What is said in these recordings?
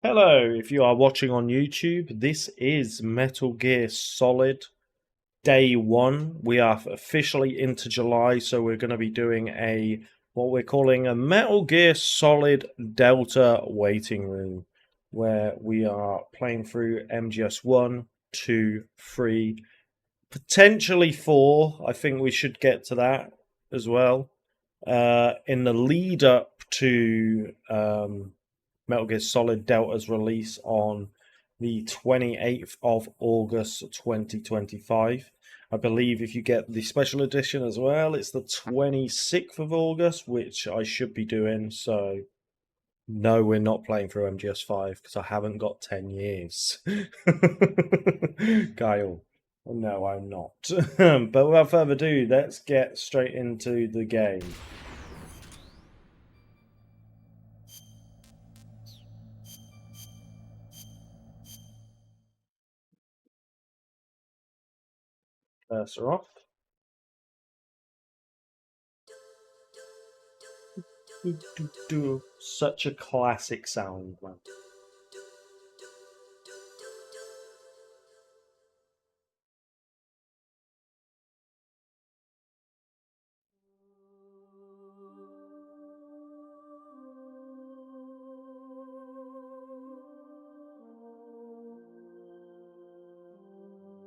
Hello, if you are watching on YouTube, this is Metal Gear Solid Day 1. We are officially into July, so we're going to be doing what we're calling a Metal Gear Solid Delta waiting room, where we are playing through MGS 1, 2, 3, potentially 4. I think we should get to that as well. In the lead up to Metal Gear Solid Delta's release on the 28th of August 2025. I believe if you get the special edition as well, it's the 26th of August, which I should be doing. So, no, we're not playing through MGS5 because I haven't got 10 years. Kyle. No, I'm not. But without further ado, let's get straight into the game. Cursor off. Such a classic sound, man.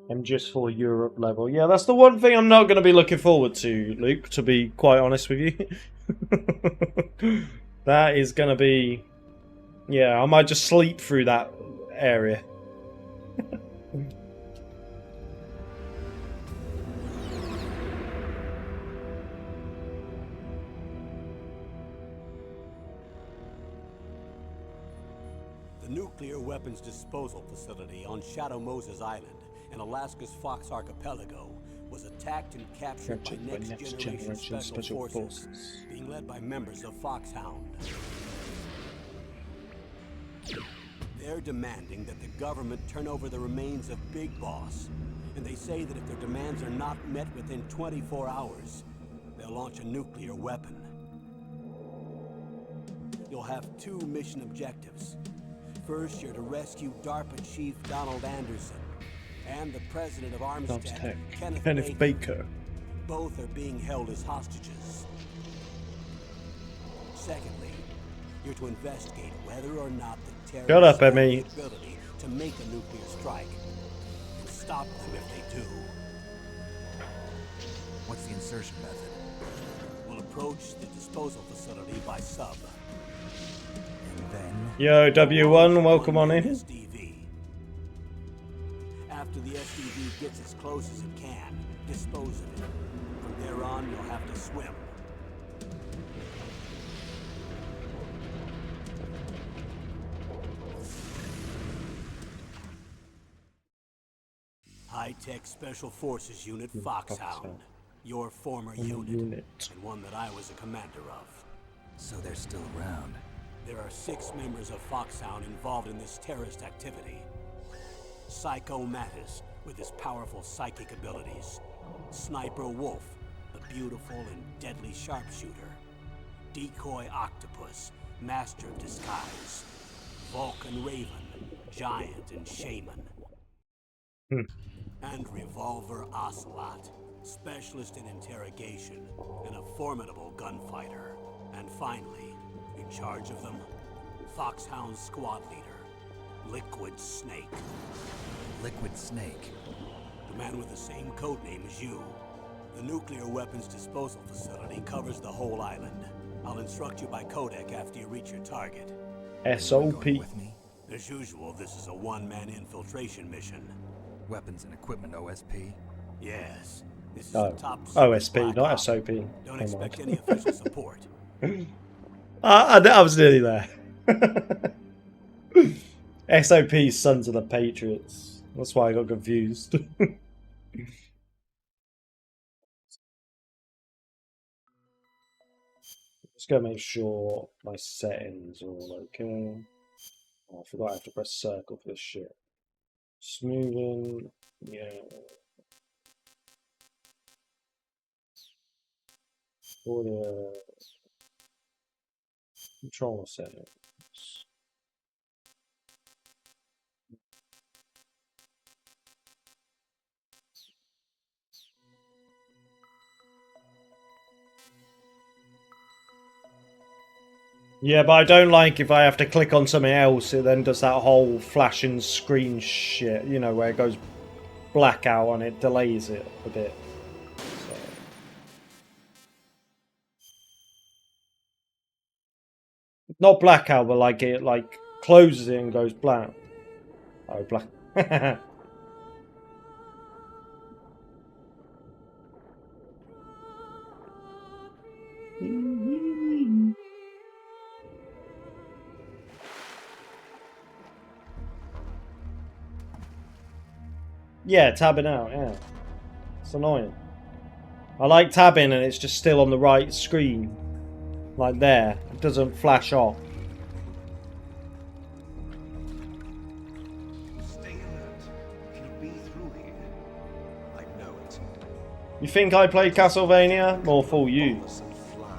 MGS4 Europe level. Yeah, that's the one thing I'm not going to be looking forward to, Luke, to be quite honest with you. That is going to be... Yeah, I might just sleep through that area. The nuclear weapons disposal facility on Shadow Moses Island in Alaska's Fox Archipelago was attacked and captured by Next Generation Special Forces, being led by members of Foxhound. They're demanding that the government turn over the remains of Big Boss, and they say that if their demands are not met within 24 hours, they'll launch a nuclear weapon. You'll have two mission objectives. First, you're to rescue DARPA Chief Donald Anderson and the president of Armstead, Kenneth Baker. Both are being held as hostages. Secondly, you're to investigate whether or not the terrorists have the ability to make a nuclear strike and stop them if they do. What's the insertion method? We'll approach the disposal facility by sub. Then Yo, W1, welcome on in. SDV. After the SDV gets as close as it can, dispose of it. From there on, you'll have to swim. High-tech Special Forces Unit Foxhound. Your former unit. And one that I was a commander of. So they're still around. There are 6 members of Foxhound involved in this terrorist activity. Psycho Mattis, with his powerful psychic abilities. Sniper Wolf, the beautiful and deadly sharpshooter. Decoy Octopus, master of disguise. Vulcan Raven, giant and shaman. And Revolver Ocelot, specialist in interrogation and a formidable gunfighter. And finally, in charge of them, Foxhound squad leader, Liquid Snake. Liquid Snake? The man with the same codename as you. The nuclear weapons disposal facility covers the whole island. I'll instruct you by codec after you reach your target. SOP. With me? As usual, this is a one-man infiltration mission. Weapons and equipment OSP? Yes. This is a top OSP, not op. SOP. Don't expect any official support. I was nearly there. SOP, Sons of the Patriots. That's why I got confused. Just gotta make sure my settings are all okay. Oh, I forgot I have to press circle for this shit. Smoothing, yeah. Audio. Controller settings. Yeah, but I don't like if I have to click on something else, it then does that whole flashing screen shit, you know, where it goes blackout and it delays it a bit. So. Not blackout, but like it like closes it and goes blank. Oh, black. Yeah, tabbing out, yeah. It's annoying. I like tabbing and it's just still on the right screen. Like there. It doesn't flash off. Stay alert. Can be through here. I know it. You think I played Castlevania? More fool you. Bullets and flies.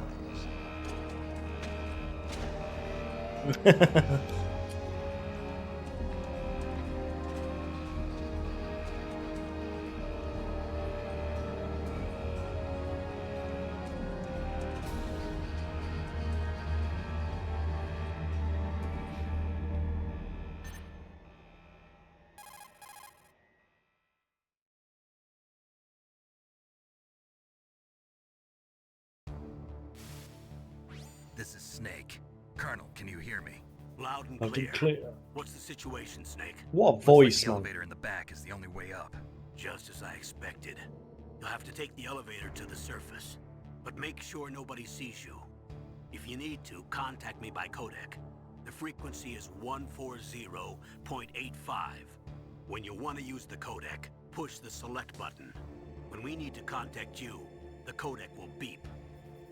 This is Snake. Colonel, can you hear me? Loud and Loud and clear. clear. What's the situation, Snake? What Looks voice, like the man. elevator in the back is the only way up. Just as I expected. You'll have to take the elevator to the surface. But make sure nobody sees you. If you need to, contact me by codec. The frequency is 140.85. When you want to use the codec, push the select button. When we need to contact you, the codec will beep.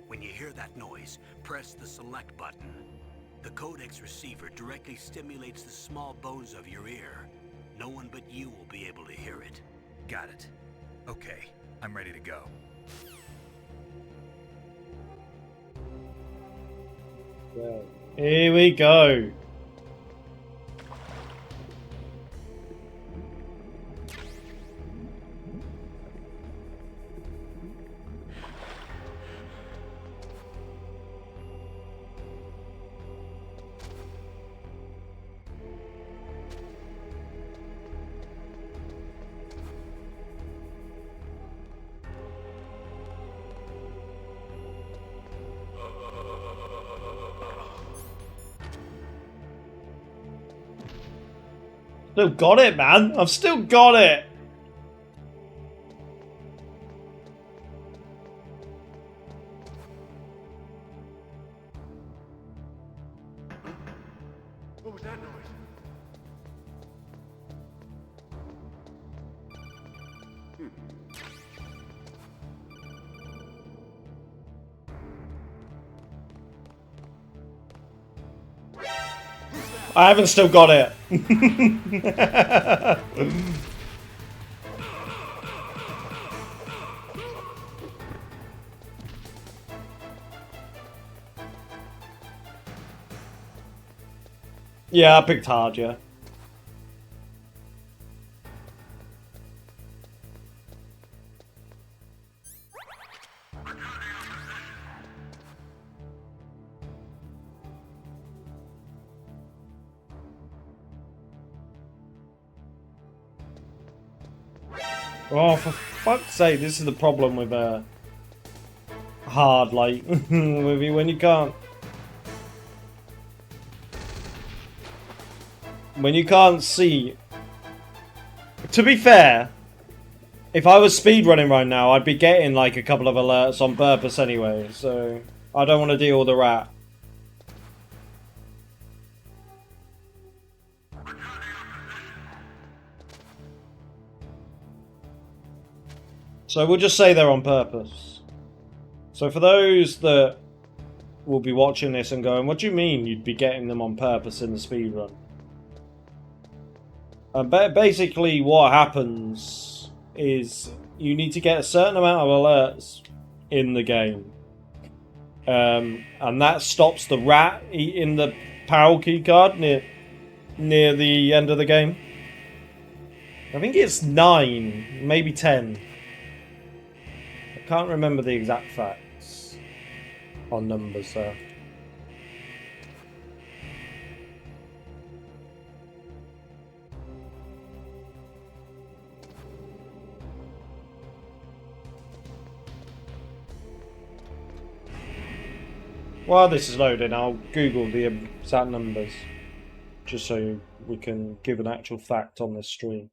When you hear that noise, press the select button. The codec's receiver directly stimulates the small bones of your ear. No one but you will be able to hear it. Got it. Okay, I'm ready to go. Here we go. Still got it, man. I've still got it. What was that noise? I haven't still got it. Yeah, I picked hard, yeah. Oh, for fuck's sake, this is the problem with hard, like, with you, when you can't... When you can't see... To be fair, if I was speedrunning right now, I'd be getting, like, a couple of alerts on purpose anyway, so... I don't want to deal with the rat. So we'll just say they're on purpose. So for those that will be watching this and going, what do you mean you'd be getting them on purpose in the speedrun? Basically what happens is you need to get a certain amount of alerts in the game. And that stops the rat eating the power key card near the end of the game. I think it's 9, maybe 10. I can't remember the exact facts on numbers there. While this is loading, I'll Google the exact numbers, just so we can give an actual fact on this stream.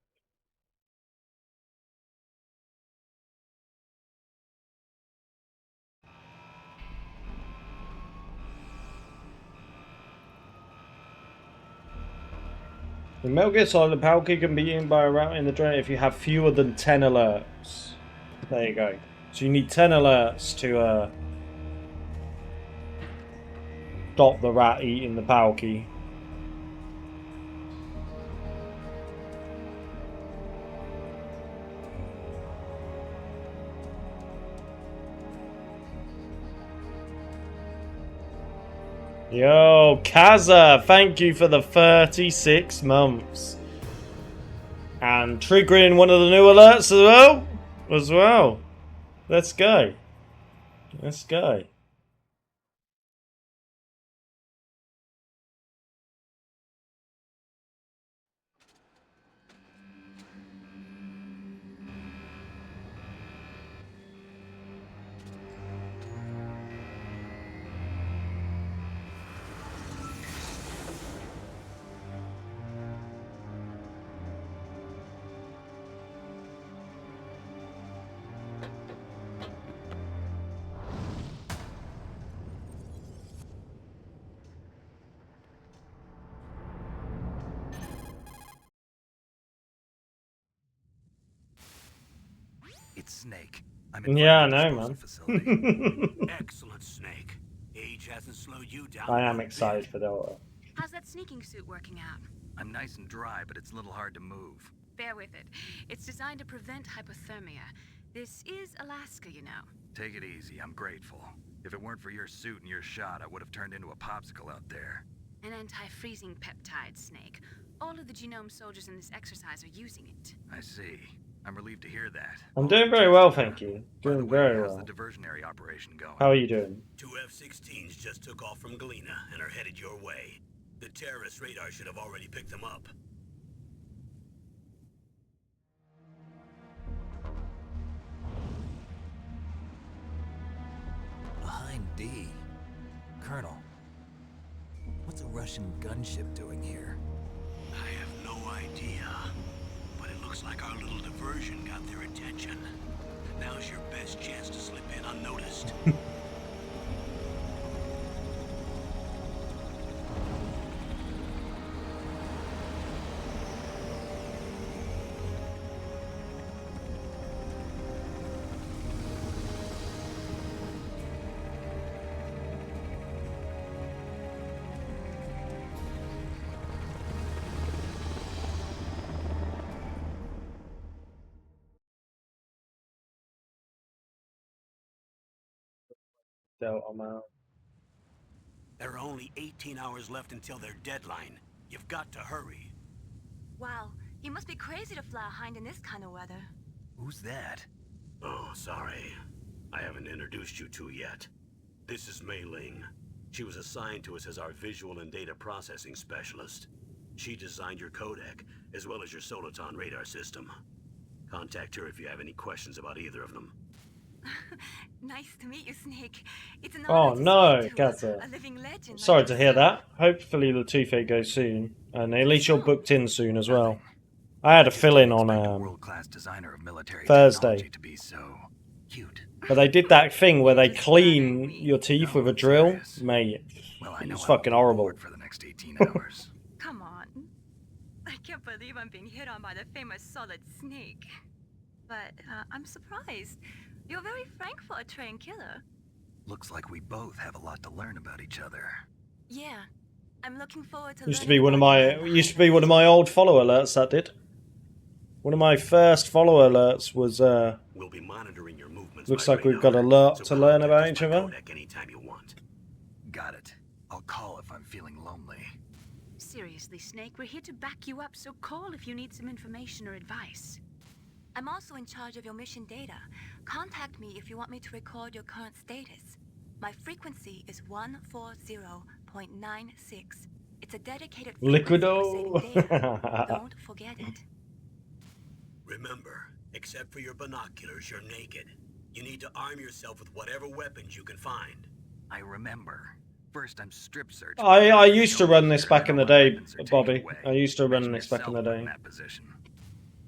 In Metal Gear Solid, the power key can be eaten by a rat in the drain if you have fewer than 10 alerts. There you go. So you need 10 alerts to stop the rat eating the power key. Yo, Kaza, thank you for the 36 months. And triggering one of the new alerts as well. Let's go. Let's go. It's Snake. I'm in Yeah, I front of the know, disposal man. facility. Excellent, Snake. Age hasn't slowed you down. I am one excited bit. for Delta. How's that sneaking suit working out? I'm nice and dry, but it's a little hard to move. Bear with it. It's designed to prevent hypothermia. This is Alaska, you know. Take it easy, I'm grateful. If it weren't for your suit and your shot, I would have turned into a popsicle out there. An anti-freezing peptide, Snake. All of the genome soldiers in this exercise are using it. I see. I'm relieved to hear that. I'm doing very well, thank you. By the Doing way, very how's well. the diversionary operation going? How are you doing? 2 F-16s just took off from Galena and are headed your way. The terrorist radar should have already picked them up. Behind D. Colonel, what's a Russian gunship doing here? I have no idea, but it looks like our little diversion got their attention. Now's your best chance to slip in unnoticed. Delta, man. There are only 18 hours left until their deadline. You've got to hurry. Wow, you must be crazy to fly a hind in this kind of weather. Who's that? Oh, sorry. I haven't introduced you to yet. This is Mei Ling. She was assigned to us as our visual and data processing specialist. She designed your codec, as well as your Soliton radar system. Contact her if you have any questions about either of them. Nice to meet you, Snake. It's an Oh honor to no, speak to Gaza. a living legend. Sorry like to hear yourself. that. Hopefully the toothache goes soon. And at least you're So, booked in soon as well. I had a fill-in on Expect a world-class designer of military Thursday. technology to be so cute. but they did that thing where they clean your teeth No, with a I'm drill. serious. Mate, Well, I it know was I won't fucking be horrible. bored for the next 18 hours. Come on. I can't believe I'm being hit on by the famous Solid Snake. But I'm surprised. You're very frank for a trained killer. Looks like we both have a lot to learn about each other. Yeah, I'm looking forward to. Used to learning be one of about my the man used to behind be one of this. my old follow alerts. That did. One of my first follow alerts was We'll be monitoring your movements. looks by like we've got a radar, lot so to learn contact about us each by other. codec anytime you want. Got it. I'll call if I'm feeling lonely. Seriously, Snake, we're here to back you up, so call if you need some information or advice. I'm also in charge of your mission data. Contact me if you want me to record your current status. My frequency is 140.96. It's a dedicated frequency Liquido. for saving data. Don't forget it. Remember, except for your binoculars, you're naked. You need to arm yourself with whatever weapons you can find. I remember. First, I'm strip searching. I used to run this Sure, back in all the my day, weapons are taken Bobby. away. I used to run Rich this back in the myself put day. that position.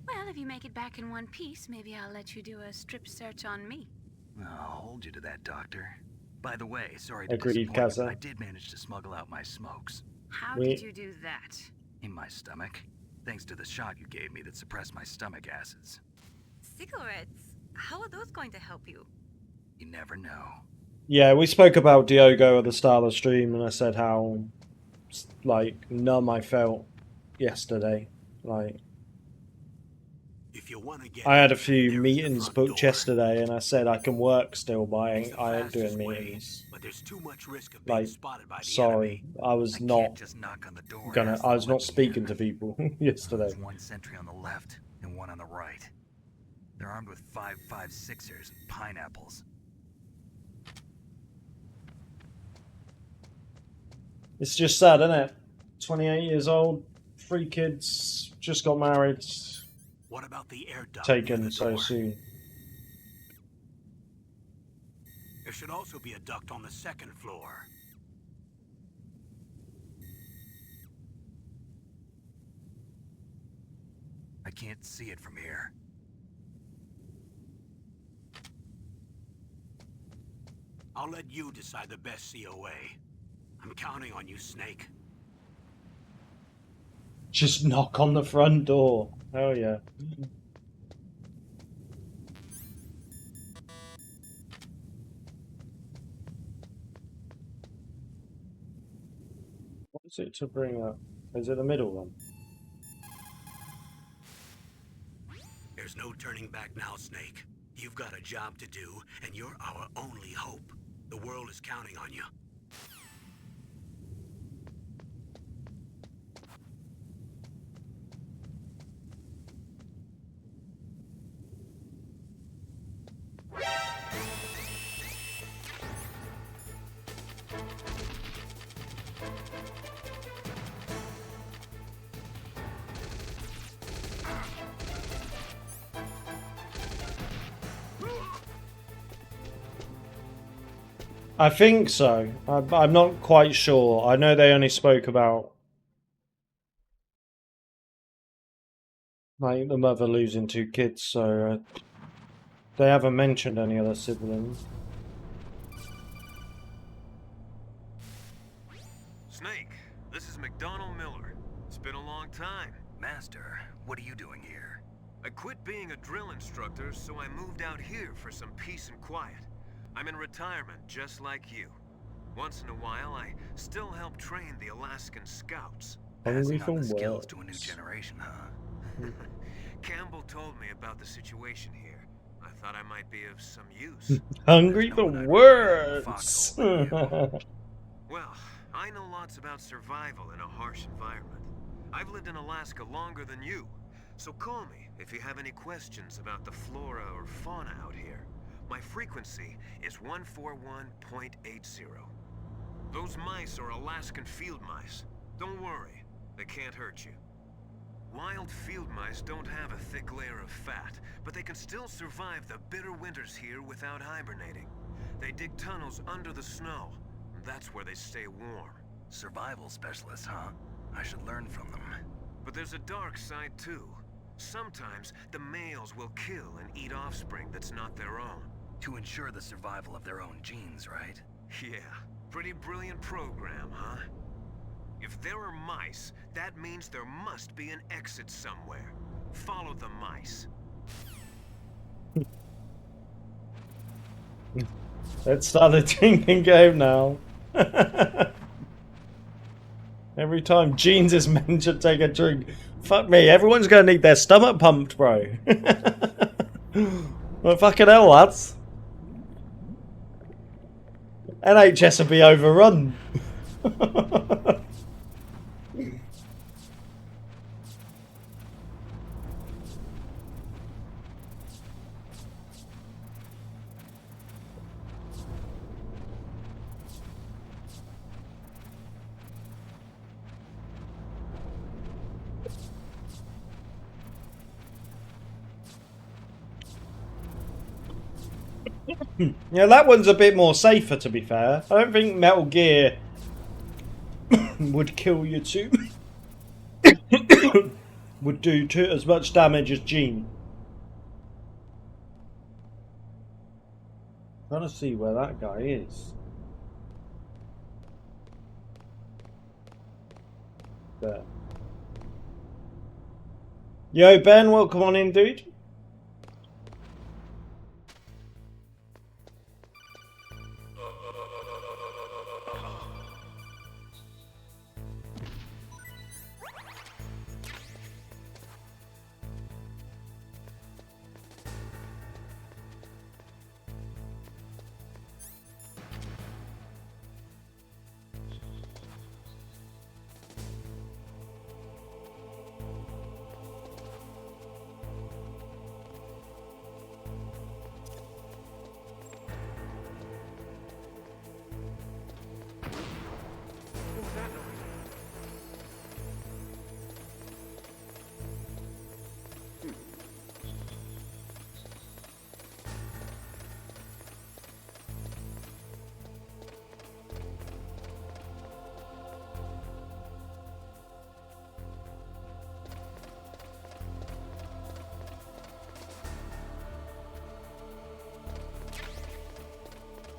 Well, if you make it back in one piece, maybe I'll let you do a strip search on me. I'll hold you to that, Doctor. By the way, sorry to Agreed, disappoint you, but Kaza. I did manage to smuggle out my smokes. How did you do that? In my stomach. Thanks to the shot you gave me that suppressed my stomach acids. Cigarettes? How are those going to help you? You never know. Yeah, we spoke about Diogo at the start of the stream, and I said how, like, numb I felt yesterday. Like, If you want to get I had a in, few there is the meetings front booked door. yesterday, and I said I can work still, but It's the I ain't doing fastest way, meetings. but there's too much risk of being Like, spotted by the sorry, enemy. I was I not can't just knock on the door and gonna. ask I them was to not let me speaking in. to people yesterday. There's one sentry on the left and one on the right. They're armed with 5.56ers and pineapples. It's just sad, isn't it? 28 years old, 3 kids, just got married, What about the air duct near taken the so door? soon. There should also be a duct on the second floor. I can't see it from here. I'll let you decide the best COA. I'm counting on you, Snake. Just knock on the front door. Hell yeah. What's it to bring up? Is it the middle one? There's no turning back now, Snake. You've got a job to do, and you're our only hope. The world is counting on you. I think so. I'm not quite sure. I know they only spoke about like the mother losing 2 kids, so they haven't mentioned any other siblings. Snake, this is McDonald Miller. It's been a long time. Master, what are you doing here? I quit being a drill instructor, so I moved out here for some peace and quiet. I'm in retirement, just like you. Once in a while, I still help train the Alaskan Scouts. Hungry Passing for on the skills to a new words. generation, huh? Campbell told me about the situation here. I thought I might be of some use. Hungry There's no for one I'd rather have in a words. foxhole than you. Well, I know lots about survival in a harsh environment. I've lived in Alaska longer than you, so call me if you have any questions about the flora or fauna out here. My frequency is 141.80. Those mice are Alaskan field mice. Don't worry, they can't hurt you. Wild field mice don't have a thick layer of fat, but they can still survive the bitter winters here without hibernating. They dig tunnels under the snow. That's where they stay warm. Survival specialists, huh? I should learn from them. But there's a dark side too. Sometimes the males will kill and eat offspring that's not their own. To ensure the survival of their own genes, right? Yeah, pretty brilliant program, huh? If there are mice, that means there must be an exit somewhere. Follow the mice. Let's start the drinking game now. Every time Jeans is mentioned, take a drink. Fuck me, everyone's gonna need their stomach pumped, bro. Well, fucking hell, lads. NHS will be overrun. Yeah, that one's a bit more safer, to be fair. I don't think Metal Gear would kill you too. Would do as much damage as Gene. Trying to see where that guy is. There. Yo, Ben, welcome on in, dude.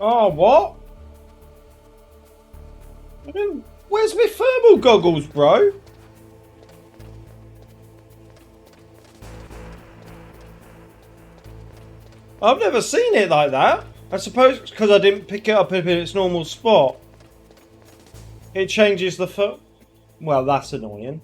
Oh, what? Where's my thermal goggles, bro? I've never seen it like that. I suppose it's because I didn't pick it up in its normal spot. It changes the foot. Well, that's annoying.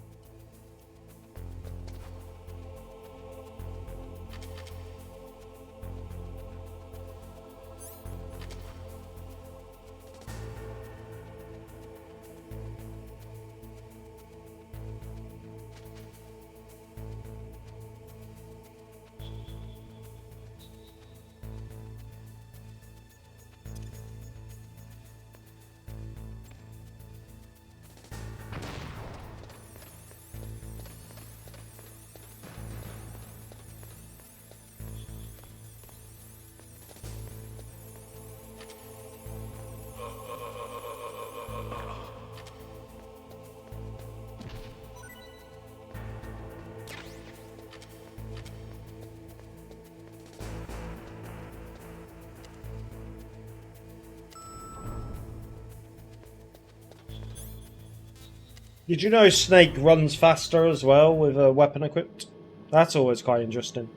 Did you know Snake runs faster as well with a weapon equipped? That's always quite interesting.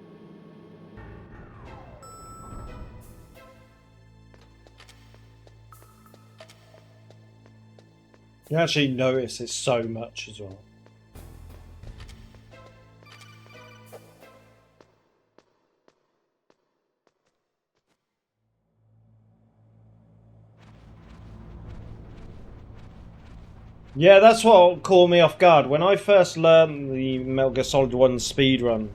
You actually notice it so much as well. Yeah, that's what caught me off guard. When I first learned the Metal Gear Solid 1 speedrun,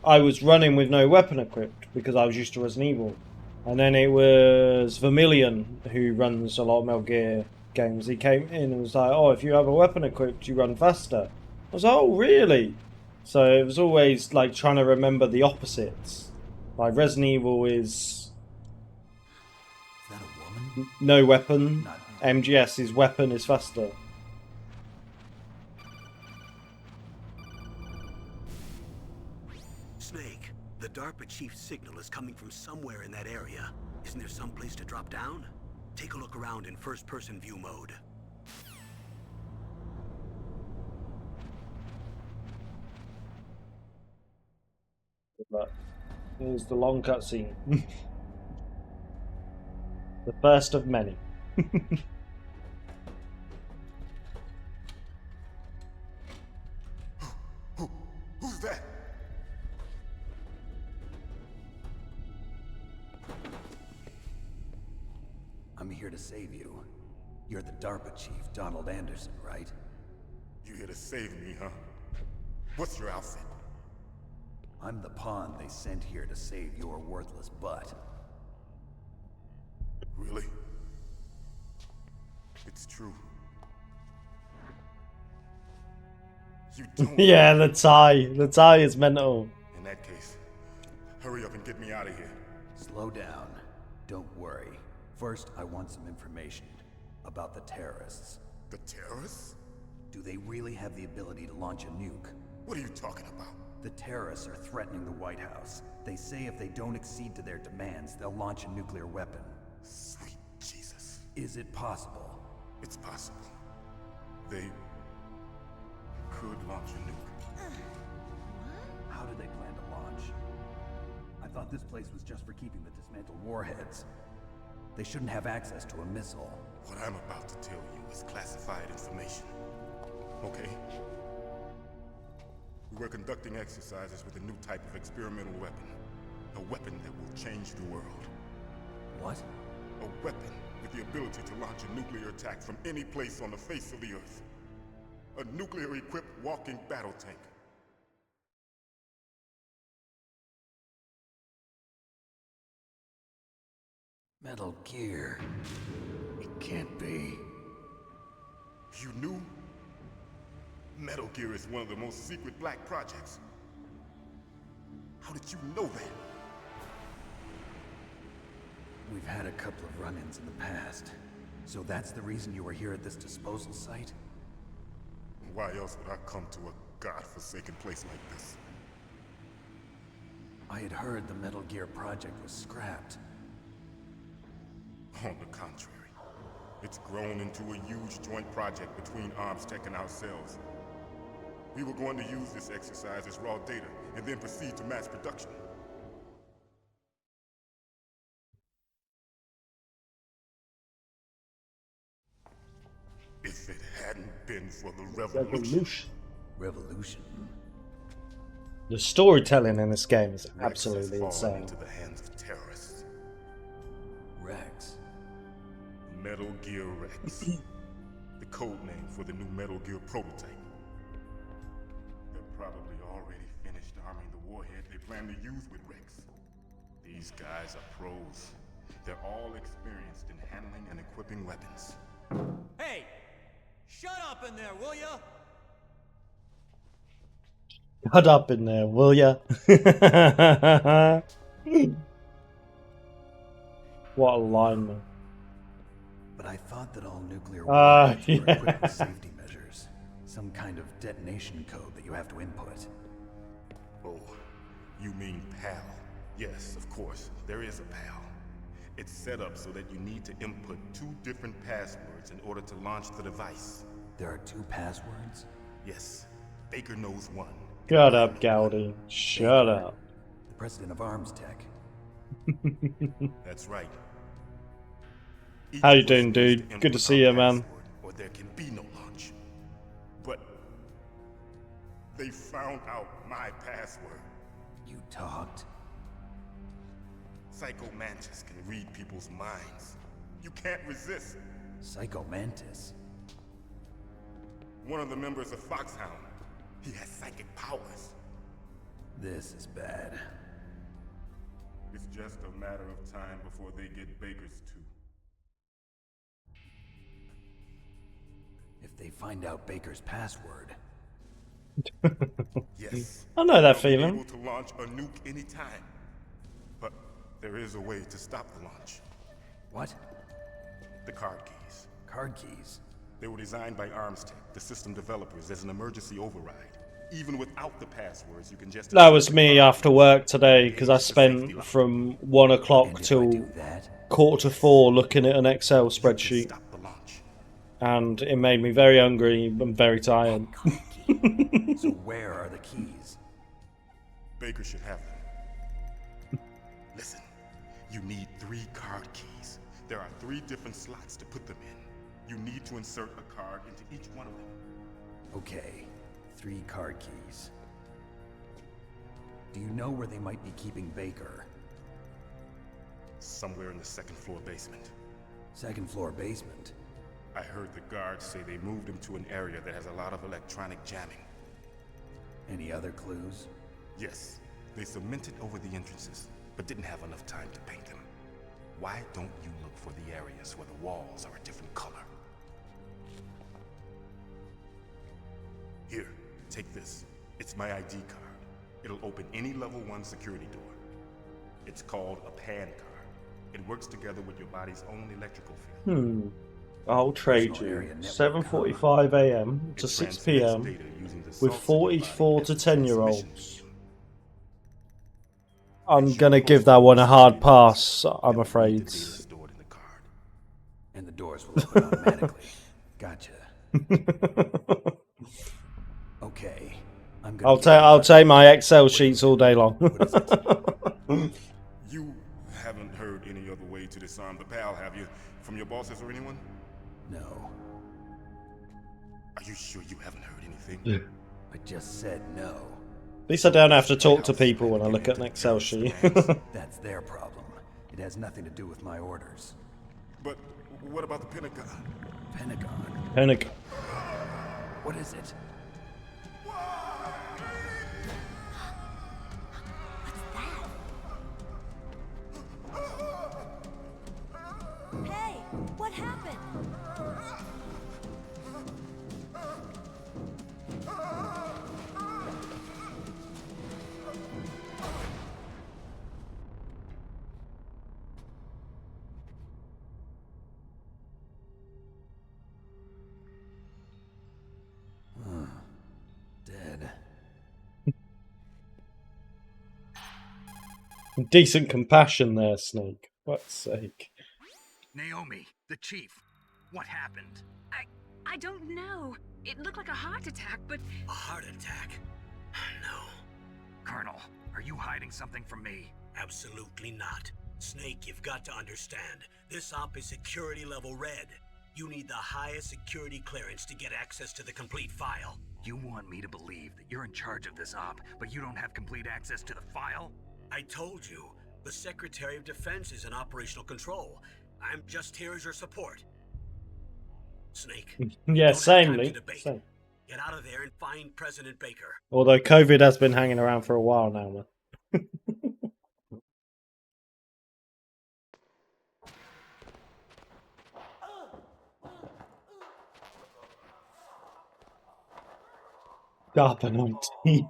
I was running with no weapon equipped because I was used to Resident Evil. And then it was Vermilion, who runs a lot of Metal Gear games. He came in and was like, oh, if you have a weapon equipped, you run faster. I was like, oh, really? So it was always like trying to remember the opposites. Like Resident Evil is that a woman? no weapon. MGS's weapon is faster. Snake, the DARPA chief's signal is coming from somewhere in that area. Isn't there some place to drop down? Take a look around in first-person view mode. But here's the long cutscene. The first of many. Who's that? I'm here to save you. You're the DARPA chief, Donald Anderson, right? You here to save me, huh? What's your outfit? I'm the pawn they sent here to save your worthless butt. Really? It's true. You don't. Yeah, the tie. The tie is mental. In that case, hurry up and get me out of here. Slow down. Don't worry. First, I want some information about the terrorists. The terrorists? Do they really have the ability to launch a nuke? What are you talking about? The terrorists are threatening the White House. They say if they don't accede to their demands, they'll launch a nuclear weapon. Sweet Jesus. Is it possible? It's possible. They could launch a nuke. How do they plan to launch? I thought this place was just for keeping the dismantled warheads. They shouldn't have access to a missile. What I'm about to tell you is classified information. Okay? We were conducting exercises with a new type of experimental weapon. A weapon that will change the world. What? A weapon with the ability to launch a nuclear attack from any place on the face of the Earth. A nuclear-equipped walking battle tank. Metal Gear. It can't be. You knew? Metal Gear is one of the most secret black projects. How did you know that? We've had a couple of run-ins in the past. So that's the reason you were here at this disposal site? Why else would I come to a godforsaken place like this? I had heard the Metal Gear project was scrapped. On the contrary, it's grown into a huge joint project between ArmsTech and ourselves. We were going to use this exercise as raw data and then proceed to mass production. If it hadn't been for the revolution. Revolution? The storytelling in this game is Rex absolutely has fallen insane. into the hands of terrorists. Rex. Metal Gear Rex. The code name for the new Metal Gear prototype. They're probably already finished arming the warhead they plan to use with Rex. These guys are pros. They're all experienced in handling and equipping weapons. Hey! Shut up in there, will ya? Shut up in there, will ya? What a line, man. But I thought that all nuclear Ah, warheads were yeah. equipped with safety measures. Some kind of detonation code that you have to input. Oh, you mean PAL? Yes, of course, there is a PAL. It's set up so that you need to input 2 different passwords in order to launch the device. There are 2 passwords? Yes, Baker knows one. Shut up, Gowdy. Shut up. The president of ArmsTech. That's right. How you Each doing, of us needs dude? to Good to input see our you, man. password, or there can be no launch. But they found out my password. You talked? Psycho Mantis can read people's minds. You can't resist. Psycho Mantis. One of the members of Foxhound. He has psychic powers. This is bad. It's just a matter of time before they get Baker's too. If they find out Baker's password, Yes. I know that they'll be feeling. able to launch a nuke anytime. But there is a way to stop the launch. what? The card keys. Card keys. They were designed by ArmsTech, the system developers, as an emergency override. Even without the passwords, you can just... That was me after work today because I spent from 1 And o'clock if I till do that, 3:45 looking at an Excel spreadsheet, Stop the launch. and it made me very hungry and very tired. so where are the keys? Baker should have them. Listen, you need 3 card keys. There are 3 different slots to put them in. You need to insert a card into each one of them. Okay, 3 card keys. Do you know where they might be keeping Baker? Somewhere in the 2nd floor basement. 2nd floor basement. I heard the guards say they moved him to an area that has a lot of electronic jamming. Any other clues? Yes, they cemented over the entrances, but didn't have enough time to paint them. Why don't you look for the areas where the walls are a different color? Here, take this. It's my ID card. It'll open any level 1 security door. It's called a PAN card. It works together with your body's own electrical field. I'll trade Personal you area network, 7:45 a.m. to It 6 transmits p.m. data using the with salt 44 to as a 10-year-olds. transmission I'm medium. gonna Ensure give host that one a hard security pass, devices I'm that read afraid. the data stored in the card. And the doors will open automatically. Gotcha. Okay. I'm gonna I'll take my Excel sheets all day long. What is it? You haven't heard any other way to disarm the PAL, have you? From your bosses or anyone? No. Are you sure you haven't heard anything? I just said no. At least I don't have to talk to people when I look at an Excel sheet. That's their problem. It has nothing to do with my orders. But what about the Pentagon? Pentagon? Panic. What is it? Hey, what happened? Dead. Decent compassion there, Snake. Fuck's sake. Naomi, the chief. What happened? I don't know. It looked like a heart attack, but A heart attack? No, Colonel, are you hiding something from me? absolutely not. Snake, you've got to understand. This op is security level red. You need the highest security clearance to get access to the complete file. You want me to believe that you're in charge of this op, but you don't have complete access to the file? I told you, the Secretary of Defense is in operational control. I'm just here as your support. Snake. Yeah, don't have same, time to Lee. debate. Same. Get out of there and find President Baker. Although COVID has been hanging around for a while now, man. Darpa 19.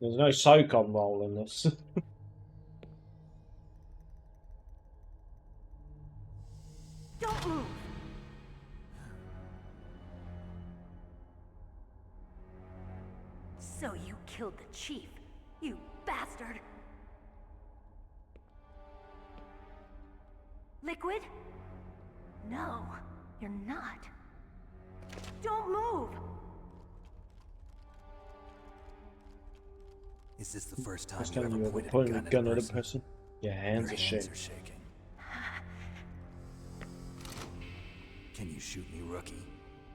There's no SOCOM role in this. don't move. So you killed the chief, you bastard. Liquid? No, you're not. Don't move. Is this the first time First you time ever you ever pointed pointed a gun at a person? Yeah, Your hands are hands shaking. are shaking. Can you shoot me, rookie?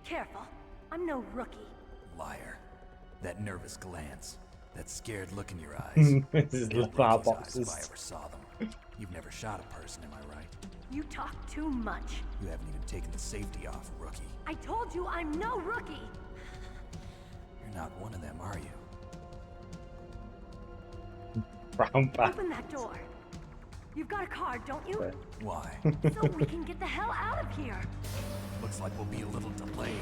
Careful, I'm no rookie. Liar. That nervous glance. That scared look in your eyes. This is They're the bar Rookie's eyes boxes. if I ever saw them. You've never shot a person, am I right? You talk too much. You haven't even taken the safety off, rookie. I told you I'm no rookie. You're not one of them, are you? Brown back. Open that door. You've got a card, don't you? Why? So we can get the hell out of here. Looks like we'll be a little delayed.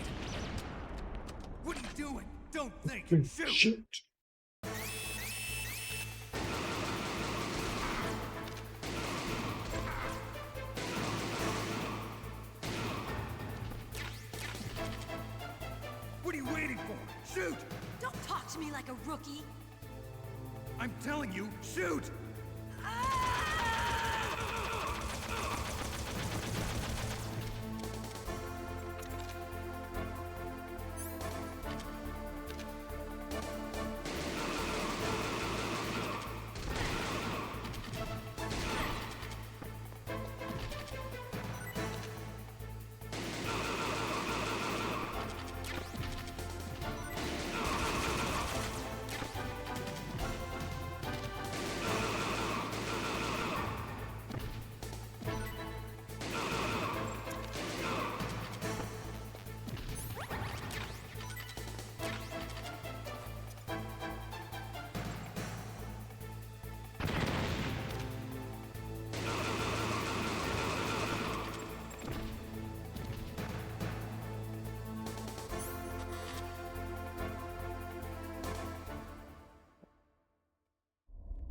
What are you doing? Don't think. Shoot! Shoot. What are you waiting for? Shoot! Don't talk to me like a rookie. I'm telling you, shoot!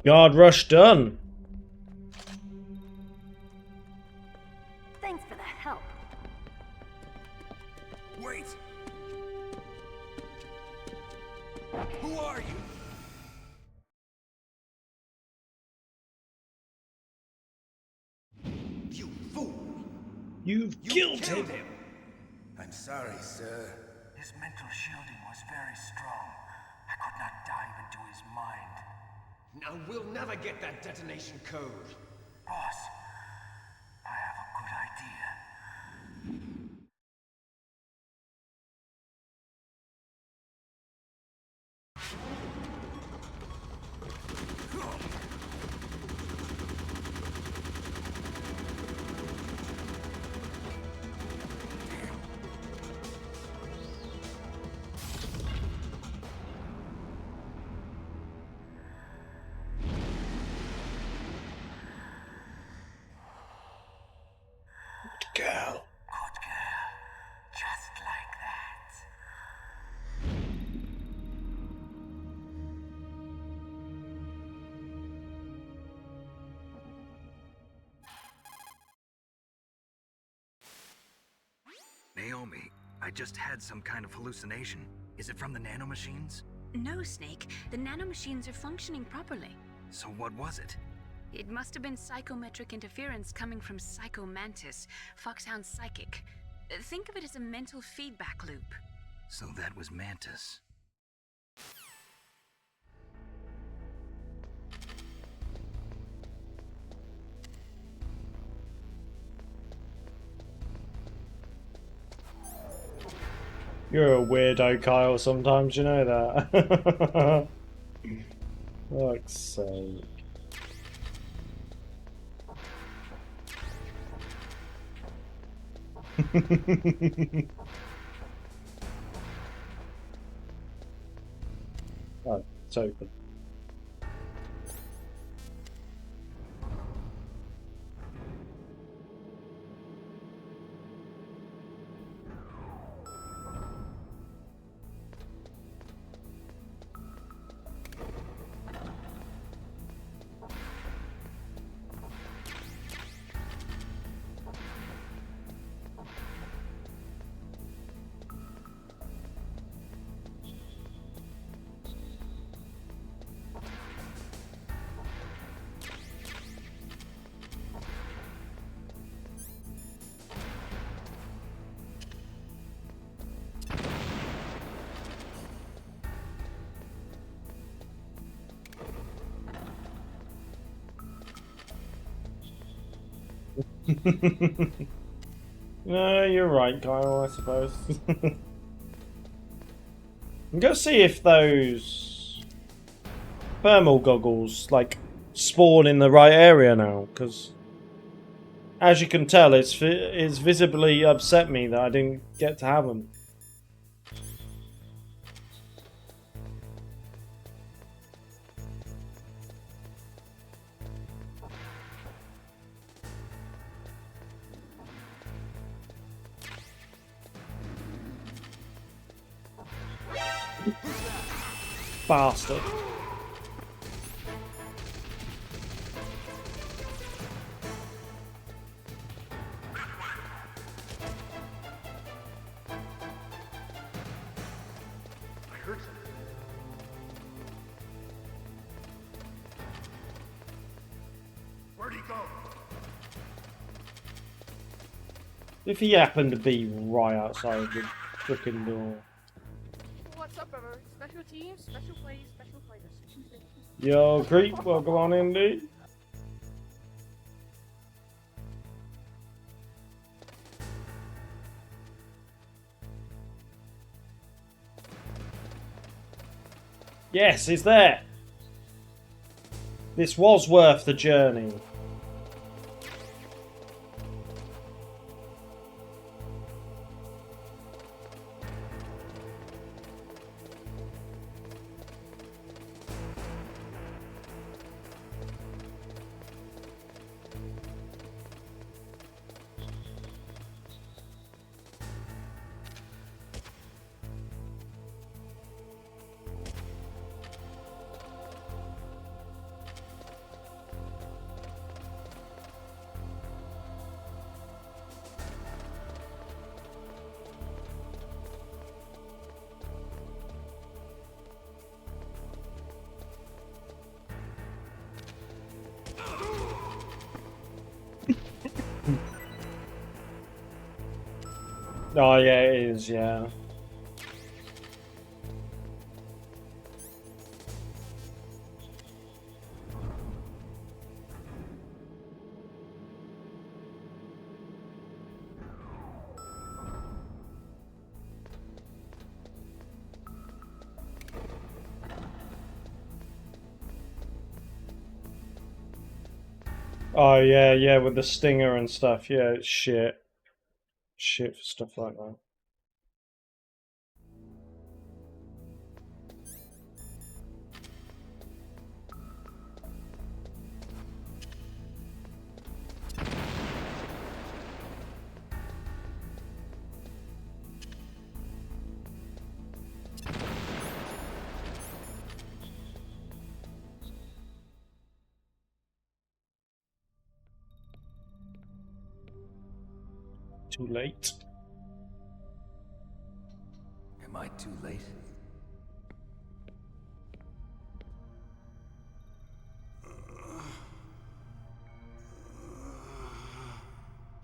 Yard rush done. Thanks for the help. Wait! Who are you? You fool! You've killed him. I'm sorry, sir. His mental shielding was very strong. I could not dive into his mind. Now we'll never get that detonation code. Boss, I have a good idea. Girl. Good girl. Just like that. Naomi, I just had some kind of hallucination. Is it from the nanomachines? No, Snake. The nanomachines are functioning properly. So what was it? It must have been psychometric interference coming from Psycho Mantis, Foxhound's psychic. Think of it as a mental feedback loop. So that was Mantis. You're a weirdo, Kyle, sometimes, you know that. Fuck's sake. Oh, it's open. No, you're right, Kyle, I suppose. Go see if those thermal goggles, like, spawn in the right area now, because as you can tell, it's visibly upset me that I didn't get to have them. Bastard. Where'd he go? If he happened to be right outside the frickin' door. What's up, brother? Special teams, special plays, special players. Yo, Creep, welcome on in, dude. Yes, he's there. This was worth the journey. Oh yeah, it is. Yeah. Oh yeah, yeah, with the stinger and stuff. Yeah, it's shit. Shit for stuff like that. Too late. Am I too late?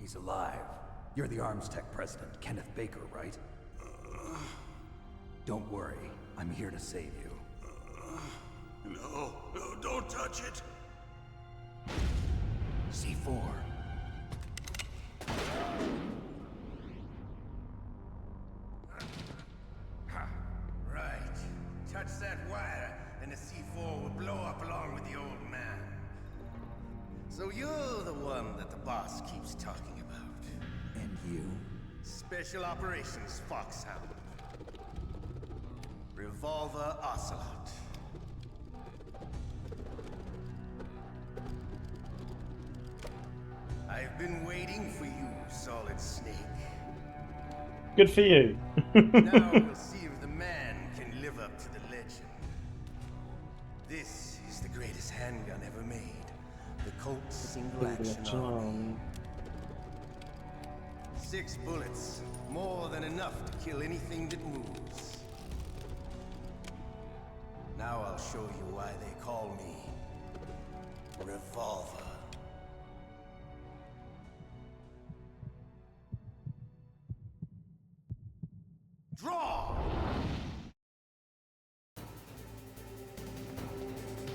He's alive. You're the Arms Tech president, Kenneth Baker, right? Don't worry. I'm here to save you. No, don't touch it. C4. Right. Touch that wire, and the C4 will blow up along with the old man. So you're the one that the boss keeps talking about. And you? Special Operations Foxhound. Revolver Ocelot. I've been waiting for you, Solid Snake. Good for you. Now we'll see if the man can live up to the legend. This is the greatest handgun ever made. The Colt Single Action Army. 6 bullets, more than enough to kill anything that moves. Now I'll show you why they call me Revolver. Draw!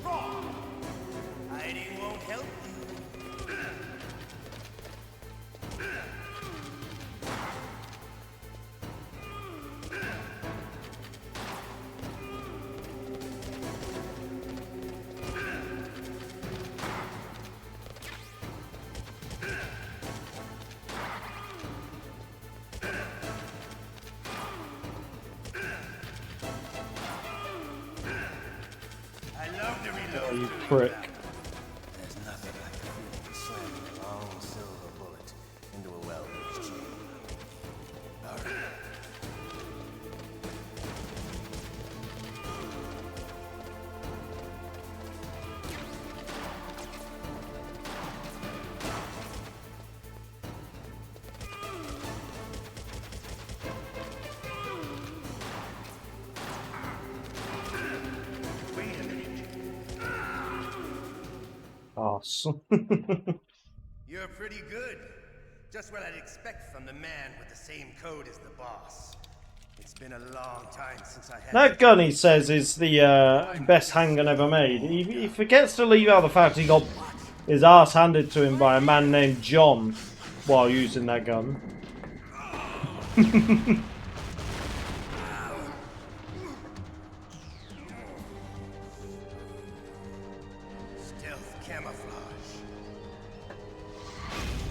Draw! Hiding won't help you. Oh, you prick. There's nothing like the feeling of slamming a long silver bullet into a well-used chain. All right. Awesome. You're pretty good. Just what I'd expect from the man with the same code as the boss. It's been a long time since I had... That gun, he says, is the best handgun ever made. He forgets to leave out the fact he got his ass handed to him by a man named John while using that gun. Stealth camouflage.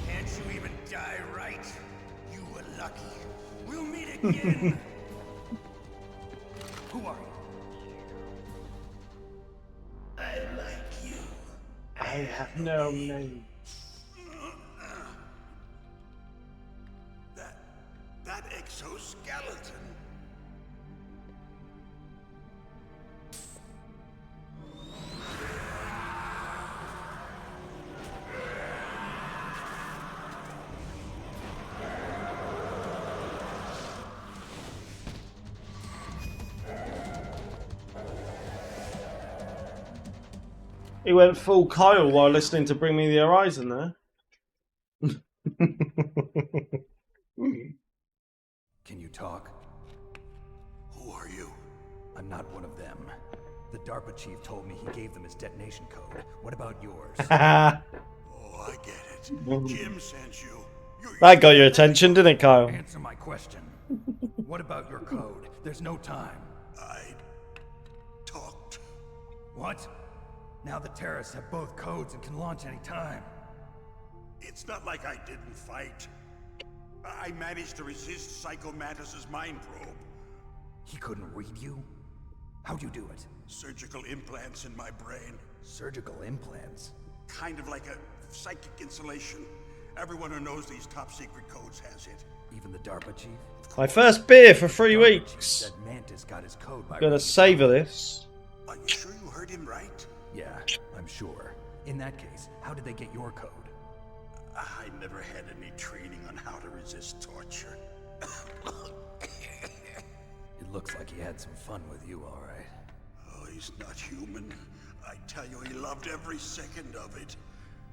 Can't you even die right? You were lucky. We'll meet again. Who are you? I like you. I have no name. That exoskeleton. He went full Kyle while listening to Bring Me the Horizon there. talk? Who are you? I'm not one of them. The DARPA chief told me he gave them his detonation code. What about yours? Oh, I get it. Jim sent you. That got your attention, didn't it, Kyle? Answer my question. What about your code? There's no time. I talked. What? Now the terrorists have both codes and can launch any time. It's not like I didn't fight. I managed to resist Psycho Mantis's mind probe. He couldn't read you? How'd you do it? Surgical implants in my brain. Surgical implants? Kind of like a psychic insulation. Everyone who knows these top secret codes has it. Even the DARPA chief? My first beer for 3 weeks. Said Mantis got his code by Gonna savor this. Are you sure you heard him right? Yeah, I'm sure. In that case, how did they get your code? I never had any training on how to resist torture. It looks like he had some fun with you, all right. Oh, he's not human. I tell you, he loved every second of it.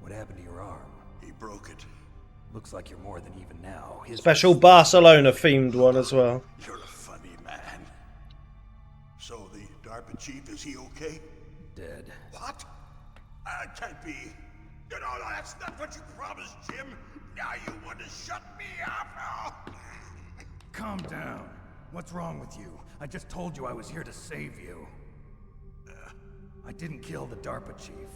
What happened to your arm? He broke it. Looks like you're more than even now. Special Barcelona themed one as well. You're a funny man. So the DARPA chief, is he okay? Dead. What? Can't be. You know, that's not what you promised, Jim. Now you want to shut me up? Oh. Calm down. What's wrong with you? I just told you I was here to save you. I didn't kill the DARPA chief.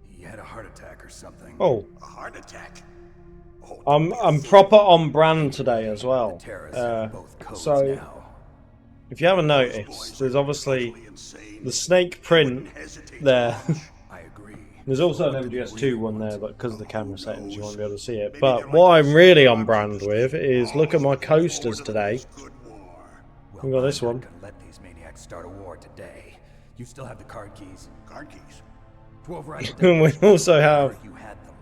He had a heart attack or something. Oh. A heart attack? Oh, I'm proper on brand today as well. So, if you haven't noticed, there's obviously the snake print there. I agree. There's also an MGS2 one there, but because of the camera settings you won't be able to see it. But what I'm really on brand with is, look at my coasters today. We got this one. Let these maniacs start a war today. You still have the card keys? Card keys? To override And we also have you had them.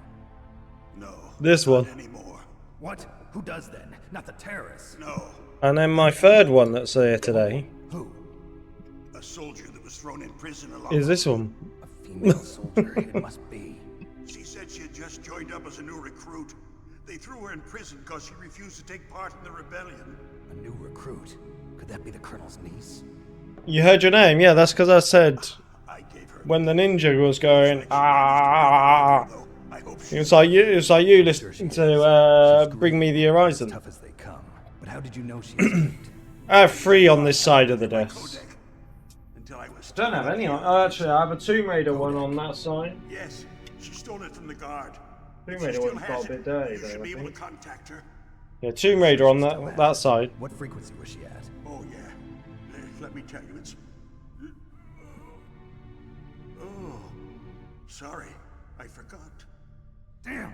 No. This one. Anymore. What? Who does then? Not the terrorists. No. And then my third one that's here today. Who? A soldier that was thrown in prison along. Is this one? A female soldier. It must be. She said she had just joined up as a new recruit. They threw her in prison because she refused to take part in the rebellion. A new recruit? Could that be the colonel's niece? You heard your name? Yeah, that's because I said I gave her when the ninja was going it's like you listening to Bring Me the Horizon. Tough as they come. But how did you know she escaped? I have 3 on this side of the desk. until I was. Don't have any on. Oh, actually, I have a Tomb Raider one on that side. Yes, she stole it from the guard. Tomb She Raider still one's got has a bit it. dirty You though, should I be able to think. contact her. Yeah, Tomb Raider on that side. What frequency was she at? Oh yeah. Let me tell you, it's. Oh, sorry, I forgot. Damn.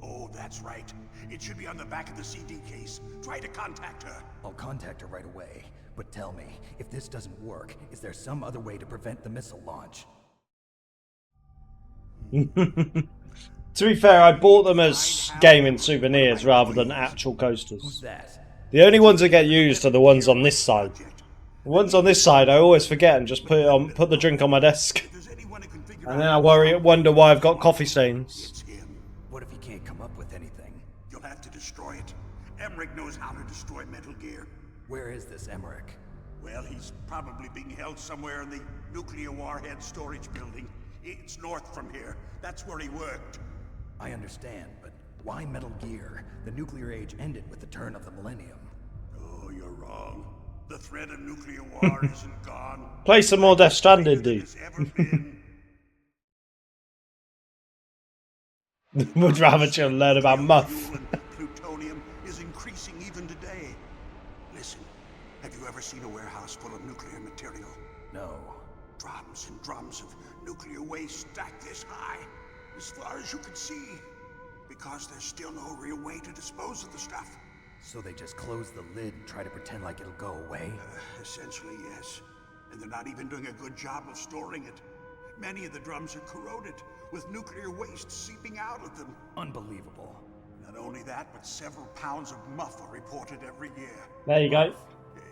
Oh, that's right. It should be on the back of the CD case. Try to contact her. I'll contact her right away. But tell me, if this doesn't work, is there some other way to prevent the missile launch? To be fair, I bought them as gaming souvenirs rather than actual coasters. Who's that? The only ones that get used are the ones on this side. The ones on this side I always forget and just put the drink on my desk. And then I wonder why I've got coffee stains. What if he can't come up with anything? You'll have to destroy it. Emmerich knows how to destroy Metal Gear. Where is this Emmerich? Well, he's probably being held somewhere in the nuclear warhead storage building. It's north from here. That's where he worked. I understand, but why Metal Gear? The nuclear age ended with the turn of the millennium. Oh, you're wrong. The threat of nuclear war isn't gone. Play some more Death Stranding, dude. Would rather chill learn about Muff. Plutonium is increasing even today. Listen, have you ever seen a warehouse full of nuclear material? No. Drums and drums of nuclear waste stacked this high, as far as you can see. Because there's still no real way to dispose of the stuff. So they just close the lid and try to pretend like it'll go away? Essentially, yes. And they're not even doing a good job of storing it. Many of the drums are corroded, with nuclear waste seeping out of them. Unbelievable. Not only that, but several pounds of muff are reported every year. There you go.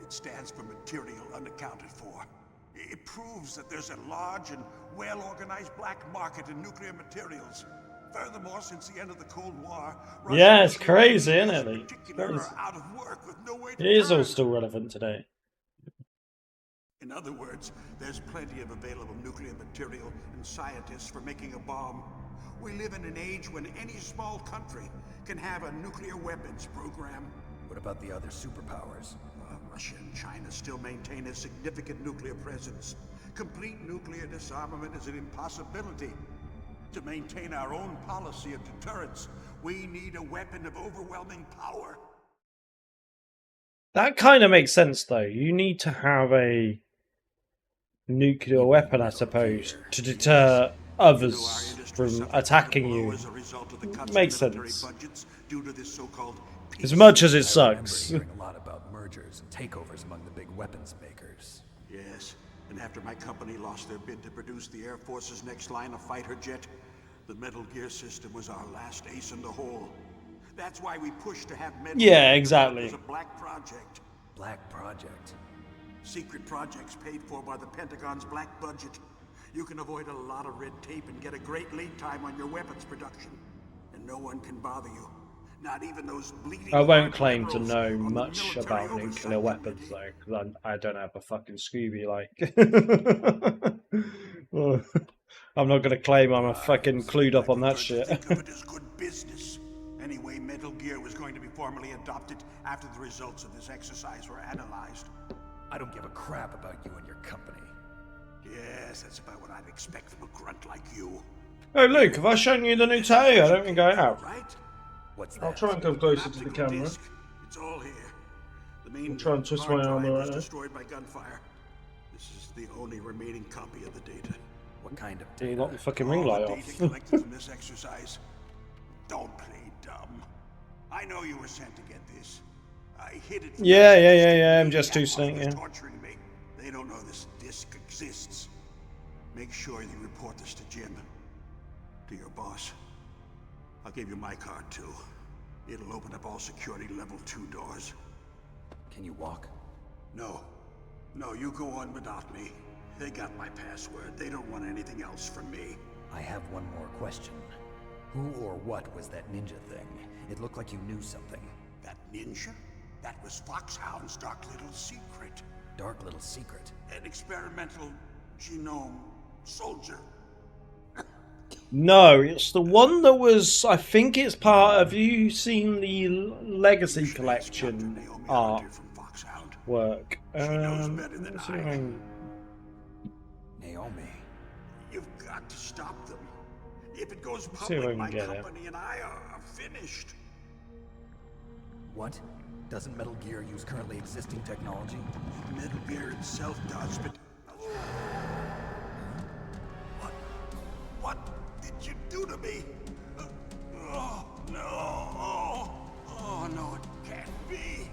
It stands for material unaccounted for. It proves that there's a large and well-organized black market in nuclear materials. Furthermore, since the end of the Cold War, Yeah, it's crazy, isn't it? Lee? particular are out of work with no way to It is all turn. still relevant today. In other words, there's plenty of available nuclear material and scientists for making a bomb. We live in an age when any small country can have a nuclear weapons program. What about the other superpowers? Russia and China still maintain a significant nuclear presence. Complete nuclear disarmament is an impossibility. To maintain our own policy of deterrence, we need a weapon of overwhelming power. That kind of makes sense, though. You need to have a nuclear weapon, I suppose, to deter others from attacking you. Makes sense. Due to this so-called As much as it I remember sucks. hearing a lot about mergers and takeovers among the big weapons makers. Yes, and after my company lost their bid to produce the Air Force's next line of fighter jet, the Metal Gear system was our last ace in the hole. That's why we pushed to have Metal Yeah, Gear exactly. as a black project. Black Project? Secret projects paid for by the Pentagon's black budget. You can avoid a lot of red tape and get a great lead time on your weapons production. And no one can bother you. Not even those bleeding... I won't claim to liberals know on the much military about oversight nuclear weapons, committee. though, because I don't have a fucking Scooby, like. I'm not going to claim I'm a fucking clued up on that shit. Think of it as good business. Anyway, Metal Gear was going to be formally adopted after the results of this exercise were analyzed. I don't give a crap about you and your company. Yes, that's about what I'd expect from a grunt like you. Oh, Luke, have I shown you the new tattoo? I don't think I have. Right? What's I'll that? try and come closer to the Optical camera. disc. It's all here. The main I'm trying to twist hard my arm drive right was now. destroyed by gunfire. This is the only remaining copy of the data. What kind of Do you data? knock the fucking ring light All the off? data collected from this exercise. Don't play dumb. I know you were sent to get this. I hid it. From Yeah, the I'm just too while snake, he was yeah. torturing me. They don't know this disc exists. Make sure you report this to Jim, to your boss. I'll give you my card too. It'll open up all security level 2 doors. Can you walk? No, you go on without me. They got my password. They don't want anything else from me. I have one more question. Who or what was that ninja thing? It looked like you knew something. That ninja? That was Foxhound's dark little secret. Dark little secret? An experimental genome soldier. No, it's the one that was. I think it's part. Have you seen the Legacy Collection art work? Let's see if I can- Naomi. You've got to stop them. If it goes See if I public, can my get it. company and I are finished. What? Doesn't Metal Gear use currently existing technology? Metal Gear itself does, but... What did you do to me? Oh, no. Oh, no, it can't be.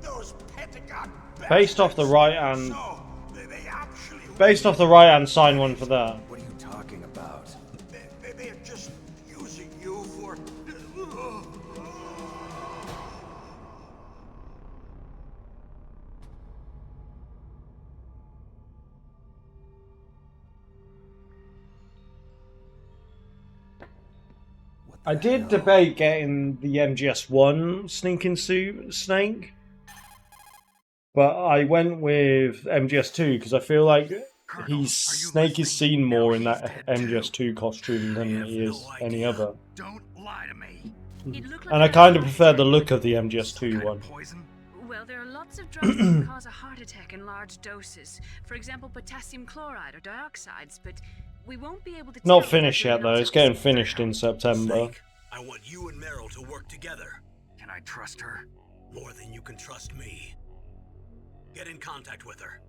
Those Pentagon Based off the right hand. So, they actually... Based off the right hand, sign one for that. What are you talking about? They're just using you for... I did debate getting the MGS1 sneaking suit Snake, but I went with MGS2 because I feel like Snake is seen more in that MGS2 costume than he is any other. Don't lie to me. And I kind of prefer the look of the MGS2 one. Well, there are lots of drugs that can cause a heart attack in large doses. For example, potassium chloride or dioxides, but we won't be able to Not tell finished whether yet or not though, it's getting finished in September. Snake, I want you and Meryl to work together. Can I trust her? More than you can trust me. Get in contact with her.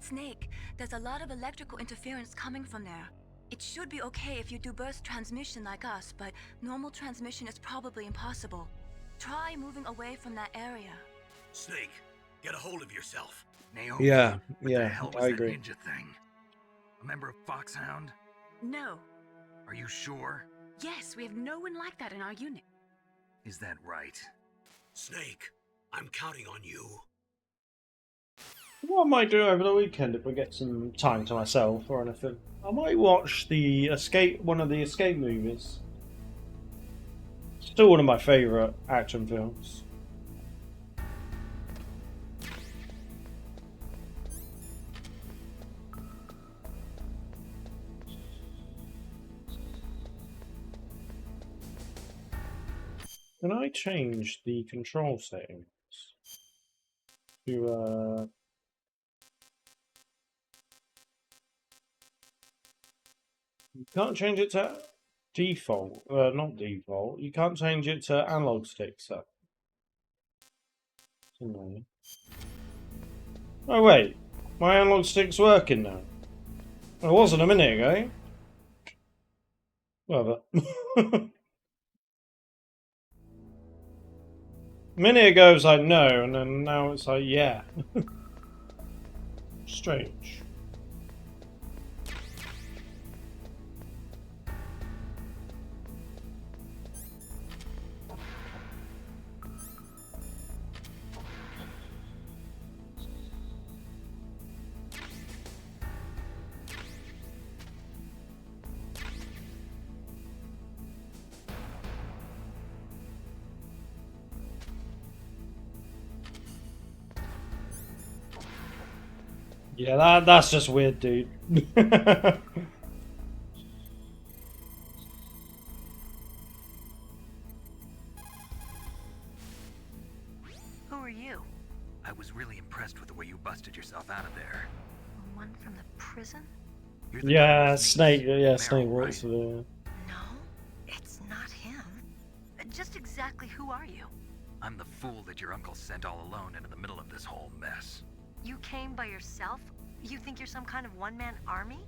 Snake, there's a lot of electrical interference coming from there. It should be okay if you do burst transmission like us, but normal transmission is probably impossible. Try moving away from that area. Snake, get a hold of yourself. Naomi? Yeah, What the hell was I that agree. ninja thing? A member of Foxhound? No. Are you sure? Yes, we have no one like that in our unit. Is that right? Snake, I'm counting on you. What I might do over the weekend if we get some time to myself or anything, I might watch the one of the Escape movies. Still one of my favourite action films. Can I change the control settings to you can't change it to default, not default. You can't change it to analog stick set. Oh wait, my analog stick's working now. It wasn't a minute ago. Whatever. A minute ago it was like no, and then now it's like yeah. Strange. Yeah, that's just weird, dude. Who are you? I was really impressed with the way you busted yourself out of there. The one from the prison? Yeah, Snake. Yeah, Snake. What's the? No, it's not him. Just exactly who are you? I'm the fool that your uncle sent all alone into the middle of this whole mess. You came by yourself? You think you're some kind of one-man army?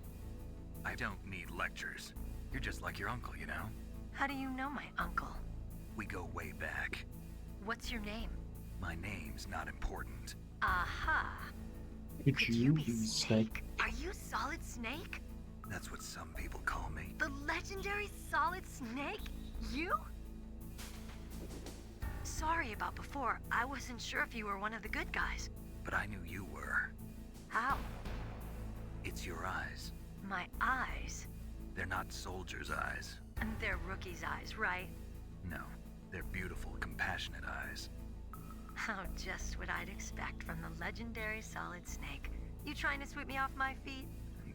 I don't need lectures. You're just like your uncle, you know? How do you know my uncle? We go way back. What's your name? My name's not important. Aha. Could you be Snake? Are you Solid Snake? That's what some people call me. The legendary Solid Snake? You? Sorry about before. I wasn't sure if you were one of the good guys. But I knew you were. How? It's your eyes. My eyes? They're not soldiers' eyes. And they're rookies' eyes, right? No, they're beautiful, compassionate eyes. Oh, just what I'd expect from the legendary Solid Snake. You trying to sweep me off my feet?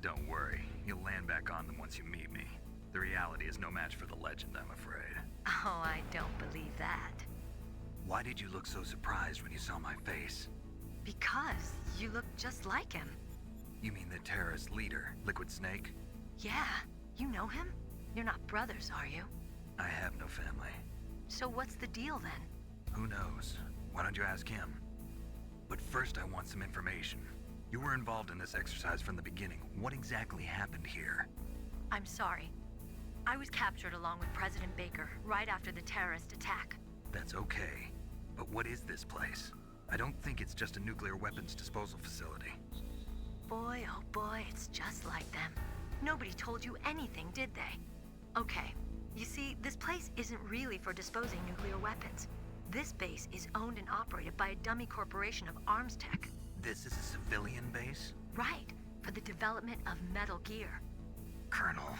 Don't worry, you'll land back on them once you meet me. The reality is no match for the legend, I'm afraid. Oh, I don't believe that. Why did you look so surprised when you saw my face? Because you look just like him. You mean the terrorist leader, Liquid Snake? Yeah, you know him? You're not brothers, are you? I have no family. So what's the deal then? Who knows? Why don't you ask him? But first I want some information. You were involved in this exercise from the beginning. What exactly happened here? I'm sorry. I was captured along with President Baker right after the terrorist attack. That's okay. But what is this place? I don't think it's just a nuclear weapons disposal facility. Boy, oh boy, it's just like them. Nobody told you anything, did they? Okay, you see, this place isn't really for disposing nuclear weapons. This base is owned and operated by a dummy corporation of arms tech. This is a civilian base? Right, for the development of Metal Gear. Colonel.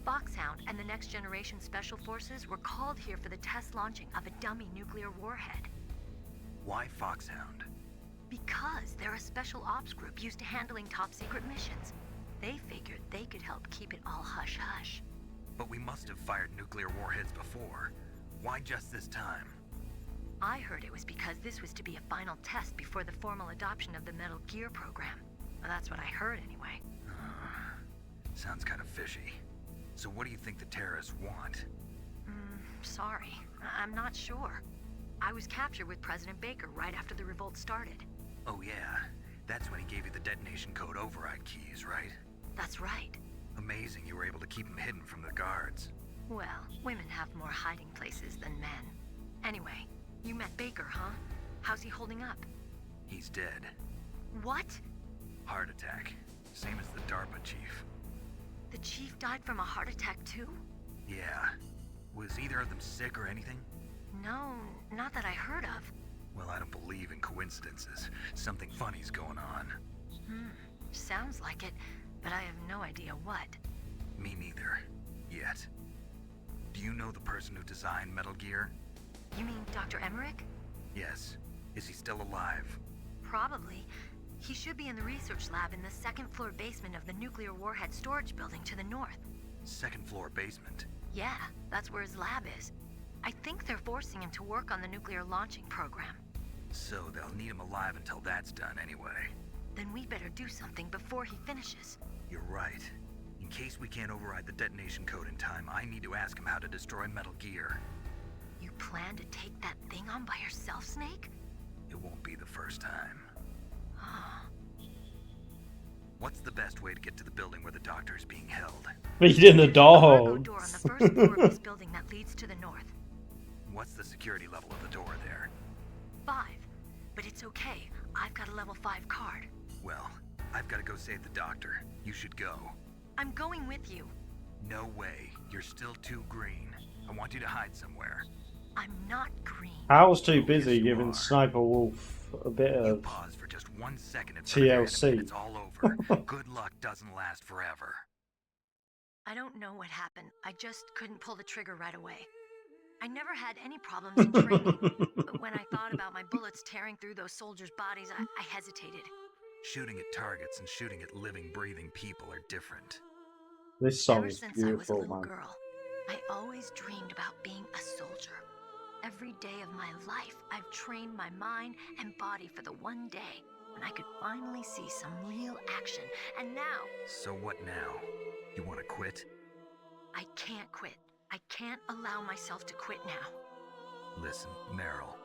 Foxhound and the Next Generation Special Forces were called here for the test launching of a dummy nuclear warhead. Why Foxhound? Because they're a special ops group used to handling top secret missions. They figured they could help keep it all hush-hush. But we must have fired nuclear warheads before. Why just this time? I heard it was because this was to be a final test before the formal adoption of the Metal Gear program. Well, that's what I heard anyway. Sounds kind of fishy. So what do you think the terrorists want? Sorry. I'm not sure. I was captured with President Baker right after the revolt started. Oh yeah, that's when he gave you the detonation code override keys, right? That's right. Amazing you were able to keep him hidden from the guards. Well, women have more hiding places than men. Anyway, you met Baker, huh? How's he holding up? He's dead. What? Heart attack. Same as the DARPA chief. The chief died from a heart attack too? Yeah. Was either of them sick or anything? No, not that I heard of. Well, I don't believe in coincidences. Something funny's going on. Sounds like it, but I have no idea what. Me neither. Yet. Do you know the person who designed Metal Gear? You mean Dr. Emmerich? Yes. Is he still alive? Probably. He should be in the research lab in the second floor basement of the nuclear warhead storage building to the north. Second floor basement? Yeah, that's where his lab is. I think they're forcing him to work on the nuclear launching program. So they'll need him alive until that's done anyway. Then we better do something before he finishes. You're right. In case we can't override the detonation code in time, I need to ask him how to destroy Metal Gear. You plan to take that thing on by yourself, Snake? It won't be the first time. What's the best way to get to the building where the doctor is being held? Feeding the Cargo dogs. door on the first floor of this building that leads to the north. What's the security level of the door there? 5. But it's okay. I've got a level 5 card. Well, I've got to go save the doctor. You should go. I'm going with you. No way. You're still too green. I want you to hide somewhere. I'm not green. Hal's too busy giving Sniper Wolf a bit You of pause for just 1 second in front of your enemy TLC. and it's all over. Good luck doesn't last forever. I don't know what happened. I just couldn't pull the trigger right away. I never had any problems in training, but when I thought about my bullets tearing through those soldiers' bodies, I hesitated. Shooting at targets and shooting at living, breathing people are different. This song Ever is since I was a beautiful, little man. girl, I always dreamed about being a soldier. Every day of my life, I've trained my mind and body for the one day when I could finally see some real action. And now, So what now? You want to quit? I can't quit. I can't allow myself to quit now. Listen, Meryl.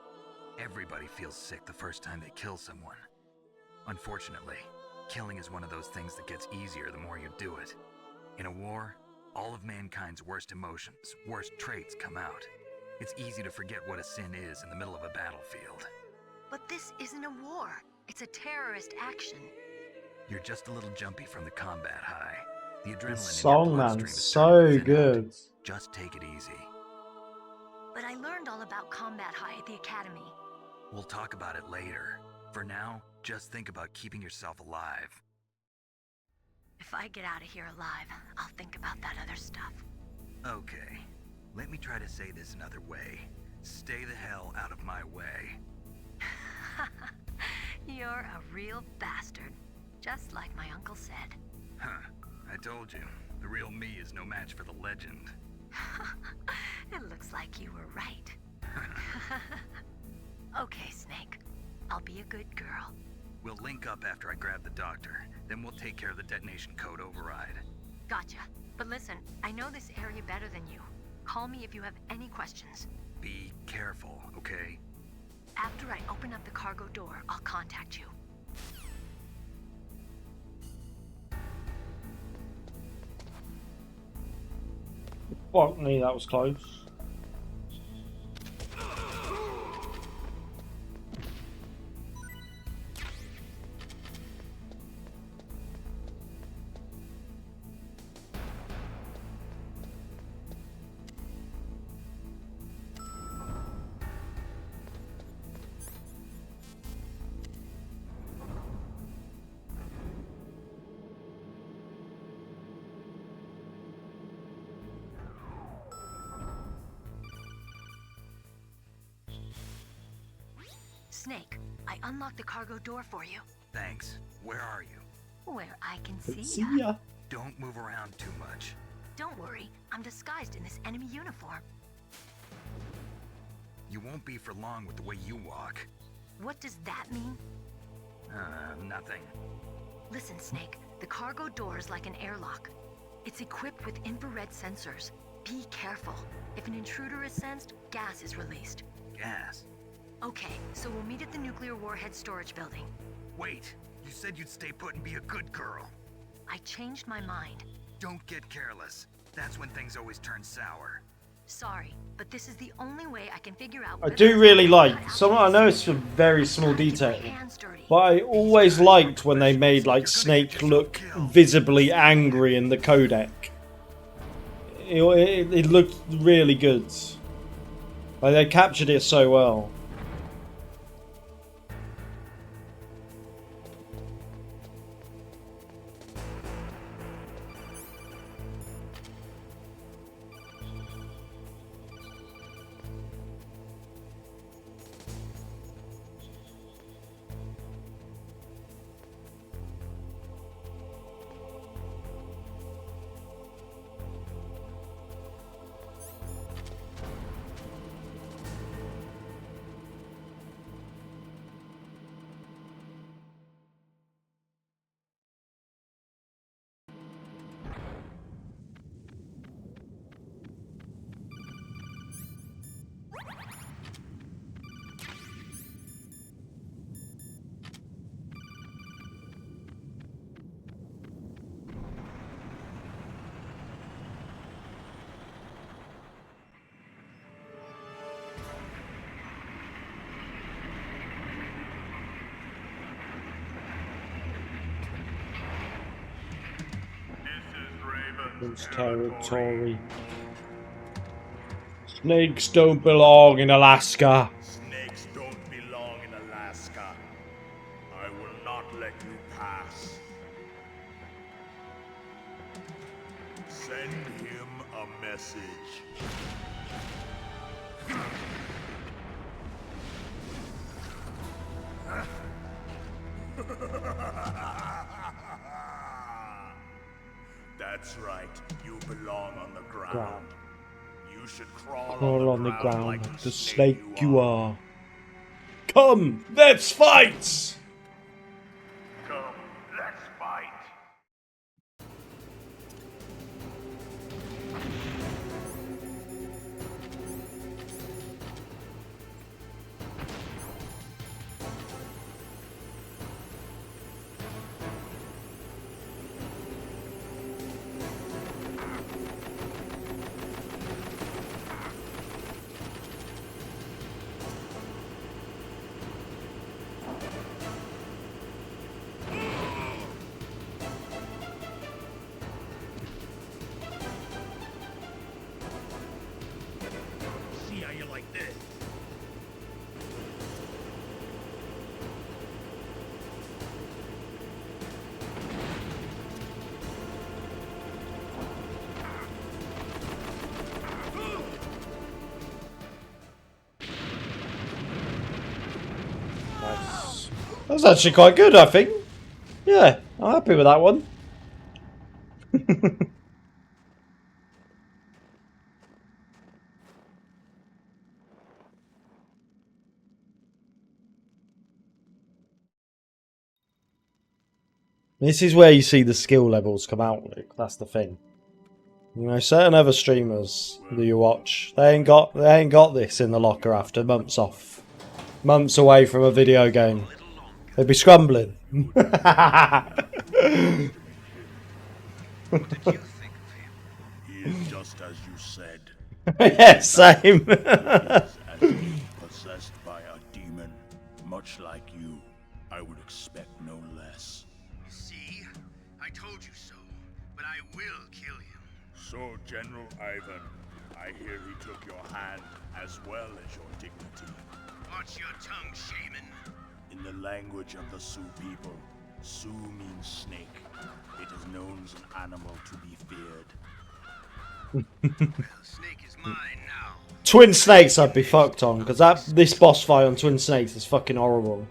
Everybody feels sick the first time they kill someone. Unfortunately, killing is one of those things that gets easier the more you do it. In a war, all of mankind's worst emotions, worst traits come out. It's easy to forget what a sin is in the middle of a battlefield. But this isn't a war. It's a terrorist action. You're just a little jumpy from the combat high. The adrenaline in your Song, man, bloodstream is starting to so thin out. good. Just take it easy. But I learned all about combat high at the academy. We'll talk about it later. For now, just think about keeping yourself alive. If I get out of here alive, I'll think about that other stuff. Okay, let me try to say this another way. Stay the hell out of my way. You're a real bastard. Just like my uncle said. Huh, I told you. The real me is no match for the legend. It looks like you were right. Okay, Snake. I'll be a good girl. We'll link up after I grab the doctor. Then we'll take care of the detonation code override. Gotcha. But listen, I know this area better than you. Call me if you have any questions. Be careful, okay? After I open up the cargo door, I'll contact you. Fuck me, that was close. Snake, I unlocked the cargo door for you. Thanks. Where are you? Where I can see See ya. ya. Don't move around too much. Don't worry, I'm disguised in this enemy uniform. You won't be for long with the way you walk. What does that mean? Nothing. Listen, Snake, the cargo door is like an airlock. It's equipped with infrared sensors. Be careful. If an intruder is sensed, gas is released. Gas? Okay, so we'll meet at the nuclear warhead storage building. Wait, you said you'd stay put and be a good girl. I changed my mind. Don't get careless. That's when things always turn sour. Sorry, but this is the only way I can figure out. I do really like some. I know it's a very small detail, but I always liked when they made like Snake look visibly angry in the codec. It looked really good. Like they captured it so well. It's territory. Snakes don't belong in Alaska. Snakes don't belong in Alaska. I will not let you pass. Send him a message. That's right. You belong on the ground. You should crawl on the ground like the snake you are. Come, let's fight! Come, let's fight. See how you like this. Nice. That's actually quite good, I think. Yeah, I'm happy with that one. This is where you see the skill levels come out, Luke. That's the thing. You know, certain other streamers that you watch, they ain't got this in the locker after months off, months away from a video game. They'd be scrambling. What did you think of him? He is just as you said. Yeah, same. As if possessed by a demon, much like you. I would expect no less. See? I told you so. But I will kill him. So, General Ivan, I hear he took your hand as well as your dignity. Watch your tongue, shaman. In the language of the Sioux people, Sioux means snake. It is known as an animal to be feared. Well, snake is mine now. Twin Snakes I'd be fucked on, because this boss fight on Twin Snakes is fucking horrible.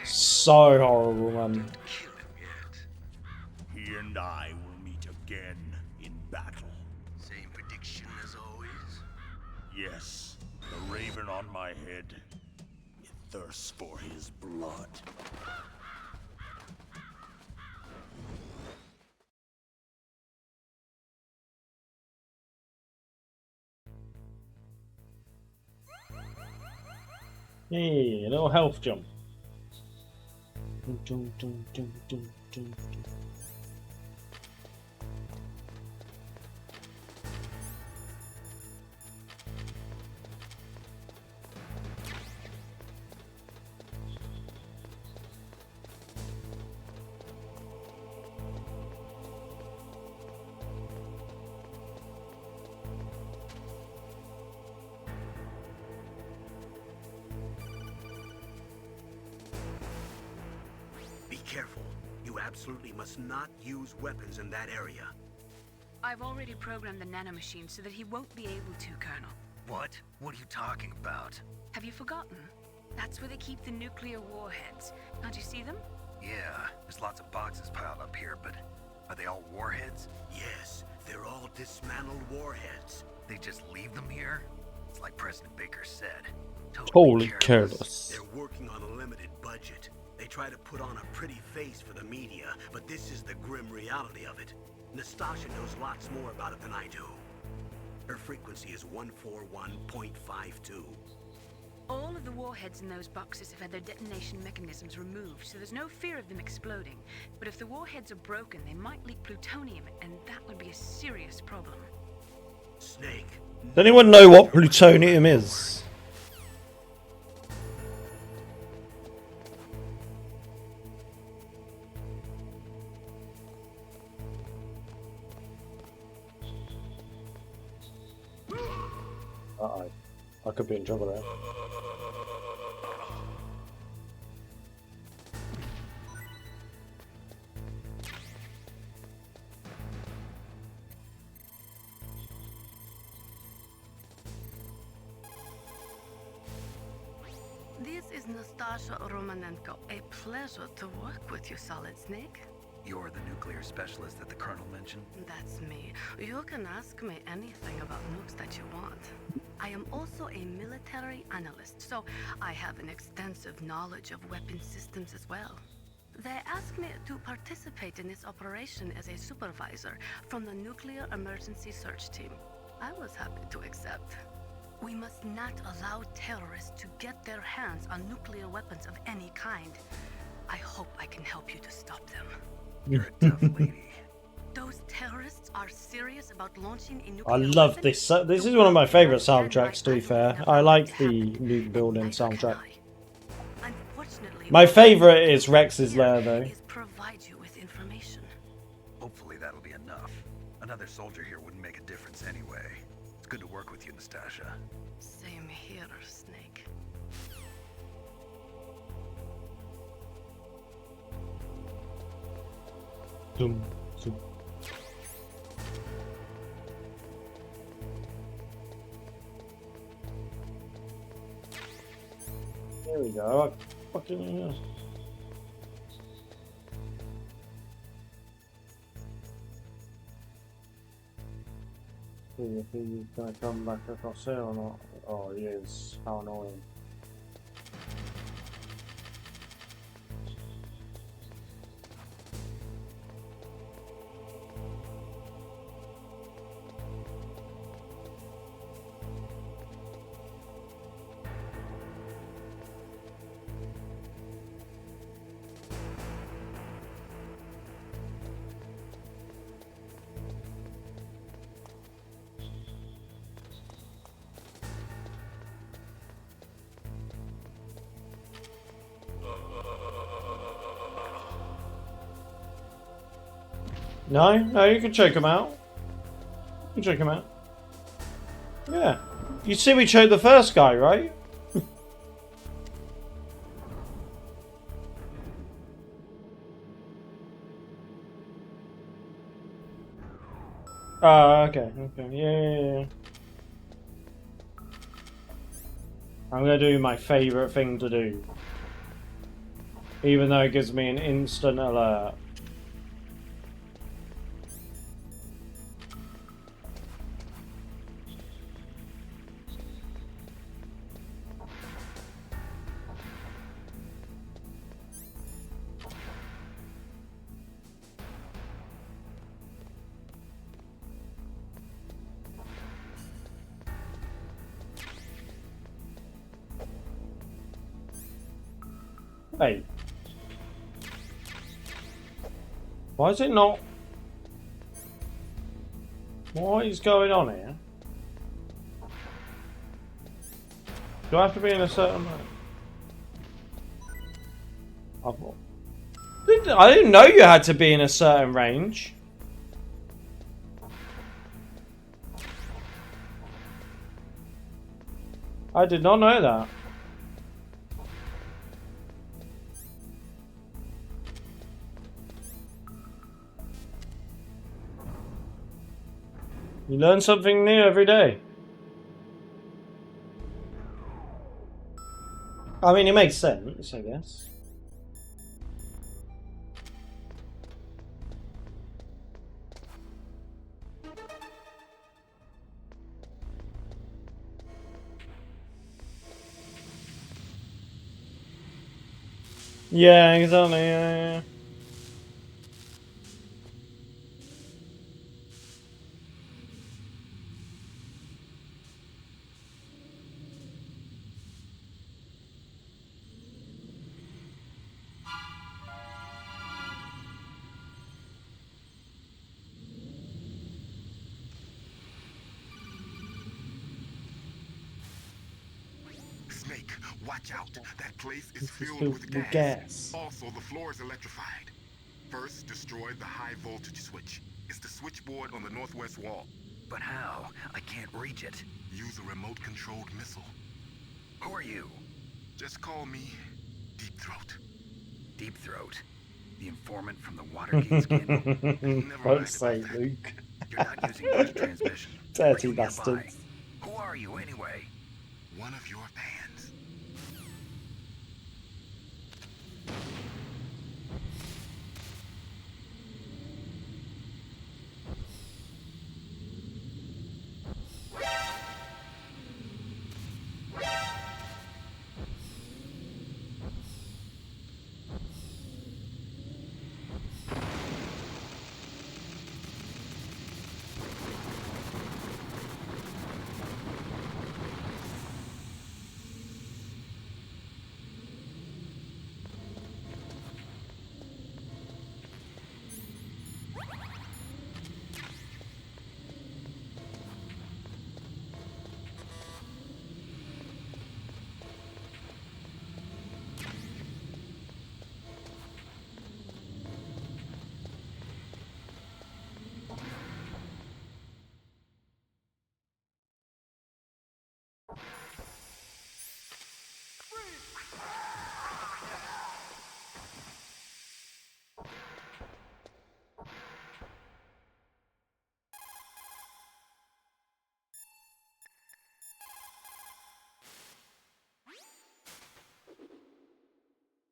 So horrible, man. He and I will meet again in battle. Same prediction as always. Yes, the raven on my head. It thirsts for his blood. Hey, a little health jump. Be careful. You absolutely must not use weapons in that area. I've already programmed the nanomachine so that he won't be able to, Colonel. What? What are you talking about? Have you forgotten? That's where they keep the nuclear warheads. Can't you see them? Yeah, there's lots of boxes piled up here, but are they all warheads? Yes, they're all dismantled warheads. They just leave them here? It's like President Baker said. Totally careless. They're working on a limited budget. They try to put on a pretty face for the media, but this is the grim reality of it. Nastasha knows lots more about it than I do. Her frequency is 141.52. All of the warheads in those boxes have had their detonation mechanisms removed, so there's no fear of them exploding. But if the warheads are broken, they might leak plutonium, and that would be a serious problem. Snake. Does anyone know what plutonium is? I could be in trouble there. This is Nastasha Romanenko. A pleasure to work with you, Solid Snake. You're the nuclear specialist that the Colonel mentioned? That's me. You can ask me anything about nukes that you want. I am also a military analyst, so I have an extensive knowledge of weapon systems as well. They asked me to participate in this operation as a supervisor from the Nuclear Emergency Search Team. I was happy to accept. We must not allow terrorists to get their hands on nuclear weapons of any kind. I hope I can help you to stop them. You're a tough lady. Those terrorists are serious about launching a I nuclear love weapon? this. This is one of my favorite soundtracks, to be fair. I like the nuke building soundtrack. Unfortunately, My favorite is Rex's lair, though. is provide you with information. Hopefully that'll be enough. Another soldier here wouldn't make a difference anyway. It's good to work with you, Nastasha. Same here, Snake. Zoom, zoom. There we go. Fucking. See if he's gonna come back across here or not. Oh, he is. How annoying. No, no, you can check him out. You can check him out. Yeah. You see we chose the first guy, right? Okay, okay, yeah. I'm gonna do my favourite thing to do. Even though it gives me an instant alert. Hey. Why is it not? What is going on here? Do I have to be in a certain... I didn't know you had to be in a certain range. I did not know that. You learn something new every day. I mean, it makes sense, I guess. Yeah, exactly, yeah. Snake, watch out. That place is This is filled filled with with gas. gas. Also, the floor is electrified. First, destroy the high voltage switch. It's the switchboard on the northwest wall. But how? I can't reach it. use a remote-controlled missile. Who are you? Just call me Deep Throat. Deep Throat? The informant from the Watergate scandal? Never Don't mind say, about that. Luke. You're not using voice transmission. Dirty Are you nearby? bastards. Who are you anyway? One of your fans.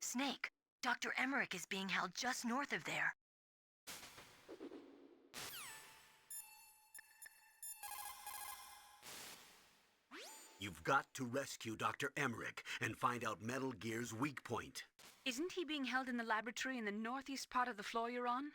Snake, Dr. Emmerich is being held just north of there. You've got to rescue Dr. Emmerich and find out Metal Gear's weak point. Isn't he being held in the laboratory in the northeast part of the floor you're on?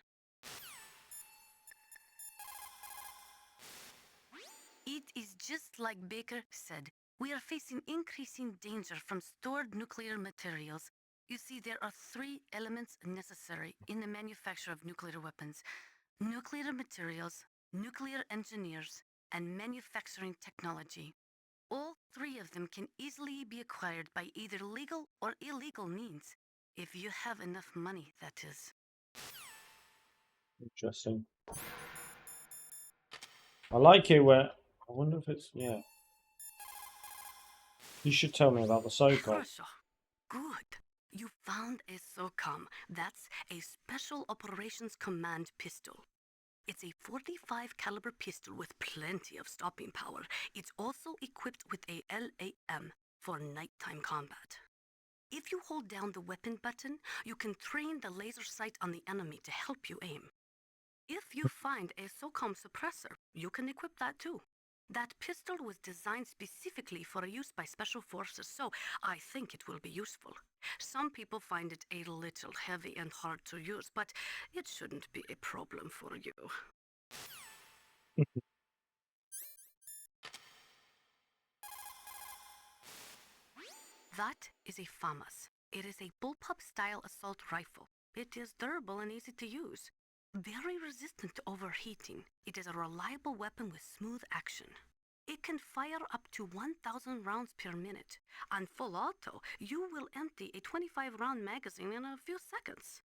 It is just like Baker said. We are facing increasing danger from stored nuclear materials. You see, there are 3 elements necessary in the manufacture of nuclear weapons: nuclear materials, nuclear engineers, and manufacturing technology. All 3 of them can easily be acquired by either legal or illegal means. If you have enough money, that is. Interesting. I like it where... I wonder if it's... yeah. You should tell me about the SOCOM. Good. You found a SOCOM. That's a Special Operations Command pistol. It's a .45 caliber pistol with plenty of stopping power. It's also equipped with a LAM for nighttime combat. If you hold down the weapon button, you can train the laser sight on the enemy to help you aim. If you find a SOCOM suppressor, you can equip that too. That pistol was designed specifically for use by special forces, so I think it will be useful. Some people find it a little heavy and hard to use, but it shouldn't be a problem for you. That is a FAMAS. It is a bullpup-style assault rifle. It is durable and easy to use. Very resistant to overheating. It is a reliable weapon with smooth action. It can fire up to 1,000 rounds per minute. On full auto, you will empty a 25-round magazine in a few seconds.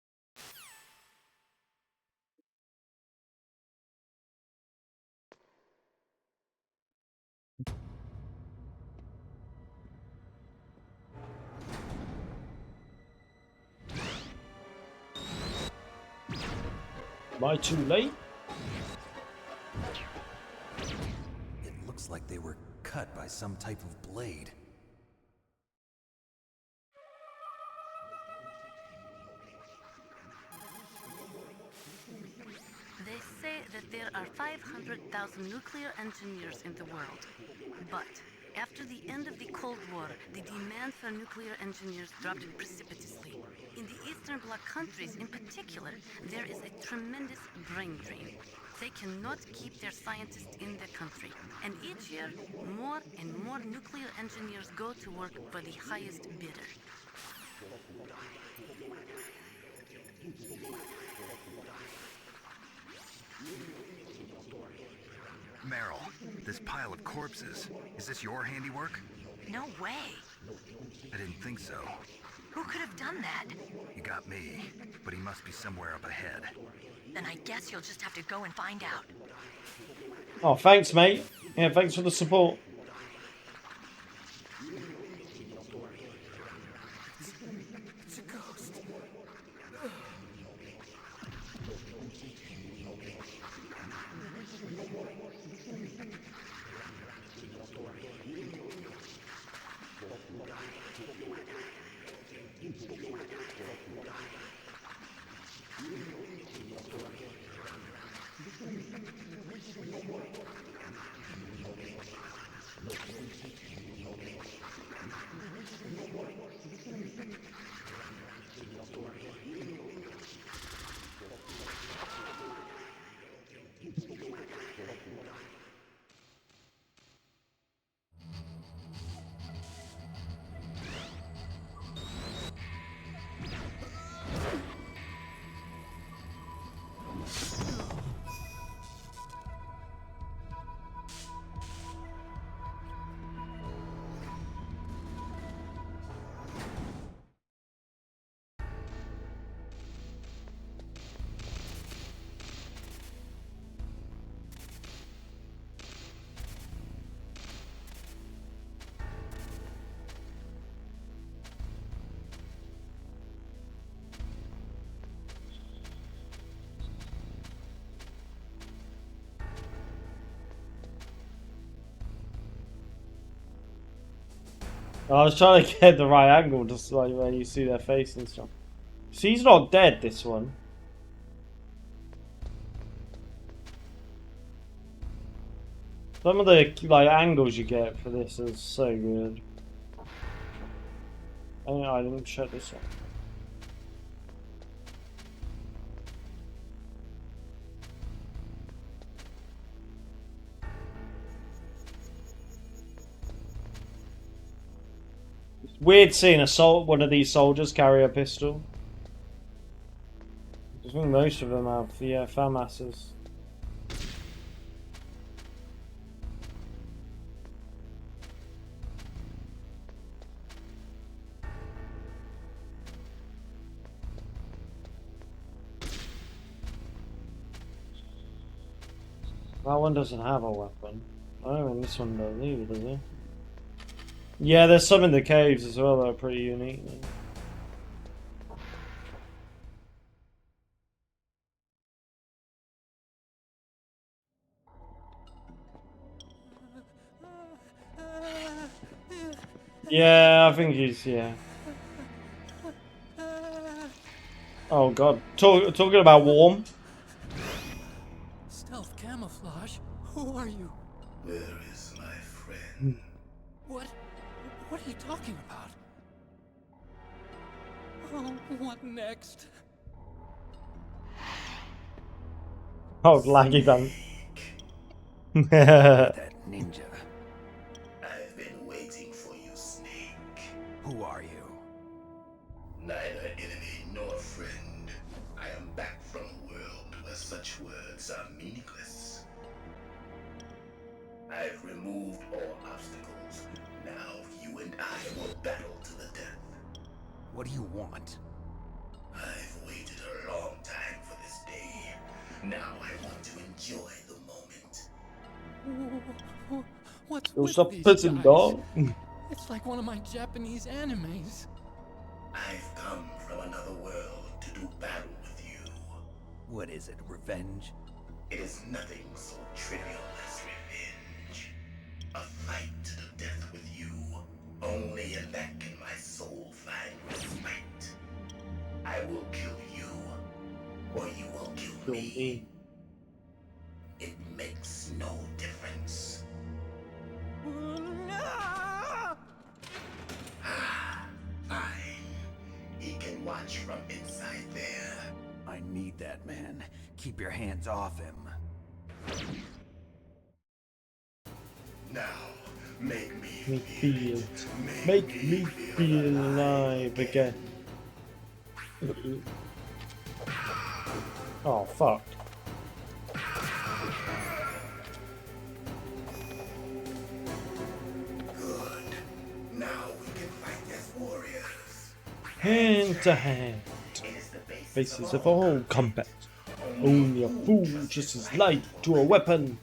Am I too late? It looks like they were cut by some type of blade. They say that there are 500,000 nuclear engineers in the world. But after the end of the Cold War, the demand for nuclear engineers dropped precipitously. In the Eastern Bloc countries in particular, there is a tremendous brain drain. They cannot keep their scientists in the country. And each year, more and more nuclear engineers go to work for the highest bidder. Meryl, this pile of corpses, is this your handiwork? No way. I didn't think so. Who could have done that? You got me, but he must be somewhere up ahead. Then I guess you'll just have to go and find out. Oh, thanks, mate. Yeah, thanks for the support. It's a ghost. I was trying to get the right angle, just like when you see their face and stuff. See, he's not dead, this one. Some of the like angles you get for this is so good. Oh, I didn't shut this off. It's weird seeing one of these soldiers carry a pistol. I think most of them have, yeah, FAMASs. That one doesn't have a weapon. I don't think this one does either, does it? Yeah, there's some in the caves as well that are pretty unique. Yeah, I think he's, yeah. Oh god. Talking about warm. Stealth camouflage? Who are you? Where is my friend? What are you talking about? Oh, what next? Oh, laggy done. That ninja. I've been waiting for you, Snake. Who are you? Neither enemy nor friend. I am back from a world where such words are meaningless. I've removed all obstacles. Now you and I will battle to the death. What do you want? I've waited a long time for this day. Now I want to enjoy the moment. What's You'll with stop these pissing, guys? dog. It's like one of my Japanese animes. I've come from another world to do battle with you. What is it, revenge? It is nothing so trivial as revenge. A fight to the death with you. Only in that can my soul find respite. I will kill you, or you will kill me. It makes no difference. Fine. He can watch from inside there. I need that man. Keep your hands off him. Now, make Me feel alive again. Oh fuck. Good. Now we can fight as warriors. Hand to hand. Basis of all combat. Only a fool just as light to a weapon.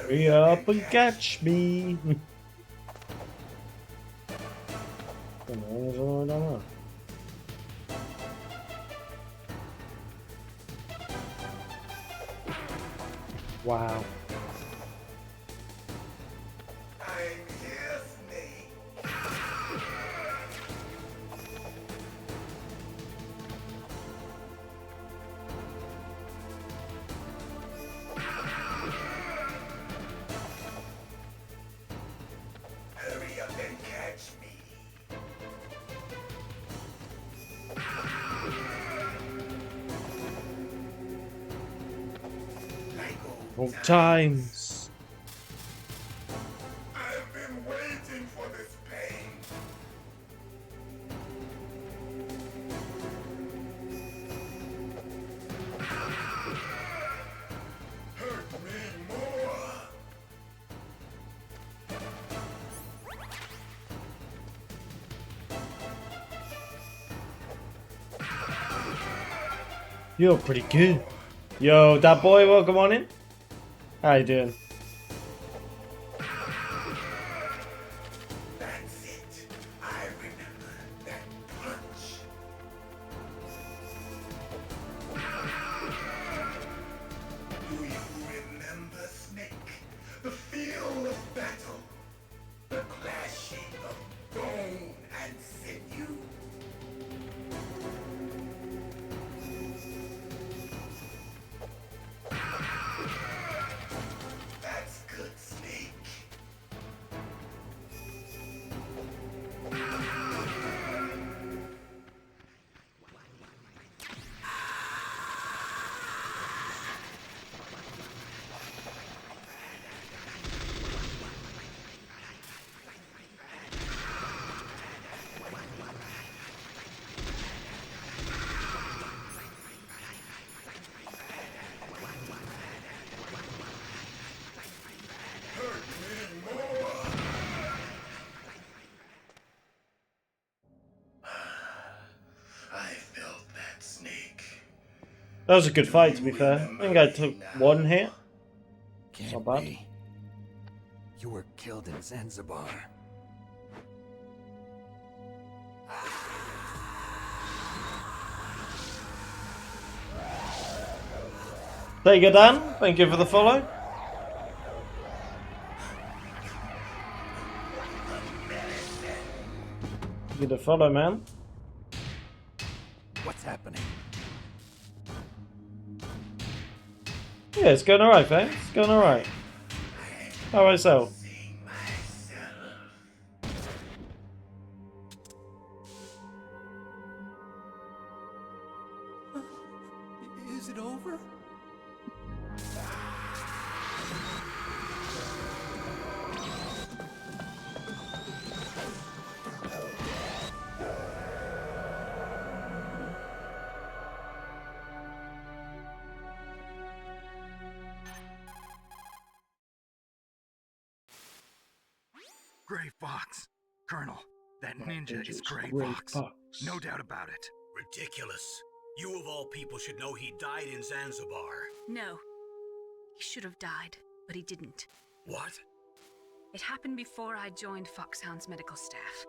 Hurry up and catch me. Wow. I'm here, Snake. Hurry up and catch me. Like Old times. I've been waiting for this pain. Hurt me more. You're pretty good. Yo, that boy, welcome on in. How you doing? That's it. I remember that punch. Do you remember, Snake? The feel of battle. The clashing of bone and sinew. That's good, Snake. Hurt me more. I felt that, Snake. That was a good fight, to be fair. I think I took one hit. Not bad. Be. You were killed in Zanzibar. There you go, Dan. Thank you for the follow. Give the follow, man. What's happening? Yeah, it's going alright, man. It's going alright. How about yourself? Is it over? Gray Fox. Colonel, that ninja is Gray Fox. No doubt about it. Ridiculous. You of all people should know he died in Zanzibar. No. He should have died, but he didn't. What? It happened before I joined Foxhound's medical staff.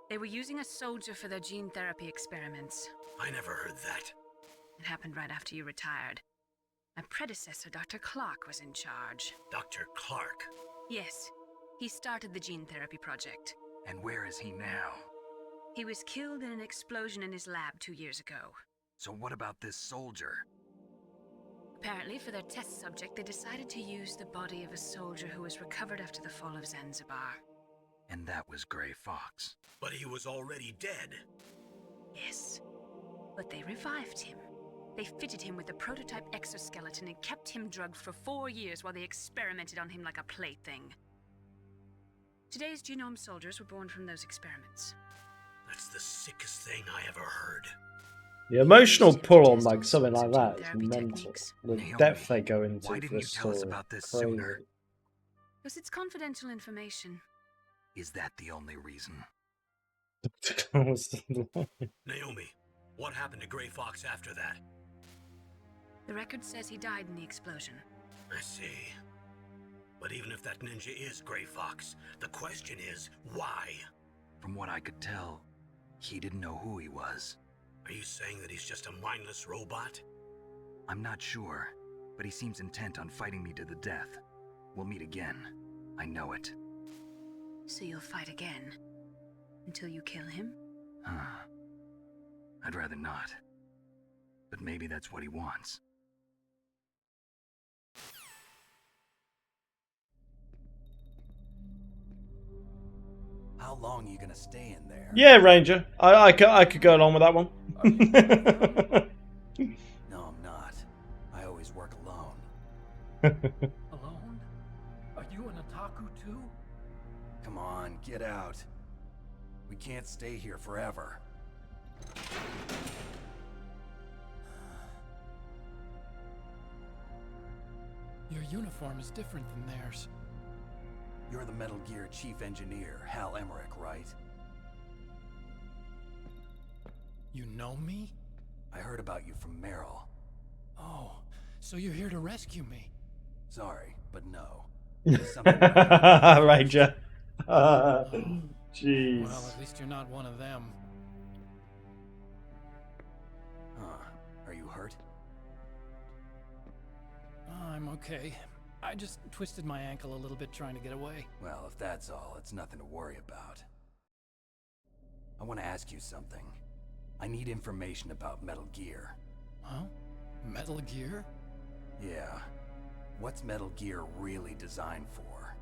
They were using a soldier for their gene therapy experiments. I never heard that. It happened right after you retired. My predecessor, Dr. Clark, was in charge. Dr. Clark? Yes. He started the gene therapy project. And where is he now? He was killed in an explosion in his lab 2 years ago. So what about this soldier? Apparently, for their test subject, they decided to use the body of a soldier who was recovered after the fall of Zanzibar. And that was Gray Fox. But he was already dead. Yes. But they revived him. They fitted him with a prototype exoskeleton and kept him drugged for 4 years while they experimented on him like a plaything. Today's genome soldiers were born from those experiments. That's the sickest thing I ever heard. The emotional pull on like something like that is mental. The depth they go into Why for didn't you this tell us story. about this Crazy. sooner? Because it's confidential information. Is that the only reason? Naomi, what happened to Gray Fox after that? The record says he died in the explosion. I see. But even if that ninja is Gray Fox, the question is, why? From what I could tell, he didn't know who he was. Are you saying that he's just a mindless robot? I'm not sure, but he seems intent on fighting me to the death. We'll meet again. I know it. So you'll fight again? Until you kill him? I'd rather not. But maybe that's what he wants. How long are you gonna stay in there? Yeah, Ranger. I could go along with that one. No, I'm not. I always work alone. Alone? Are you an otaku too? Come on, get out. We can't stay here forever. Your uniform is different than theirs. You're the Metal Gear Chief Engineer, Hal Emmerich, right? You know me? I heard about you from Meryl. Oh, so you're here to rescue me? Sorry, but no. Ranger. Jeez. Well, at least you're not one of them. Are you hurt? I'm okay. I just twisted my ankle a little bit trying to get away. Well, if that's all, it's nothing to worry about. I want to ask you something. I need information about Metal Gear. Huh? Metal Gear? Yeah. What's Metal Gear really designed for?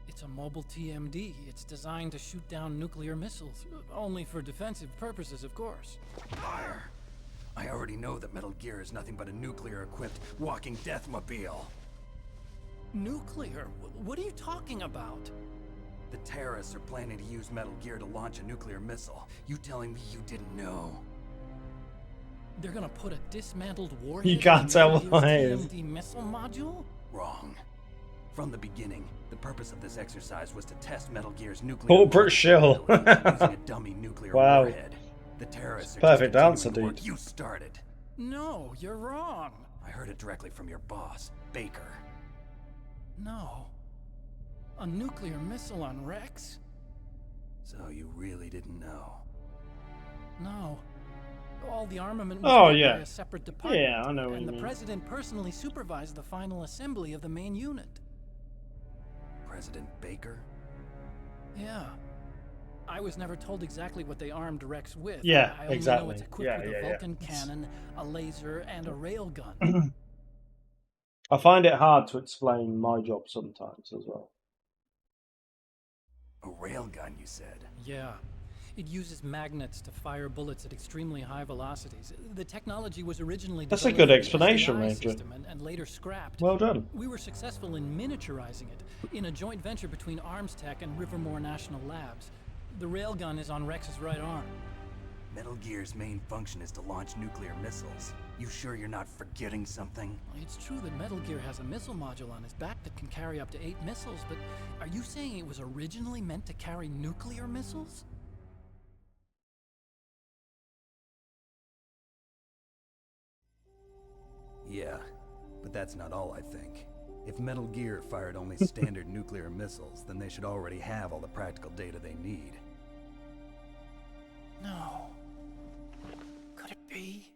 It's a mobile TMD. It's designed to shoot down nuclear missiles. Only for defensive purposes, of course. Fire! I already know that Metal Gear is nothing but a nuclear-equipped walking deathmobile. Nuclear? What are you talking about? The terrorists are planning to use Metal Gear to launch a nuclear missile. You telling me you didn't know? They're gonna put a dismantled warhead You can't tell in what it is. TMD missile module? Wrong. From the beginning, the purpose of this exercise was to test Metal Gear's nuclear Corporate shill. using a dummy nuclear Wow. warhead. The terrorists are Perfect just answer, continuing the dude. work you started. No, you're wrong. I heard it directly from your boss, Baker. No. A nuclear missile on Rex? So you really didn't know? No. All the armament was Oh, made yeah. by a separate department. Yeah, I know what And you the mean. president personally supervised the final assembly of the main unit. President Baker? Yeah. I was never told exactly what they armed Rex with. Yeah, I only exactly. know it's equipped Yeah, with yeah, a yeah. Vulcan cannon, a laser, and a railgun. I find it hard to explain my job sometimes as well. A railgun, you said? Yeah. It uses magnets to fire bullets at extremely high velocities. The technology was originally That's a developed good for the explanation, SDI Ranger. system and later scrapped. Well done. We were successful in miniaturizing it in a joint venture between Arms Tech and Rivermore National Labs. The railgun is on Rex's right arm. Metal Gear's main function is to launch nuclear missiles. You sure you're not forgetting something? It's true that Metal Gear has a missile module on his back that can carry up to 8 missiles, but are you saying it was originally meant to carry nuclear missiles? Yeah, but that's not all I think. If Metal Gear fired only standard nuclear missiles, then they should already have all the practical data they need. No. Could it be?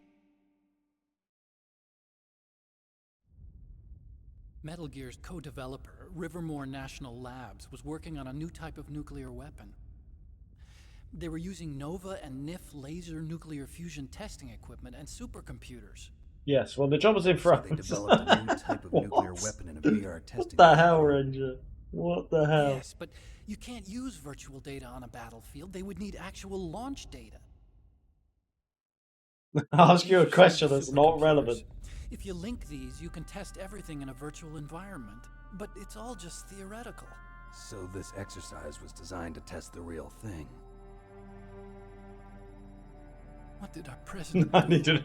Metal Gear's co-developer, Rivermore National Labs, was working on a new type of nuclear weapon. They were using Nova and NIF laser nuclear fusion testing equipment and supercomputers. Yes, well, the job was in front. They developed a new type of nuclear weapon in a VR testing. What the hell, Ranger? What the hell? Yes, but you can't use virtual data on a battlefield. They would need actual launch data. I'll ask you a question that's not relevant. If you link these, you can test everything in a virtual environment. But it's all just theoretical. So this exercise was designed to test the real thing. What did our president I do? need to...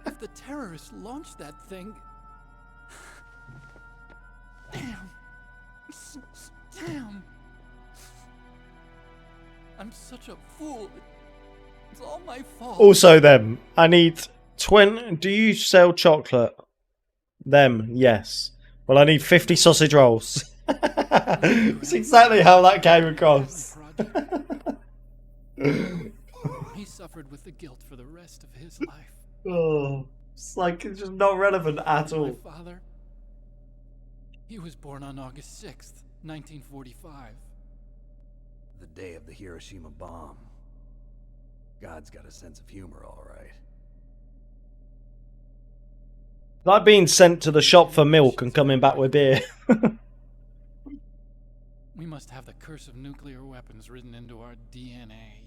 If the terrorists launched that thing... Damn. Damn. I'm such a fool. It's all my fault. Also, them. I need 20. Do you sell chocolate? Them, yes. Well, I need 50 sausage rolls. It's exactly how that came across. He suffered with the guilt for the rest of his life. Oh, it's like it's just not relevant at all. My father, he was born on August 6th, 1945. The day of the Hiroshima bomb. God's got a sense of humor, all right. Like being sent to the shop for milk and coming back with beer. We must have the curse of nuclear weapons written into our DNA.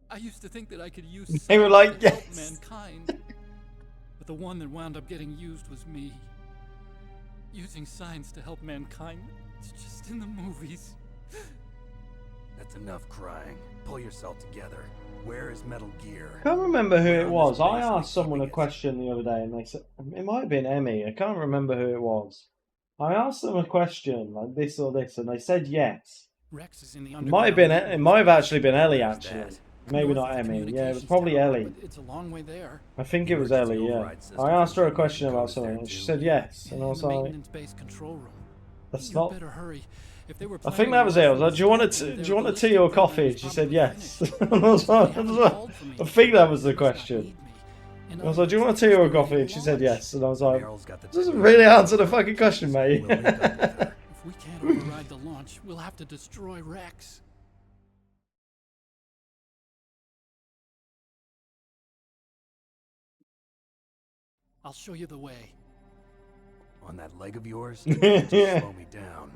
I used to think that I could use They were science like, to help yes. mankind. But the one that wound up getting used was me. Using science to help mankind, it's just in the movies. That's enough crying. Pull yourself together. Where is Metal Gear? I can't remember who Where it on was. this I base are they asked someone a keeping it? question the other day and they said, it might have been Emmy. I can't remember who it was. I asked them a question like this or this and they said yes. Rex is in the It might have been. It might have actually been Ellie. Actually, maybe North of not the Emmy. Yeah, it was communications probably tower, Ellie. but it's a long way there. I think it was Ellie. Yeah. I asked her a question about something and she said yes, and I In was the like, maintenance base control room. "That's You not." better hurry. If they were I think that was it. I was like, "Do you want a tea or coffee?" And she said yes. And I was like, I think that was the question. I was like, "Do you want a tea or a coffee?" And she said yes. And I was like, "This doesn't really answer the fucking question, mate." If we can't override the launch, we'll have to destroy Rex. I'll show you the way. On that leg of yours? Just slow me down.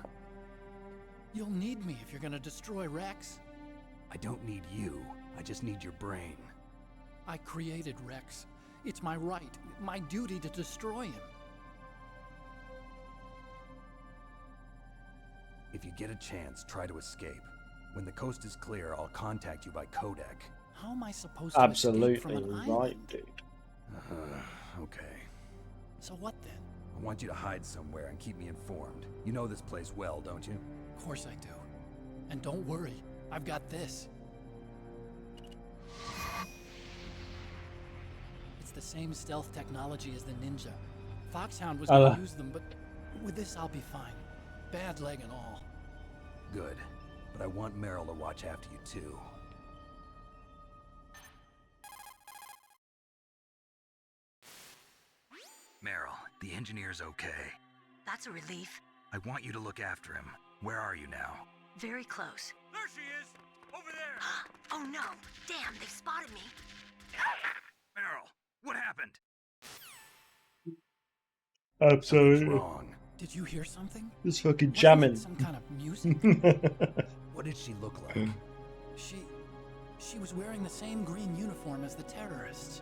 You'll need me if you're gonna destroy Rex. I don't need you. I just need your brain. I created Rex. It's my right, my duty to destroy him. If you get a chance, try to escape. When the coast is clear, I'll contact you by codec. How am I supposed to escape from Absolutely an right, island? dude. Okay. So what then? I want you to hide somewhere and keep me informed. You know this place well, don't you? Of course I do. And don't worry, I've got this. It's the same stealth technology as the Ninja. Foxhound was gonna use them, but with this I'll be fine. Bad leg and all. Good. But I want Meryl to watch after you too. Meryl, the engineer's okay. That's a relief. I want you to look after him. Where are you now? Very close. There she is! Over there! Oh no! Damn, they've spotted me. Meryl, what happened? Absolutely. Wrong. Did you hear something? It's fucking Wasn't it jamming. some kind of music? What did she look like? She was wearing the same green uniform as the terrorists.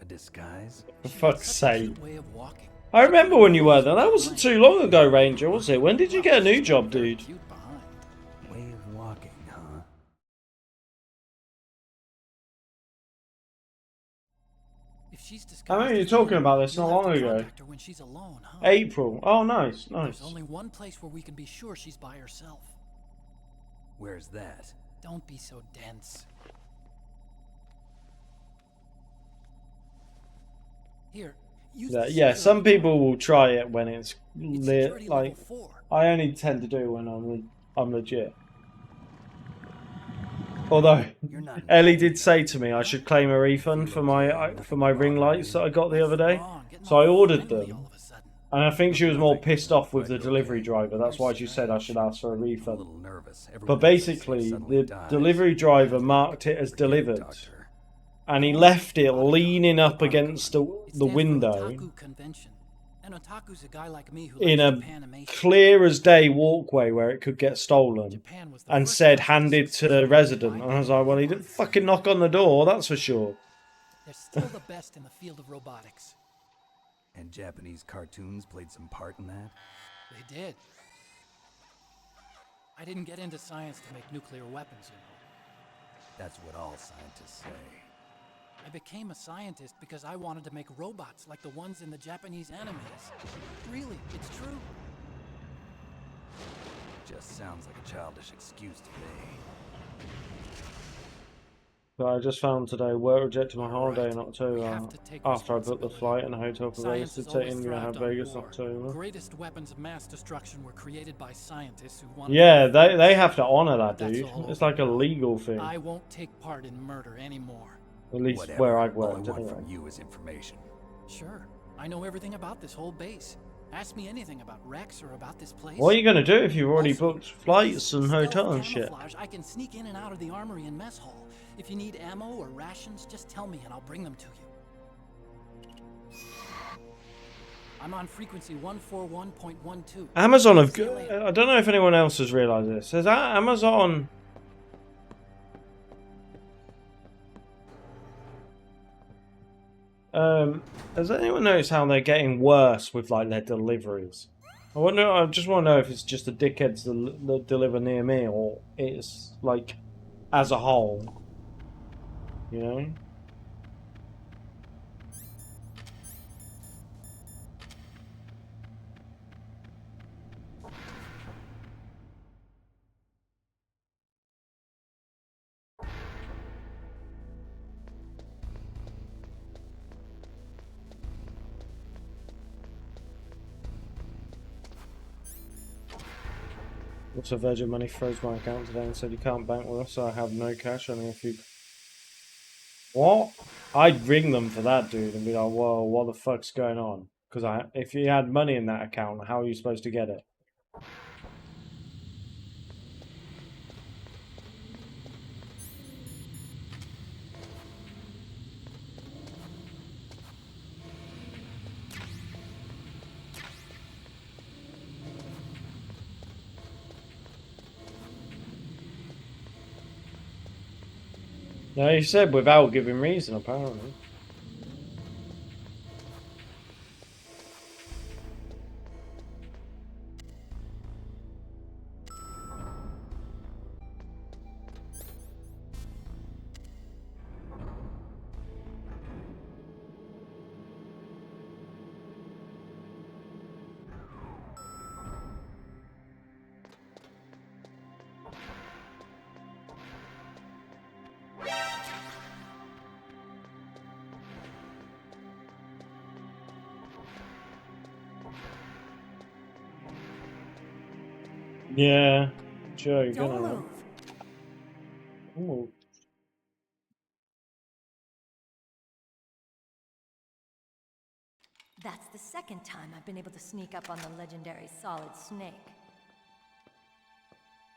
A disguise? For fuck's sake. Cute way of walking. I remember when you were there. That wasn't too long ago, Ranger, was it? When did you get a new job, dude? Cute behind. Way of walking, huh? If she's I remember you talking about this not long ago. when she's alone, huh? April. Oh, nice, nice. There's only one place where we can be sure she's by herself. Where's that? Don't be so dense. Here, use the Yeah, some security people will try it when it's lit. security Like, level 4. I only tend to do when I'm legit. Although Ellie did say to me I should claim a refund for my ring lights that I got the other day, so I ordered them, and I think she was more pissed off with the delivery driver. That's why she said I should ask for a A refund. little nervous. But basically, the delivery driver marked it as delivered, and he left it leaning up against the window Otaku convention. And otaku's a guy like me who in likes a Japanimation. clear as day walkway where it could get stolen, Japan was the and first said country handed to the resident. And I was like, well, he didn't fucking knock on the door, that's for sure. They're still the best in the field of robotics. And Japanese cartoons played some part in that? They did. I didn't get into science to make nuclear weapons, you know. That's what all scientists say. I became a scientist because I wanted to make robots like the ones in the Japanese animes. Really, it's true. Just sounds like a childish excuse to me. But I just found today work rejected my holiday in We October have to take after I booked the responsibility. flight and hotel for Vegas Science to has take always India and thrived Vegas in on war. October. Greatest weapons of mass destruction were created by scientists who wanted Yeah, to they have to honor that, But that's dude. all It's over like a now. legal thing. I won't take part in murder anymore. At least Whatever. where I've All I worked, want anyway. from you is information. Sure, I know everything about this whole base. Ask me anything about Rex or about this place. What are you gonna do if you've already Also, booked with flights this and stealth hotel and shit? camouflage, I can sneak in and out of the armory and mess hall. If you need ammo or rations, just tell me and I'll bring them to you. I'm on frequency 141.12. Amazon have. See you later. I don't know if anyone else has realised this. Has Amazon? Has anyone noticed how they're getting worse with like their deliveries? I wonder. I just want to know if it's just the dickheads that deliver near me, or it's like as a whole. You know. Also, Virgin Money froze my account today and said you can't bank with us, so I have no cash, only a few. What? I'd ring them for that, dude, and be like, "Whoa, what the fuck's going on?" Because if you had money in that account, how are you supposed to get it? No, you said without giving reason, apparently. Yeah, sure, you're Don't gonna. move. Ooh. That's the second time I've been able to sneak up on the legendary Solid Snake.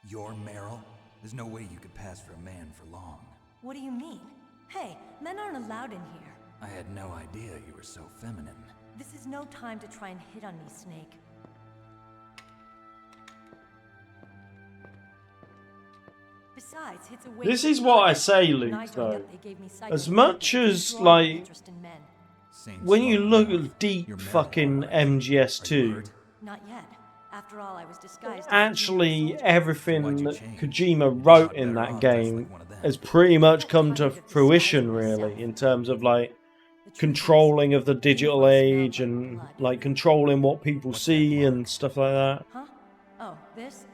You're Meryl? There's no way you could pass for a man for long. What do you mean? Hey, men aren't allowed in here. I had no idea you were so feminine. This is no time to try and hit on me, Snake. Besides, it's a waste. This is what I say, When I Luke, joined though. up, they gave me As much as, psychotherapy, like, interest in men. when you look at deep fucking MGS2, Not yet. After all, I was disguised. actually everything that Kojima wrote in that game has pretty much come to fruition, really, in terms of, like, controlling of the digital age and, like, controlling what people see and stuff like that. Huh? Oh, this?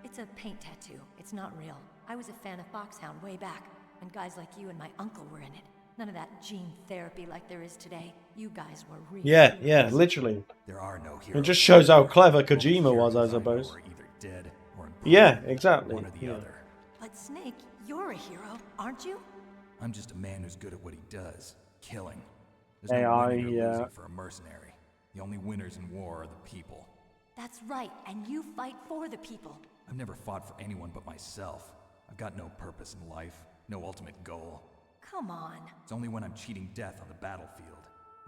It's a paint tattoo. It's not real. I was a fan of Foxhound way back, when guys like you and my uncle were in it. None of that gene therapy like there is today. You guys were real. Yeah, literally. There are no heroes. It just shows how clever Kojima was, I suppose. Are either dead or in Yeah, exactly. one or the Yeah. other. But Snake, you're a hero, aren't you? I'm just a man who's good at what he does, killing. There's AI, no winning or yeah. losing for a mercenary. The only winners in war are the people. That's right, and you fight for the people. I've never fought for anyone but myself. I've got no purpose in life, no ultimate goal. Come on. It's only when I'm cheating death on the battlefield.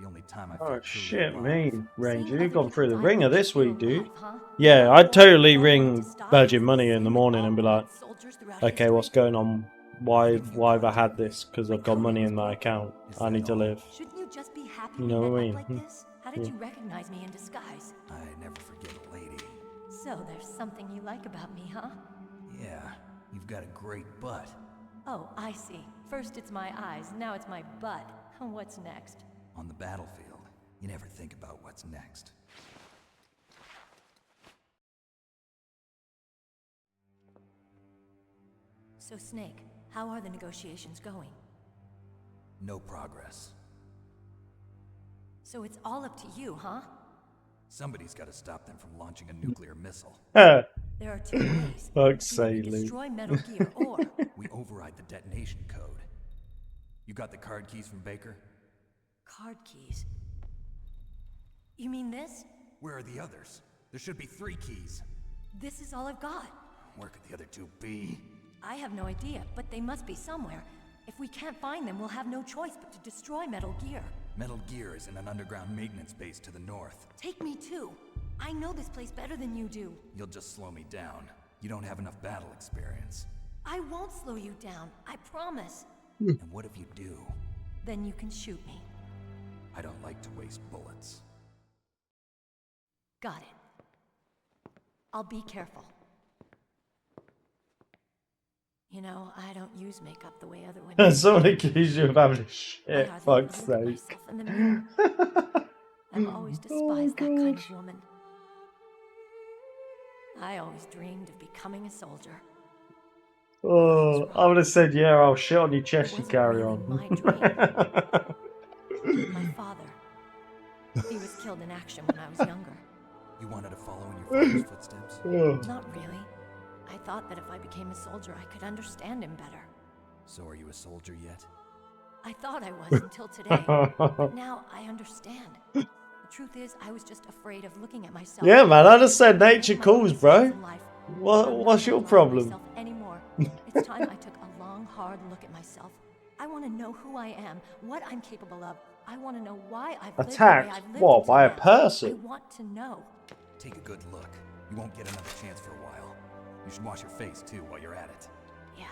The only time I feel Oh truly shit, alive. me, Ranger, Seeing you've other gone through the people die ringer makes this you feel week, dude. alive, huh? Yeah, I'd totally ring To stop Virgin is Money the in the same morning and be all like, white soldiers throughout okay, what's history. going on? Why have I had this? Because I've got money in my account. I need to live. Shouldn't you just be happy You we know met what I up mean? like this? How did Yeah. you recognize me in disguise? I never forget a lady. So there's something you like about me, huh? Yeah, you've got a great butt. Oh, I see. First it's my eyes, now it's my butt. What's next? On the battlefield, you never think about what's next. So Snake, How are the negotiations going? No progress. So it's all up to you, huh? Somebody's got to stop them from launching a nuclear missile. There are two ways. Fuck's Either we sake, Luke. destroy Metal Gear, or we override the detonation code. You got the card keys from Baker? card keys. You mean this? Where are the others? There should be 3 keys. This is all I've got. Where could the other 2 be? I have no idea, but they must be somewhere. If we can't find them, we'll have no choice but to destroy Metal Gear. Metal Gear is in an underground maintenance base to the north. Take me too. I know this place better than you do. You'll just slow me down. You don't have enough battle experience. I won't slow you down, I promise. And what if you do? Then you can shoot me. I don't like to waste bullets. Got it. I'll be careful. You know, I don't use makeup the way other women. Someone accused you of having a shit. Fuck's sake. In the mirror. I've always despised that kind of woman. I always dreamed of becoming a soldier. Oh, I would have said, yeah, I'll shit on your chest, you carry on. My father. He was killed in action when I was younger. You wanted to follow in your father's footsteps? Not really. I thought that if I became a soldier, I could understand him better. So are you a soldier yet? I thought I was until today, but now I understand. The truth is, I was just afraid of looking at myself. Yeah, man, I just said nature calls, bro. What's your problem? Anymore. It's time I took a long, hard look at myself. I want to know who I am, what I'm capable of. I want to know why I've lived the way Attacked? I've lived. What, by a I person? want to know. Take a good look. You won't get another chance for a while. You should wash your face, too, while you're at it. Yeah.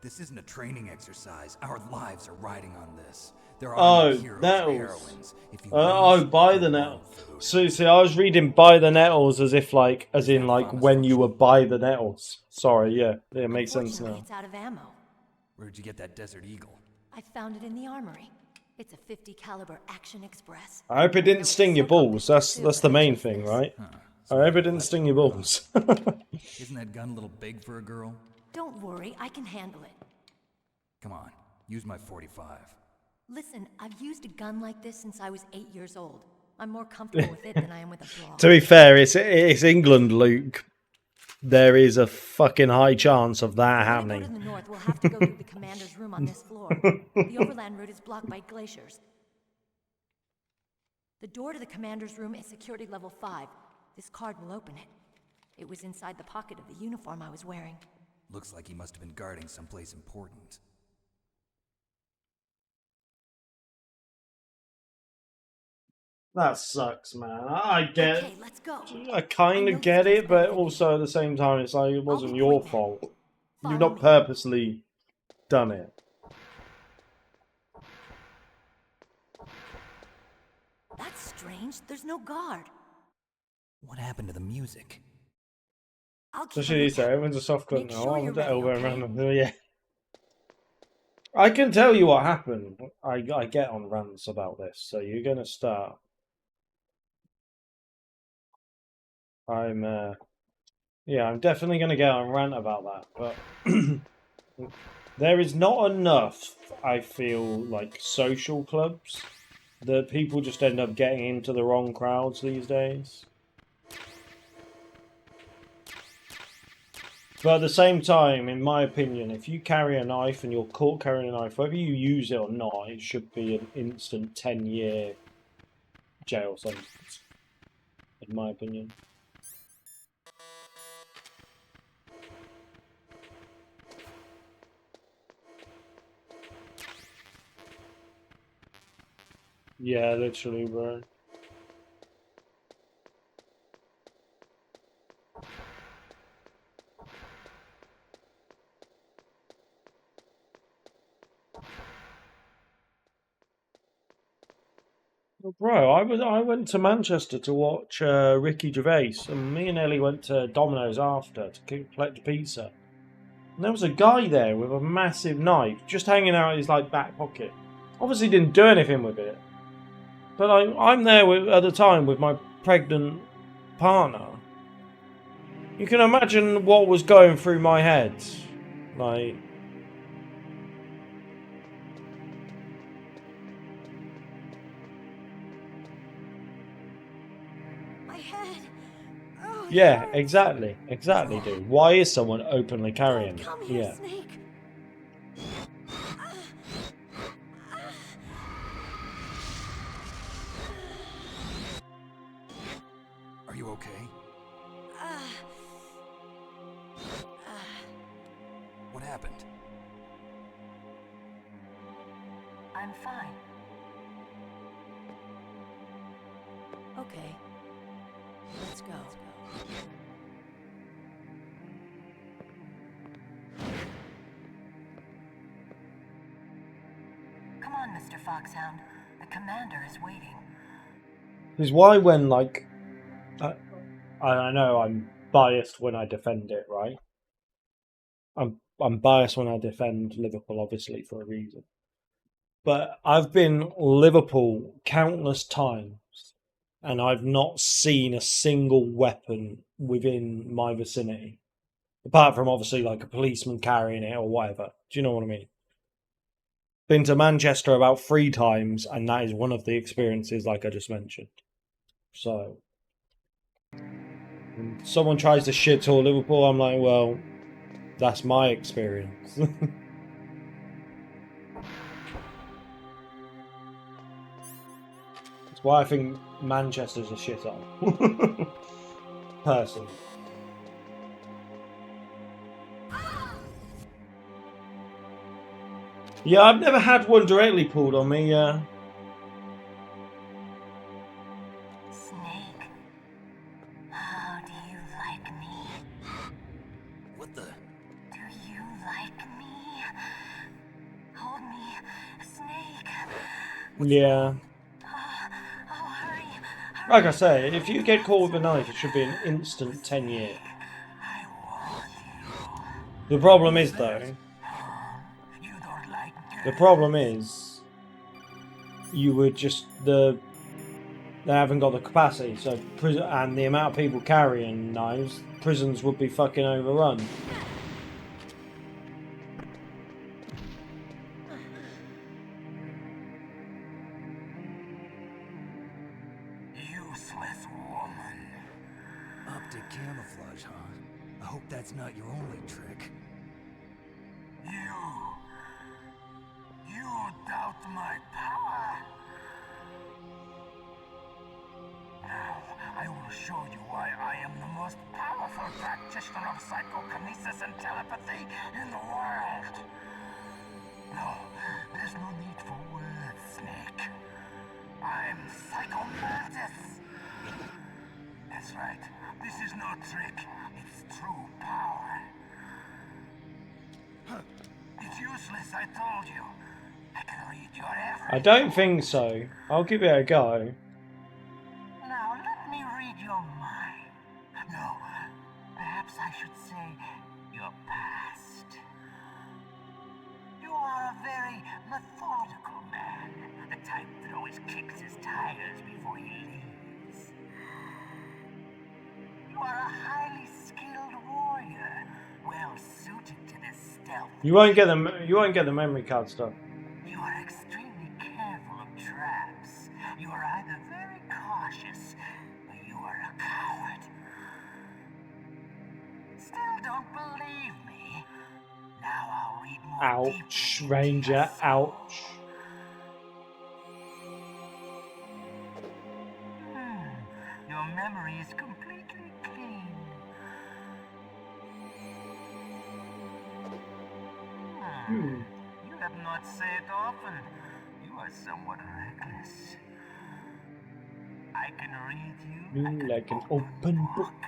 This isn't a training exercise. Our lives are riding on this. There are Oh, no heroes or nettles. heroines. If you Oh, lose, buy the nettles. So, see, I was reading buy the nettles as if, like, as in, like, when you were by the nettles. Sorry, yeah. It makes sense now. It's out of ammo. Where'd you get that Desert Eagle? I found it in the armry. It's a 50 caliber Action Express. I hope it didn't sting your balls. That's the main thing, right? I hope it didn't sting your balls. Isn't that gun a little big for a girl? Don't worry, I can handle it. Come on, use my 45. Listen, I've used a gun like this since I was 8 years old. I'm more comfortable with it than I am with a bra. To be fair, it's England, Luke. There is a fucking high chance of that happening. To go to the north, we'll have to go through the commander's room on this floor. The overland route is blocked by glaciers. The door to the commander's room is security level 5. This card will open it. It was inside the pocket of the uniform I was wearing. Looks like he must have been guarding someplace important. That sucks, man. I get. Okay, let's go. I kind of get it, but also at the same time, it's like it wasn't your fault. You've not purposely done it. That's strange. There's no guard. What happened to the music? I'll So keep should you say everyone's a soft cut Make now? sure I you're want to ready, elbow okay? around them. Yeah. I can tell you what happened. I get on rants about this, so you're gonna start. I'm definitely gonna get on rant about that, but there is not enough, I feel, like social clubs that people just end up getting into the wrong crowds these days. But at the same time, in my opinion, if you carry a knife and you're caught carrying a knife, whether you use it or not, it should be an instant 10-year jail sentence, in my opinion. Yeah, literally, bro. Bro, I went to Manchester to watch Ricky Gervais, and me and Ellie went to Domino's after to collect a pizza. And there was a guy there with a massive knife just hanging out in his like back pocket. Obviously didn't do anything with it. But I'm there at the time with my pregnant partner. You can imagine what was going through my head. Like, Yeah, exactly, dude. Why is someone openly carrying it? Come here, Yeah. Snake. Are you okay? What happened? I'm fine. Okay. Let's go. Come on, Mr. Foxhound. The commander is waiting. Because why when, like... I know I'm biased when I defend it, right? I'm biased when I defend Liverpool, obviously, for a reason. But I've been Liverpool countless times, and I've not seen a single weapon within my vicinity. Apart from, obviously, like a policeman carrying it or whatever. Do you know what I mean? Been to Manchester about 3 times, and that is one of the experiences like I just mentioned. So, when someone tries to shit all Liverpool, I'm like, well, that's my experience. That's why I think Manchester's a shithole. Personally. Yeah, I've never had one directly pulled on me, Snake, how do you like me? What the? Do you like me? Hold me, Snake. yeah. Oh, hurry. Like I say, if you get caught with a knife, it should be an instant 10-year. The problem is, though, the problem is, you would just, they haven't got the capacity, so prison, and the amount of people carrying knives, prisons would be fucking overrun. Useless woman. Optic camouflage, huh? I hope that's not your only trick. You doubt my power? Now, I will show you why I am the most powerful practitioner of psychokinesis and telepathy in the world. No, there's no need for words, Snake. I'm Psychomantis. That's right. This is no trick. It's true power. It's useless, I told you. I can read your every... I don't think so. I'll give it a go. Now, let me read your mind. No, perhaps I should say your past. You are a very methodical man. The type that always kicks his tires before he leaves. You are a highly skilled warrior, well suited to this stealth. You won't get the memory card stuff. You are extremely careful of traps. You are either very cautious, or you are a coward. Still don't believe me? Now I'll read more Ouch, deeply into Ranger, your soul. ouch. Your memory is completely clean. You have not said often. You are somewhat reckless. I can read you Like an open book.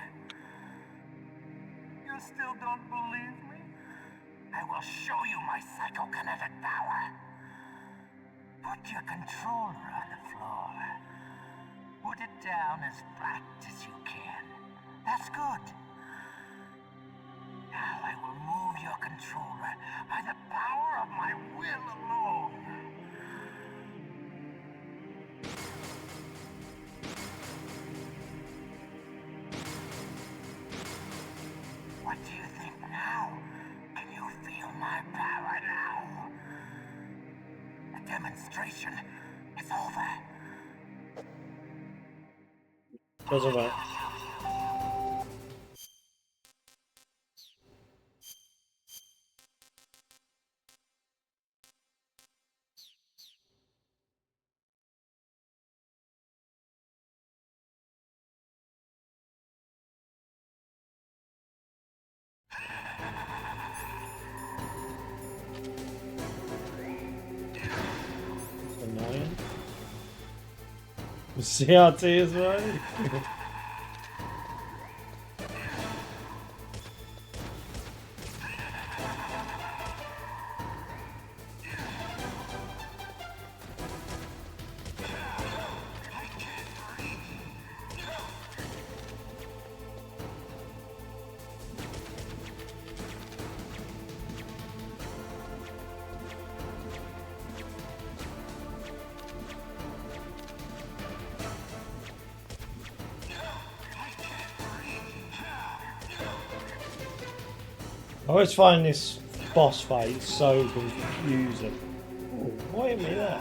You still don't believe me? I will show you my psychokinetic power. Put your controller on the floor. Put it down as flat as you can. That's good. Now I will move your controller by the power of my will alone. What do you think now? Can you feel my power now? The demonstration is over. Doesn't work. CRT as well. I always find this boss fight so confusing. Ooh, why hit me there?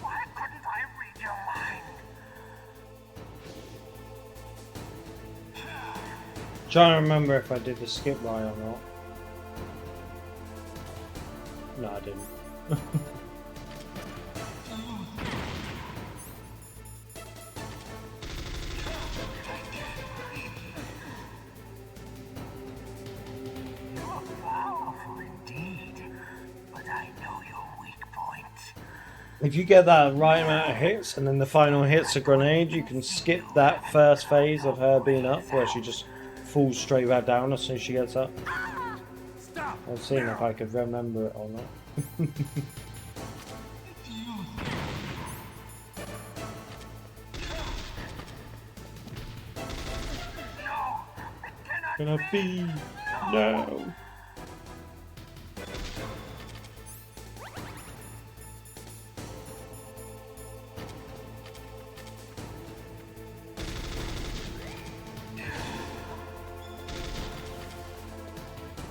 Why couldn't I read your mind? Trying to remember if I did the skip right or not. No, I didn't. You're powerful indeed, but I know your weak point. If you get that right amount of hits and then the final hit's a grenade, you can skip that first phase of her being up where she just falls straight back down as soon as she gets up. I was seeing if I could remember it or not. Gonna be no.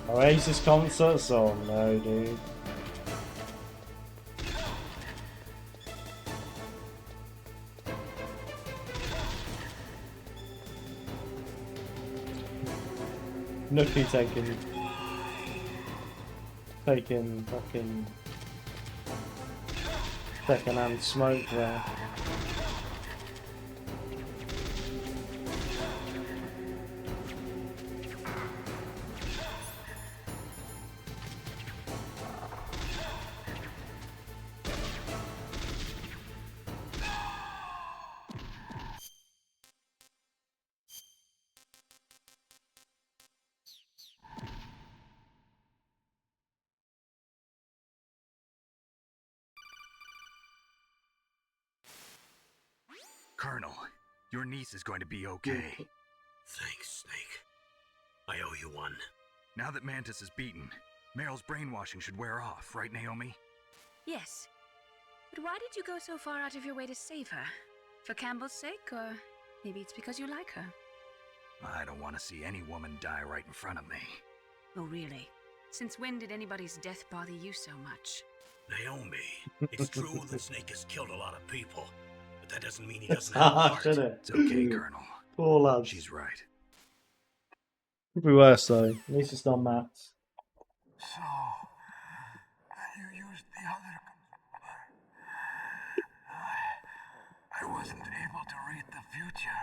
Oasis concerts? Oh no, dude. Nookie taking fucking second-hand smoke there. Colonel, your niece is going to be okay. Thanks, Snake. I owe you one. Now that Mantis is beaten, Meryl's brainwashing should wear off, right, Naomi? Yes. But why did you go so far out of your way to save her? For Campbell's sake, or maybe it's because you like her? I don't want to see any woman die right in front of me. Oh, really? Since when did anybody's death bother you so much? Naomi, it's true that Snake has killed a lot of people, but that doesn't mean he doesn't have a heart. It's okay, Colonel. Poor lad. She's right. Could be worse though. At least it's not maths. So, you used the other... I wasn't able to read the future.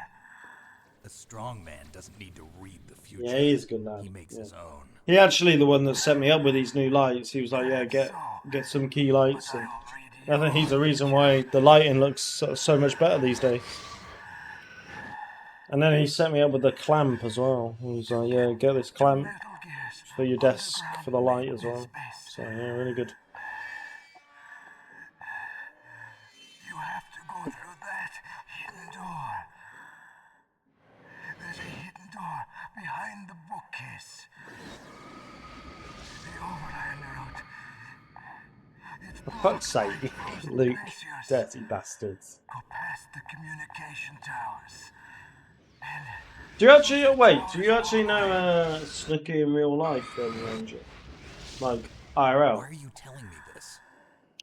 A strong man doesn't need to read the future. Yeah, he is a good lad. He makes his own. He actually the one that set me up with these new lights. He was like, yeah, get some key lights. And I think he's the reason why the lighting looks so much better these days. And then he set me up with the clamp as well. He was like, yeah, get this clamp for your desk for the light as well. So yeah, really good. You have to go through that hidden door. There's a hidden door behind the bookcase. The overland route. For fuck's sake, Luke, dirty bastards. Go past the communication towers. Do you actually wait? Do you actually know Snooky in real life, then, Ranger? Like IRL. Why are you telling me this?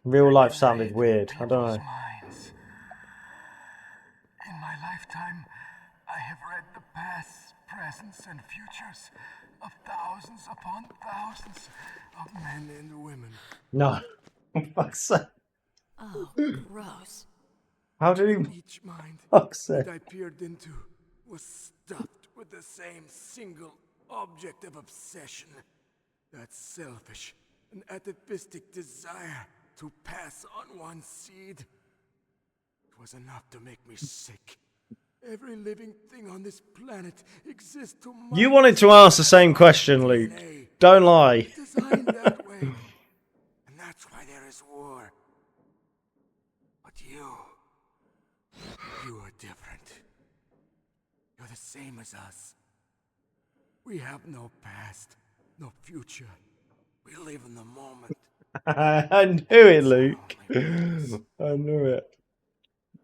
Real life sounded weird. I don't know. In my lifetime, I have read the pasts, presents, and futures of thousands upon thousands of men and women. No. Fuck's sake. Oh, gross. How did he? Each mind Fuck's sake. that I peered into was stuffed with the same single object of obsession. That selfish and atavistic desire to pass on one seed. It was enough to make me sick. Every living thing on this planet exists to You wanted to ask the same question, Luke. Don't lie. designed that way. And that's why there is war. But you are different. You're the same as us. We have no past, no future. We live in the moment. I knew it, Luke. I knew it.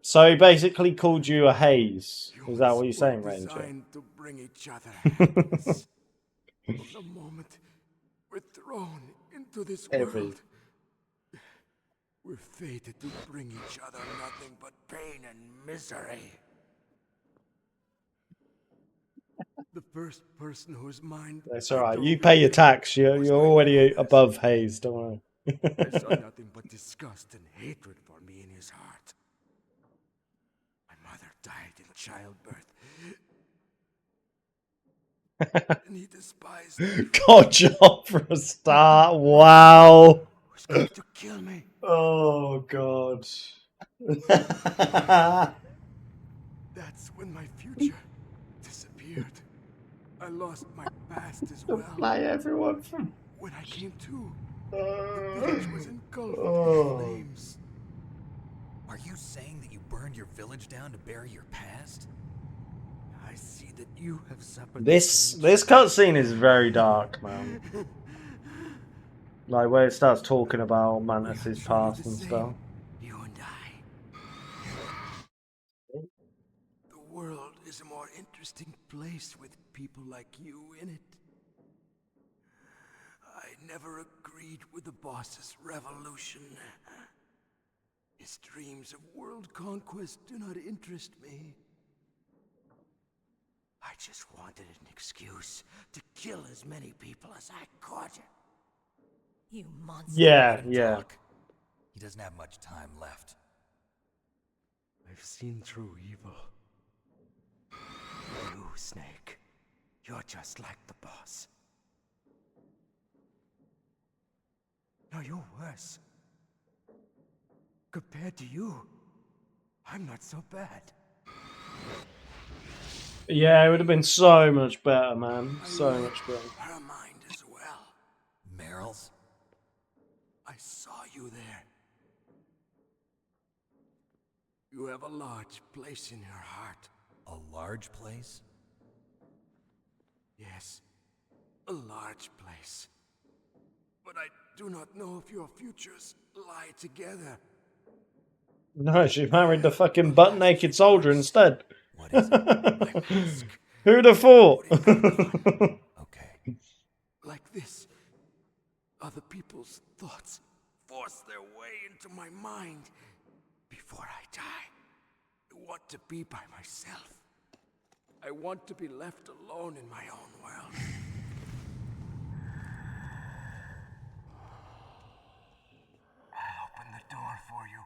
So he basically called you a haze. Is that what you're saying, Ranger? Designed to bring each other happiness. From the moment we're thrown into this world, we're fated to bring each other nothing but pain and misery. The first person whose mind... That's alright. You pay your tax. You're already above haze. Don't worry. I saw nothing but disgust and hatred for me in his heart. My mother died in childbirth. And he despised me. God job for a start. Wow. Was going to kill me. Oh God. That's when my future disappeared. I lost my past as well. Play everyone from. When I came to, the village was engulfed in flames. Are you saying that you burned your village down to bury your past? I see that you have suffered. This cutscene is very dark, man. Like where it starts talking about Mantis's past and stuff. You and I. The world is a more interesting place with people like you in it. I never agreed with the boss's revolution. His dreams of world conquest do not interest me. I just wanted an excuse to kill as many people as I could. You monster. Yeah. He doesn't have much time left. I've seen true evil. You, Snake. You're just like the boss. No, you're worse. Compared to you, I'm not so bad. Yeah, it would have been so much better, man. So much better. Her mind as well. Meryl's? I saw you there. You have a large place in your heart. A large place? Yes, a large place. But I do not know if your futures lie together. No, she married the fucking butt-naked soldier instead. What is it? Who'd have thought? Okay. Like this, other people's thoughts force their way into my mind. Before I die, I want to be by myself. I want to be left alone in my own world. I'll open the door for you.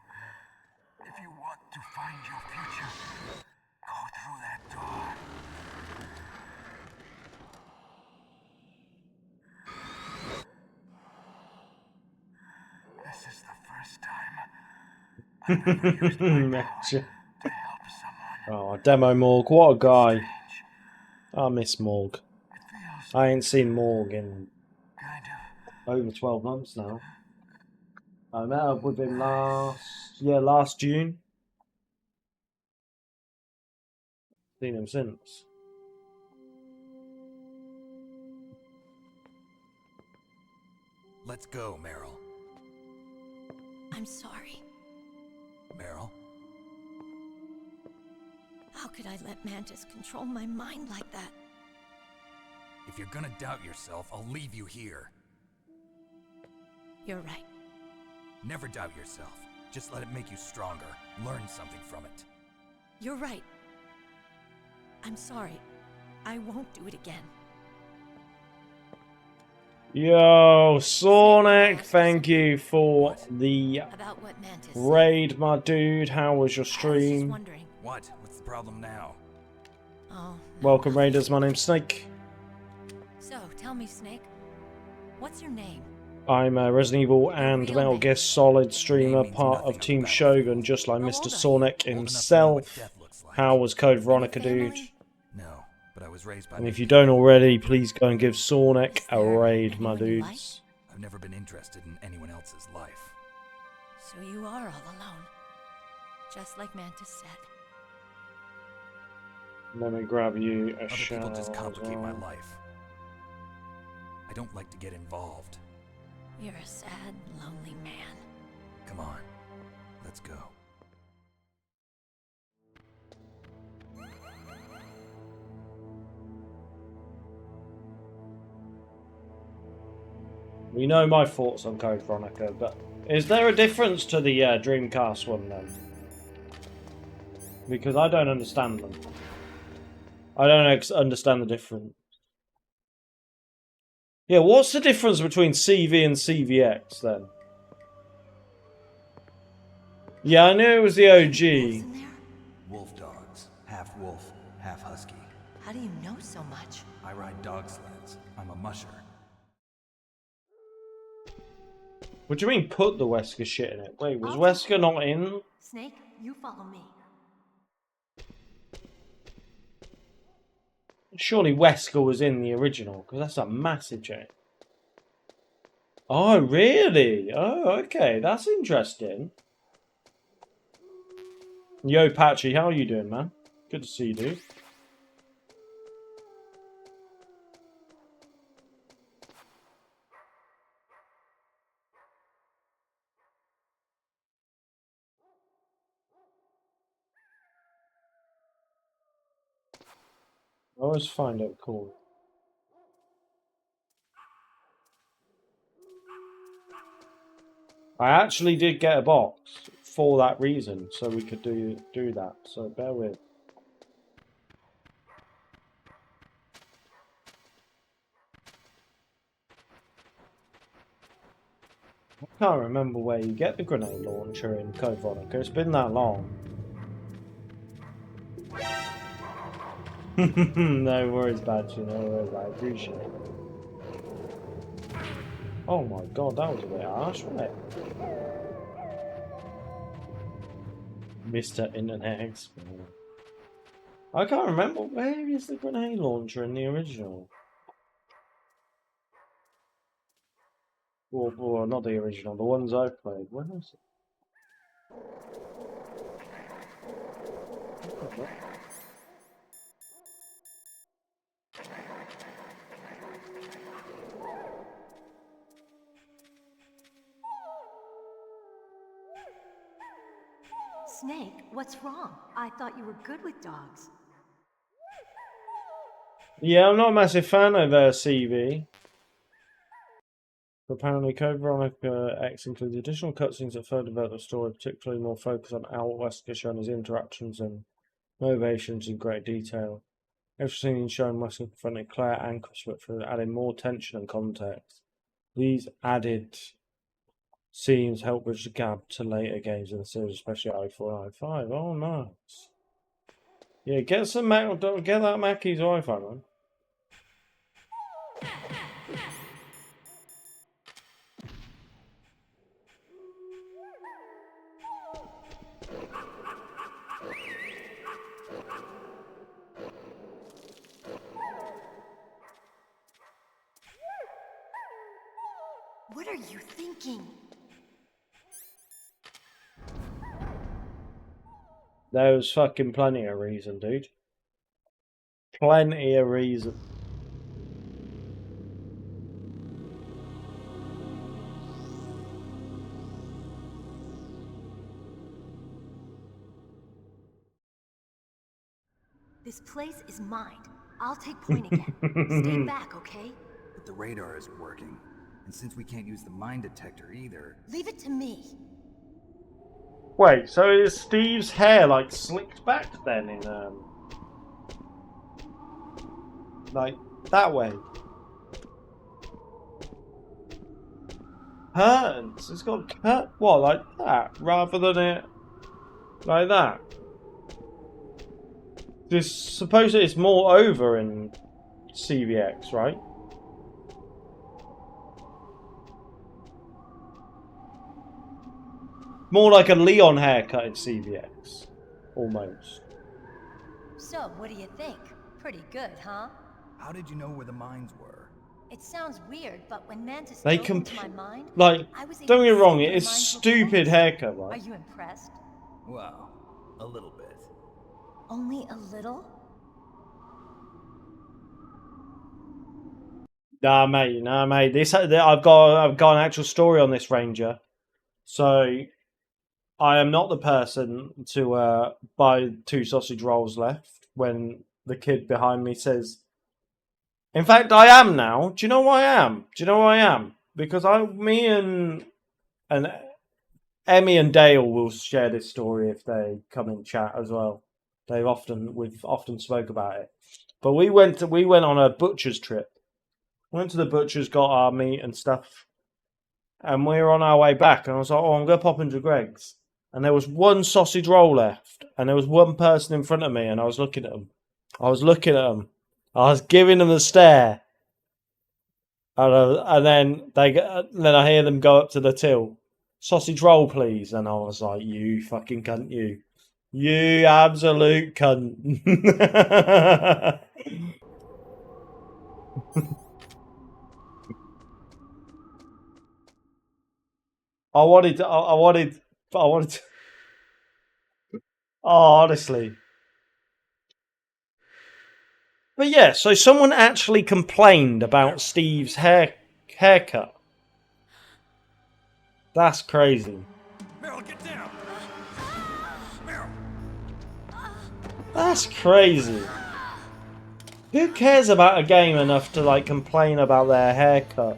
If you want to find your future, go through that door. Oh, Demo Morg, what a guy. I miss Morg. I ain't seen Morg in over 12 months now. I met up with him last June. Seen him since. Let's go, Meryl. I'm sorry. Meryl? How could I let Mantis control my mind like that? If you're gonna doubt yourself, I'll leave you here. You're right. Never doubt yourself. Just let it make you stronger. Learn something from it. You're right. I'm sorry. I won't do it again. Yo, Sonic, thank you for the raid, my dude. How was your stream? What? What's the problem now? Oh. Welcome, Raiders. My name's Snake. So, tell me, Snake. What's your name? I'm a Resident Evil and Metal Gear Solid streamer, part of Team Shogun, just like Mr. Sonic himself. How was Code Veronica, dude? No, but I was raised by. And if you don't already, please go and give Sonic a raid, my dudes. I've never been interested in anyone else's life. So you are all alone. Just like Mantis said. Let me grab you a Other shot. people just complicate my life. I don't like to get involved. You're a sad, lonely man. Come on, let's go. We know my thoughts on Code Veronica, but is there a difference to the Dreamcast one then? Because I don't understand them. I don't understand the difference. Yeah, what's the difference between CV and CVX then? Yeah, I knew it was the OG. Wolf dogs. Half wolf, half husky. How do you know so much? I ride dog sleds. I'm a musher. What do you mean put the Wesker shit in it? Wait, was Wesker not in? Snake, you follow me. Surely Wesker was in the original, because that's a massive change. Oh, really? Oh, okay. That's interesting. Yo, Patchy, how are you doing, man? Good to see you, dude. I always find it cool. I actually did get a box for that reason, so we could do that. So bear with. I can't remember where you get the grenade launcher in Code Veronica. It's been that long. No worries, Badger. No worries. I appreciate it. Oh my god, that was a bit harsh, wasn't it? Mr. Internet Explorer. I can't remember, where is the grenade launcher in the original? Well, not the original, the ones I've played. Where is it? Snake, what's wrong? I thought you were good with dogs. Yeah, I'm not a massive fan of CV. Apparently, Code Veronica X includes additional cutscenes that further develop the story, particularly more focus on Al Wesker showing his interactions and motivations in great detail. Everything showing Wesker confronting Claire and Christopher through adding more tension and context. These added scenes help bridge the gap to later games in the series, especially i4 and i5. Oh, nice. Yeah, get some get that Mackey's Wi-Fi, man. you thinking? There was fucking plenty of reason, dude. Plenty of reason. This place is mine. I'll take point again. Stay back, okay? But the radar isn't working. And since we can't use the mine detector either... Leave it to me. Wait, so is Steve's hair like slicked back then in like that way? Curtains. It's got what, like that, rather than it like that. Just suppose it's more over in CVX, right? More like a Leon haircut in CVX, almost. So, what do you think? Pretty good, huh? How did you know where the mines were? It sounds weird, but when Mantis They dove into my mind, like, I was able don't get to me wrong, see it where is mines were stupid placed. haircut, Are right? you impressed? Well, a little bit. Only a little? Nah, mate. This I've got an actual story on this Ranger. So I am not the person to buy 2 sausage rolls left when the kid behind me says. In fact, I am now. Do you know why I am? Because me and Emmy and Dale will share this story if they come in chat as well. We've often spoke about it. But we went on a butcher's trip. Went to the butcher's, got our meat and stuff, and we were on our way back. And I was like, "Oh, I'm gonna pop into Greg's." And there was 1 sausage roll left, and there was one person in front of me, and I was looking at them. I was giving them the stare, and then then I hear them go up to the till. Sausage roll, please. And I was like, "You fucking cunt, you absolute cunt." I wanted to. Oh, honestly. But yeah, so someone actually complained about Steve's haircut. That's crazy. Meryl, get down! Meryl! That's crazy. Who cares about a game enough to like complain about their haircut?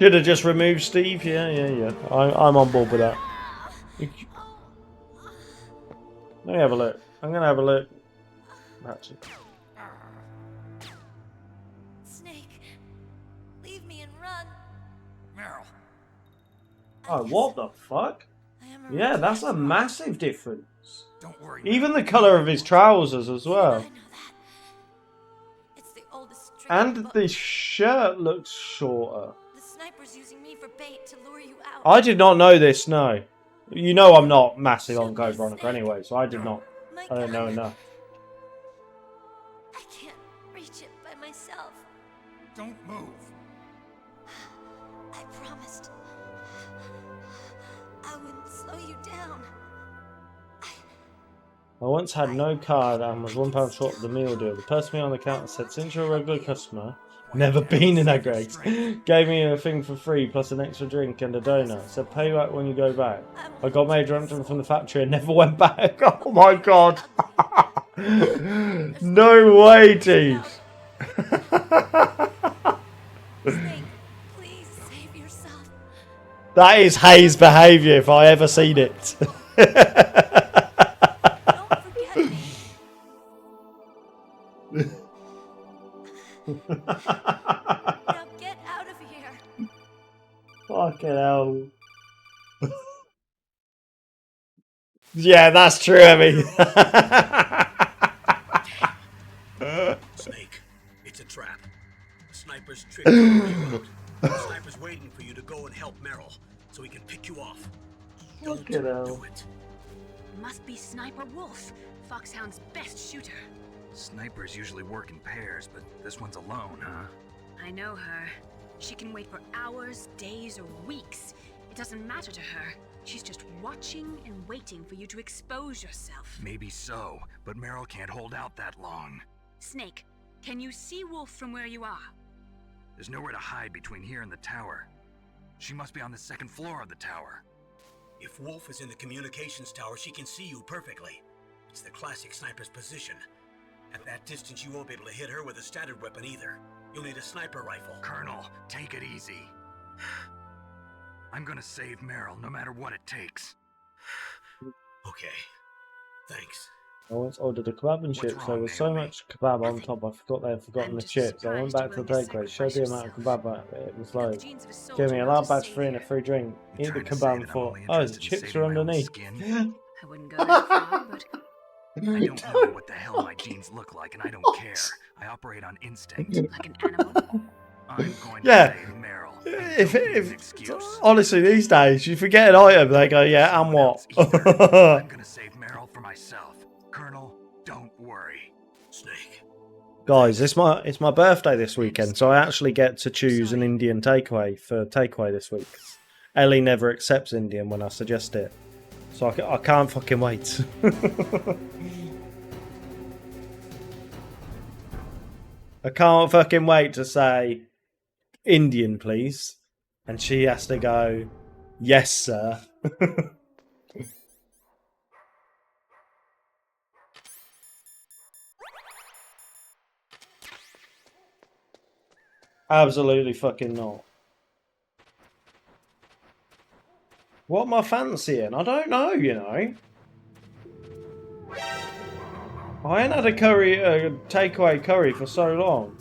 Should have just removed Steve. Yeah. I'm on board with that. Let me have a look. I'm gonna have a look. Actually. Snake, leave me and run. Meryl. Oh, what the fuck? Yeah, that's a massive difference. Don't worry. Even the colour of his trousers as well. It's the oldest string And book. the shirt looks shorter. The sniper's using me for bait to lure you out. I did not know this, no. You know I'm not massive on Code Veronica anyway, so I did not. I don't know enough. I can't reach it by myself. Don't move. I promised. I wouldn't slow you down. I once had no card and was £1 short of the meal deal. The person behind the counter said, "Since you're a regular customer, never been in that Greg's, gave me a thing for free plus an extra drink and a donut. Said pay back when you go back. I got made redundant from the factory and never went back." Oh my god. No way, dude. Snake, please save yourself. That is Hayes' behaviour if I ever seen it. Don't forget me. Now get out of here. Fucking hell. Yeah, that's true, Emmy. Snake, it's a trap. The sniper's tricked you out. The sniper's waiting for you to go and help Meryl, so he can pick you off. Don't Fucking hell. do it. Must be Sniper Wolf, Foxhound's best shooter. Snipers usually work in pairs, but this one's alone, huh? I know her. She can wait for hours, days, or weeks. It doesn't matter to her. She's just watching and waiting for you to expose yourself. Maybe so, but Meryl can't hold out that long. Snake, can you see Wolf from where you are? There's nowhere to hide between here and the tower. She must be on the second floor of the tower. If Wolf is in the communications tower, she can see you perfectly. It's the classic sniper's position. At that distance, you won't be able to hit her with a standard weapon either. You'll need a sniper rifle. Colonel, take it easy. I'm gonna save Meryl, no matter what it takes. Okay. Thanks. I once ordered a kebab and chips. There was so much kebab on top, I forgot they had forgotten the chips. I went back to the takeaway, showed the amount of kebab it was loads. Gave me a large batch free and a free drink. Eat the kebab and thought, oh, the chips are underneath. I wouldn't go that far, but... I don't know what the hell my genes look like, and I don't care. I operate on instinct. Like an animal? I'm going to save Meryl. If honestly, these days, you forget an item, they go, yeah, and what? I'm gonna save Meryl for myself. Colonel, don't worry. Snake. Guys, it's my birthday this weekend, so I actually get to choose an Indian takeaway for takeaway this week. Ellie never accepts Indian when I suggest it, so I can't fucking wait. I can't fucking wait to say Indian, please, and she has to go, yes, sir. Absolutely fucking not. What am I fancying? I don't know, you know. I ain't had a takeaway curry for so long.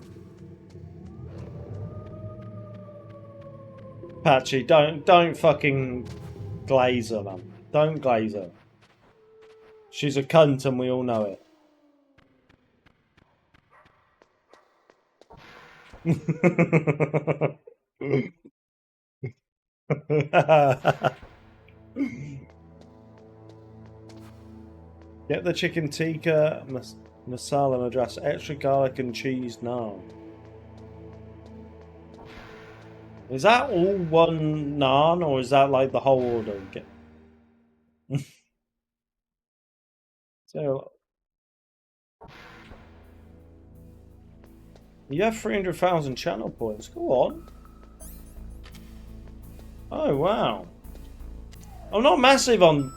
Patchy, don't fucking glaze her, man. Don't glaze her. She's a cunt and we all know it. Get the chicken tikka masala madras, extra garlic and cheese naan. Is that all one naan, or is that like the whole order? So you have 300,000 channel points. Go on. Oh wow. I'm not massive on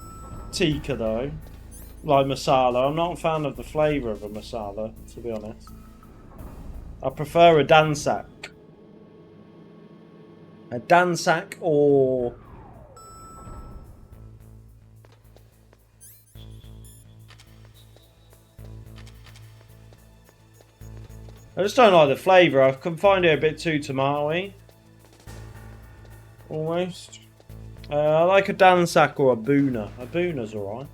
tikka though. Like masala. I'm not a fan of the flavour of a masala, to be honest. I prefer a dansak. A dansak or... I just don't like the flavour. I can find it a bit too tomatoey. Almost. I like a dansak or a boona. A boona's alright.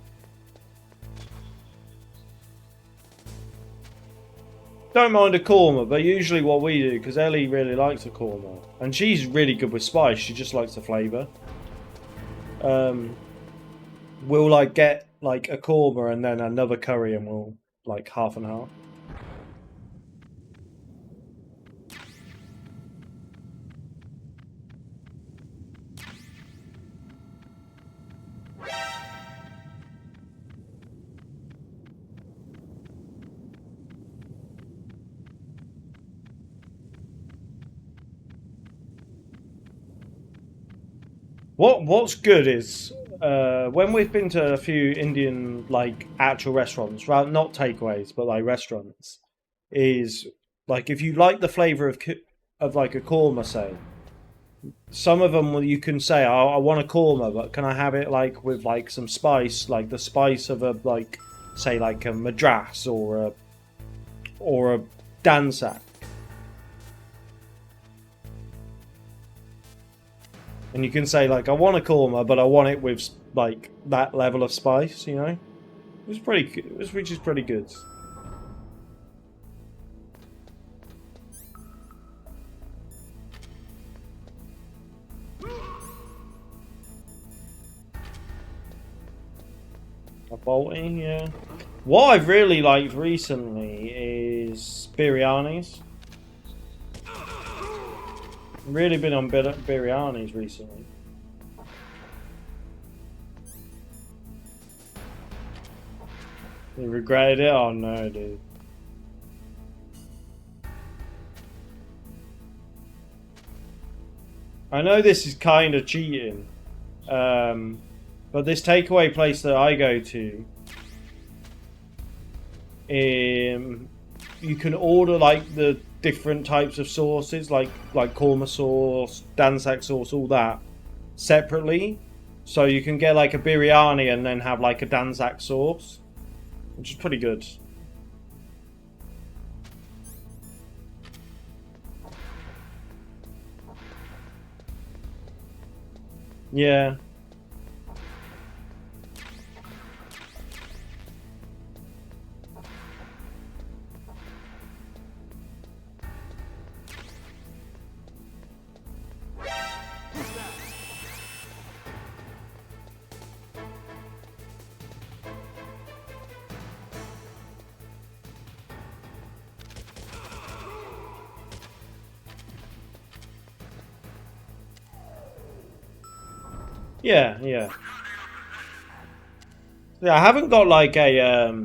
Don't mind a korma, but usually what we do, because Ellie really likes a korma, and she's really good with spice, she just likes the flavour. We'll like get like a korma and then another curry, and we'll like half and half. What's good is when we've been to a few Indian like actual restaurants, right? Not takeaways, but like restaurants, is like if you like the flavour of like a korma, say, some of them you can say, oh, I want a korma, but can I have it like with like some spice, like the spice of a like say like a madras or a dansak. And you can say, like, I want a korma, but I want it with, like, that level of spice, you know? Which is pretty good. A bolting, yeah. What I've really liked recently is biryanis. Really been on biryanis recently. You regretted it? Oh no, dude. I know this is kind of cheating, but this takeaway place that I go to, you can order like the different types of sauces, like korma sauce, dansak sauce, all that, separately. So you can get like a biryani and then have like a dansak sauce, which is pretty good. Yeah. Yeah, yeah. Yeah, I haven't got like a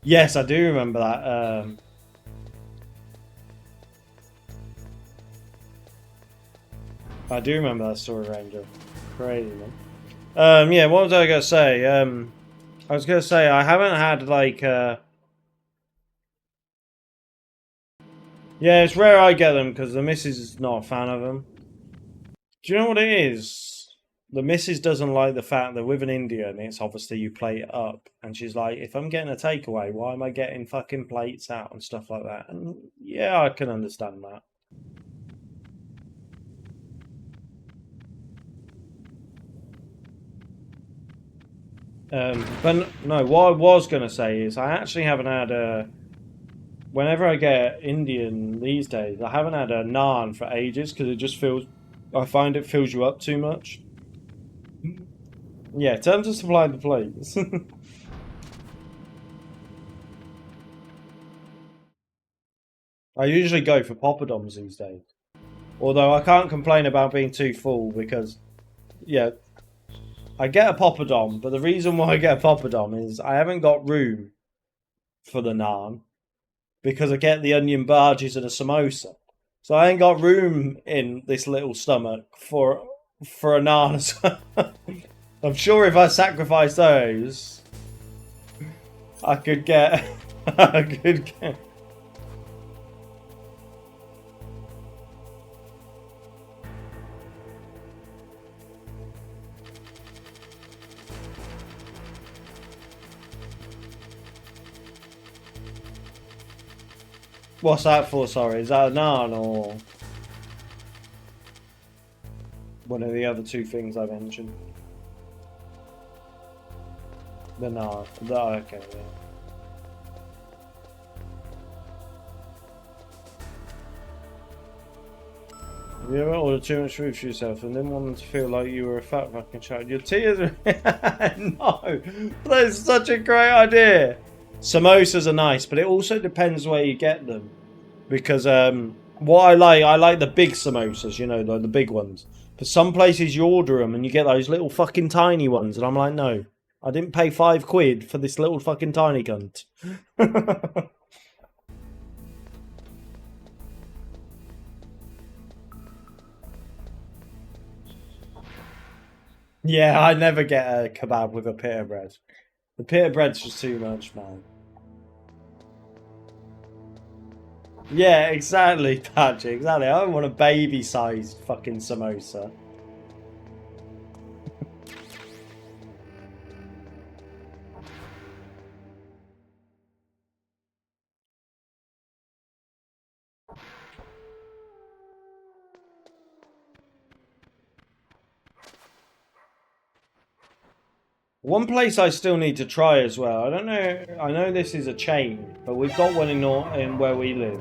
Yes, I do remember that. I do remember that story, Ranger. Crazy, man. Yeah, what was I gonna say? I was gonna say I haven't had like yeah, it's rare I get them because the missus is not a fan of them. Do you know what it is? The missus doesn't like the fact that with an Indian, it's obviously you plate it up. And she's like, if I'm getting a takeaway, why am I getting fucking plates out and stuff like that? And yeah, I can understand that. But no, what I was going to say is I actually haven't had whenever I get Indian these days, I haven't had a naan for ages because it just feels... I find it fills you up too much. Yeah, time to supply the plates. I usually go for poppadoms these days. Although I can't complain about being too full because, yeah, I get a poppadom, but the reason why I get a poppadom is I haven't got room for the naan because I get the onion bhajis and a samosa. So I ain't got room in this little stomach for a naan. I'm sure if I sacrifice those, I could get... I could get... What's that for, sorry? Is that a naan or one of the other two things I mentioned? The naan. Okay, yeah. Have you ever ordered too much food for yourself and didn't want them to feel like you were a fat fucking child? Your tears are... No! That's such a great idea! Samosas are nice, but it also depends where you get them. Because what I like the big samosas, you know, the big ones. But some places you order them and you get those little fucking tiny ones. And I'm like, no, I didn't pay £5 for this little fucking tiny cunt. Yeah, I never get a kebab with a pita bread. The pita bread's just too much, man. Yeah, exactly, Patrick, exactly. I don't want a baby-sized fucking samosa. One place I still need to try as well. I don't know. I know this is a chain, but we've got one in where we live.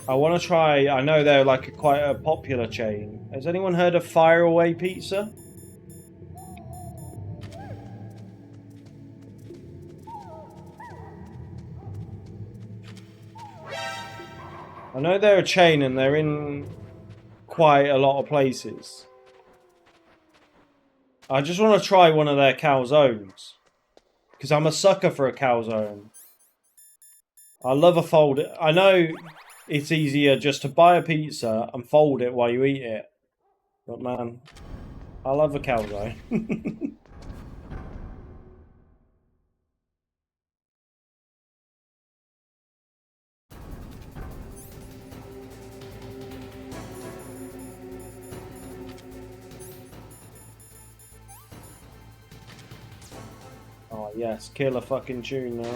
I want to try. I know they're like quite a popular chain. Has anyone heard of Fire Away Pizza? I know they're a chain and they're in quite a lot of places. I just want to try one of their calzones. Because I'm a sucker for a calzone. I love a fold. I know it's easier just to buy a pizza and fold it while you eat it. But man, I love a calzone. Oh yes, kill a fucking tune now.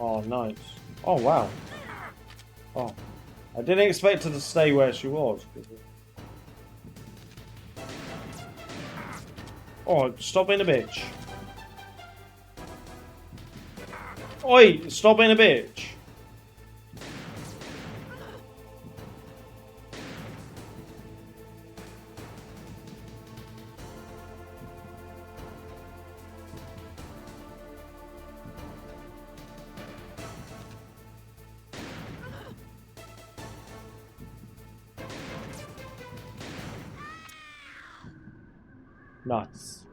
Oh nice. Oh wow. Oh, I didn't expect her to stay where she was. Oh, stop being a bitch. Oi, stop being a bitch. Nice.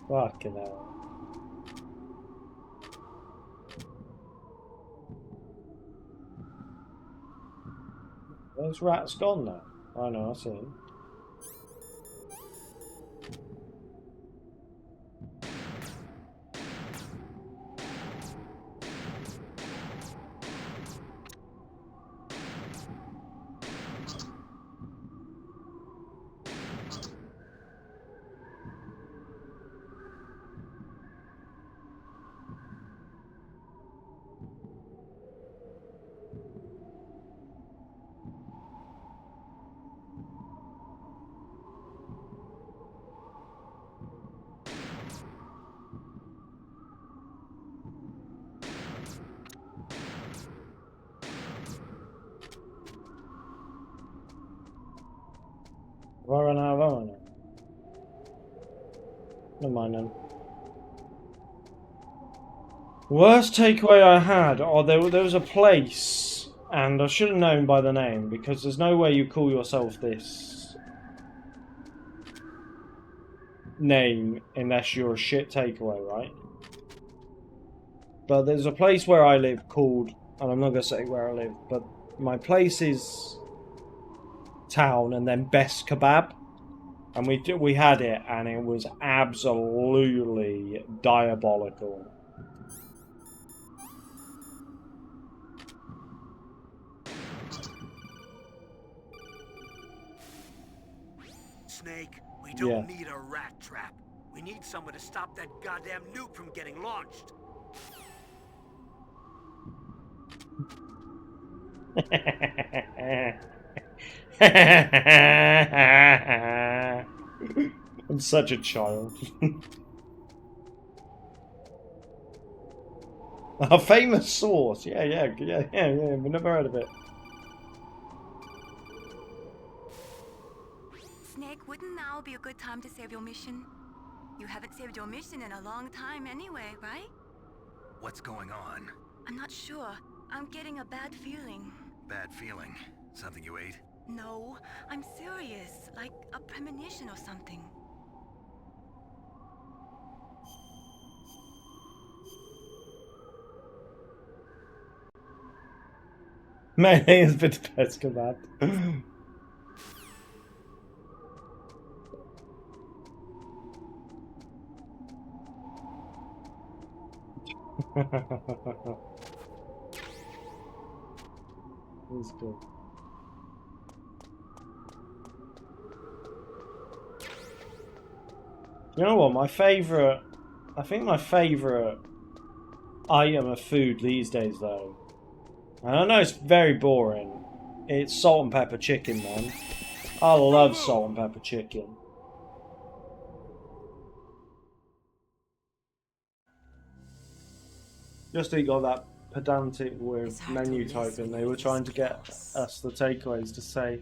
Fucking hell. Those rats gone now? I know, I see him. Have I run out of ammo now? Never mind then. Worst takeaway I had, oh, there was a place, and I should have known by the name, because there's no way you call yourself this name unless you're a shit takeaway, right? But there's a place where I live called, and I'm not going to say where I live, but my place is town and then Best Kebab. And we had it, and it was absolutely diabolical. Snake, we don't need a rat trap. We need someone to stop that goddamn nuke from getting launched. I'm such a child. A famous source. Yeah. We've never heard of it. Snake, wouldn't now be a good time to save your mission? You haven't saved your mission in a long time anyway, right? What's going on? I'm not sure. I'm getting a bad feeling. Bad feeling? Something you ate? No, I'm serious. Like a premonition or something. Mayonnaise with Best Kebab. That's good. You know what? I think my favourite item of food these days, though. And I know it's very boring. It's salt and pepper chicken, man. I love salt and pepper chicken. Just Eat got that pedantic with menu typing. They were trying to get us, the takeaways, to say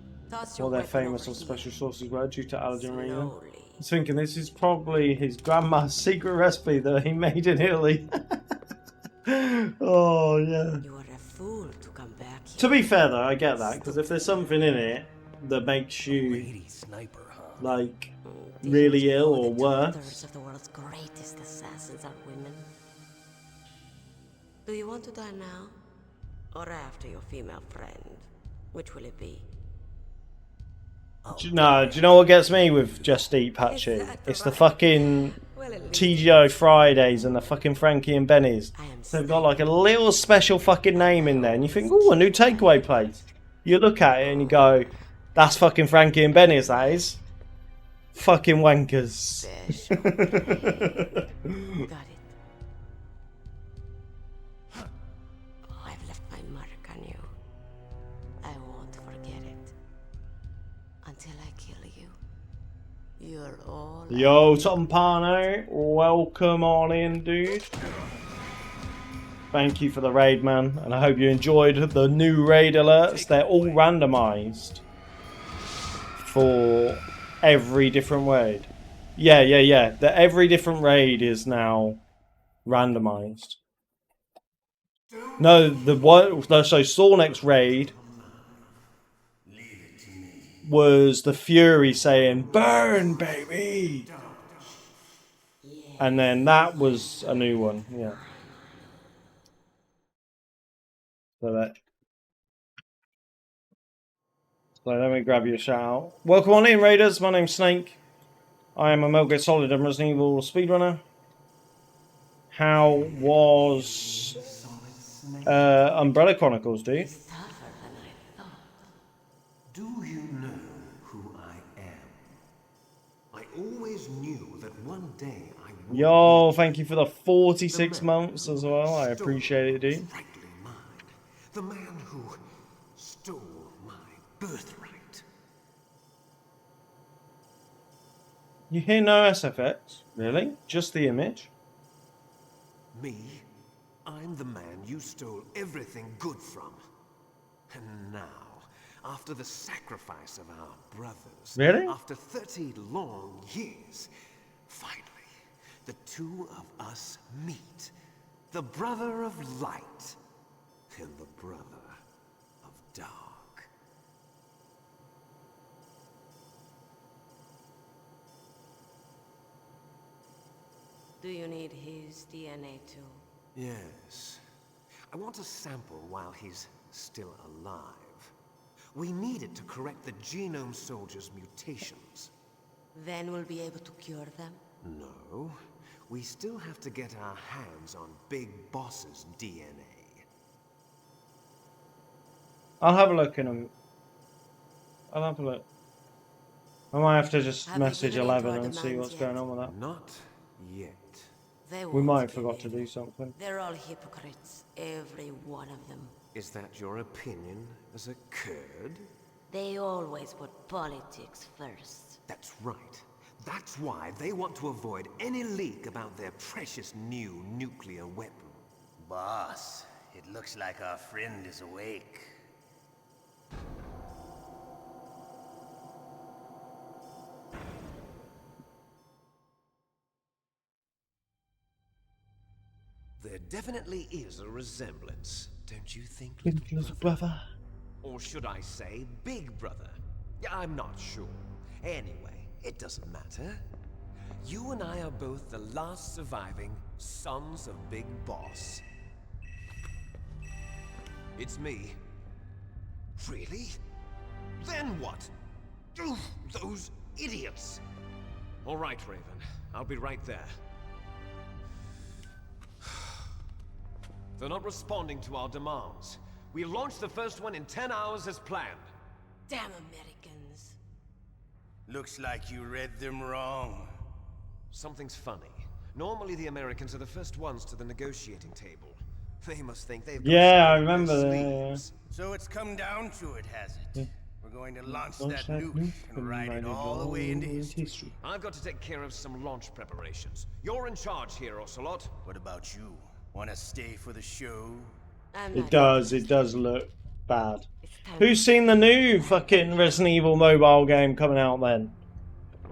what their famous or special sauces were due to allergen reason. I was thinking this is probably his grandma's secret recipe that he made in Italy. Oh, yeah. You are a fool to come back here. To be fair, though, I get that, because if there's something in it that makes you, like, really ill or worse. 2/3 of the world's greatest assassins are women. Do you want to die now? Or after your female friend? Which will it be? No, do you know what gets me with Just Eat Patchy? It's the fucking TGI Fridays and the fucking Frankie and Benny's. They've got like a little special fucking name in there, and you think, oh, a new takeaway place. You look at it and you go, that's fucking Frankie and Benny's, that is. Fucking wankers. Got it. I've left my mark on you. I won't forget it. Until I kill you. You're all... Yo, Tom Parno, welcome on in, dude. Thank you for the raid, man, and I hope you enjoyed the new raid alerts. They're all randomized for every different raid. Yeah. Every different raid is now randomized. No, so Sornek's raid was the Fury saying, "Burn, baby!" And then that was a new one, yeah. So let me grab you a shout out. Welcome on in, Raiders. My name's Snake. I am a Metal Gear Solid and Resident Evil speedrunner. How was Umbrella Chronicles, dude? Do you know who I am? I always knew that one day I would. Yo, thank you for the 46 months as well. I appreciate it, dude. The man who stole my birthright. You hear no SFX? Really? Just the image? Me? I'm the man you stole everything good from. And now, after the sacrifice of our brothers, really? After 30 long years, finally, the two of us meet. The brother of light and the brother of dark. Do you need his DNA too? Yes. I want a sample while he's still alive. We need it to correct the Genome Soldier's mutations. Then we'll be able to cure them? No. We still have to get our hands on Big Boss's DNA. I'll have a look in a... I'll have a look. I might have to just message 11 and see what's going on with that. Not yet. We might have forgot to do something. They're all hypocrites, every one of them. Is that your opinion as a Kurd? They always put politics first. That's right. That's why they want to avoid any leak about their precious new nuclear weapon. Boss, it looks like our friend is awake. There definitely is a resemblance, don't you think, little brother? Or should I say, big brother? I'm not sure. Anyway, it doesn't matter. You and I are both the last surviving sons of Big Boss. It's me. Really? Then what? Oof, those idiots! All right, Raven. I'll be right there. They're not responding to our demands. We launched the first one in 10 hours as planned. Damn Americans. Looks like you read them wrong. Something's funny. Normally the Americans are the first ones to the negotiating table. They must think they've got Yeah, I something up remember their that. sleeves. So it's come down to it, has it? We're going to launch Launch that nuke and ride it all the way into history. I've got to take care of some launch preparations. You're in charge here, Ocelot. What about you? Want to stay for the show? It does look bad. Who's seen the new fucking Resident Evil mobile game coming out then?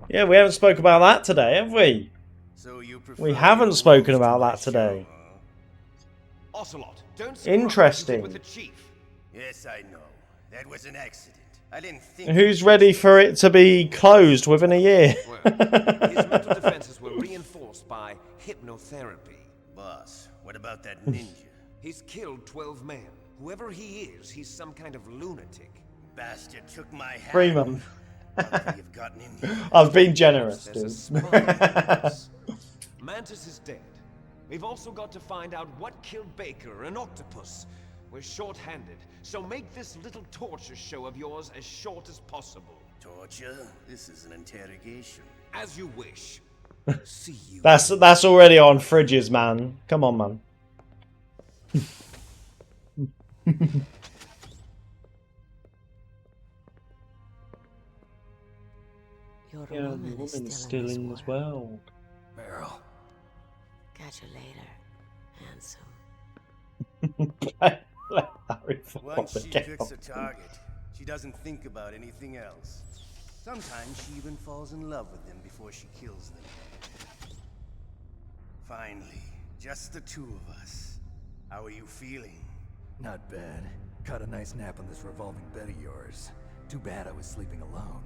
Yeah, we haven't spoken about that today, have we? So you We haven't spoken about that today. Ocelot, don't Interesting. with the chief. Yes, I know. That was an accident. I didn't think. Who's ready for it to be closed within a year? His mental defenses were reinforced by hypnotherapy. Boss, what about that ninja? He's killed 12 men. Whoever he is, he's some kind of lunatic. Bastard took my hand. Freeman. You've gotten in here. I've been generous, dude. Mantis is dead. We've also got to find out what killed Baker, an octopus. We're short-handed, so make this little torture show of yours as short as possible. Torture? This is an interrogation. As you wish. See you. That's already on fridges, man. Come on, man. Your Yeah, woman the is woman is still still in this world. Meryl. Catch you later, handsome. Once she picks a target, she doesn't think about anything else. Sometimes she even falls in love with them before she kills them. Finally, just the two of us. How are you feeling? Not bad. Caught a nice nap on this revolving bed of yours. Too bad I was sleeping alone.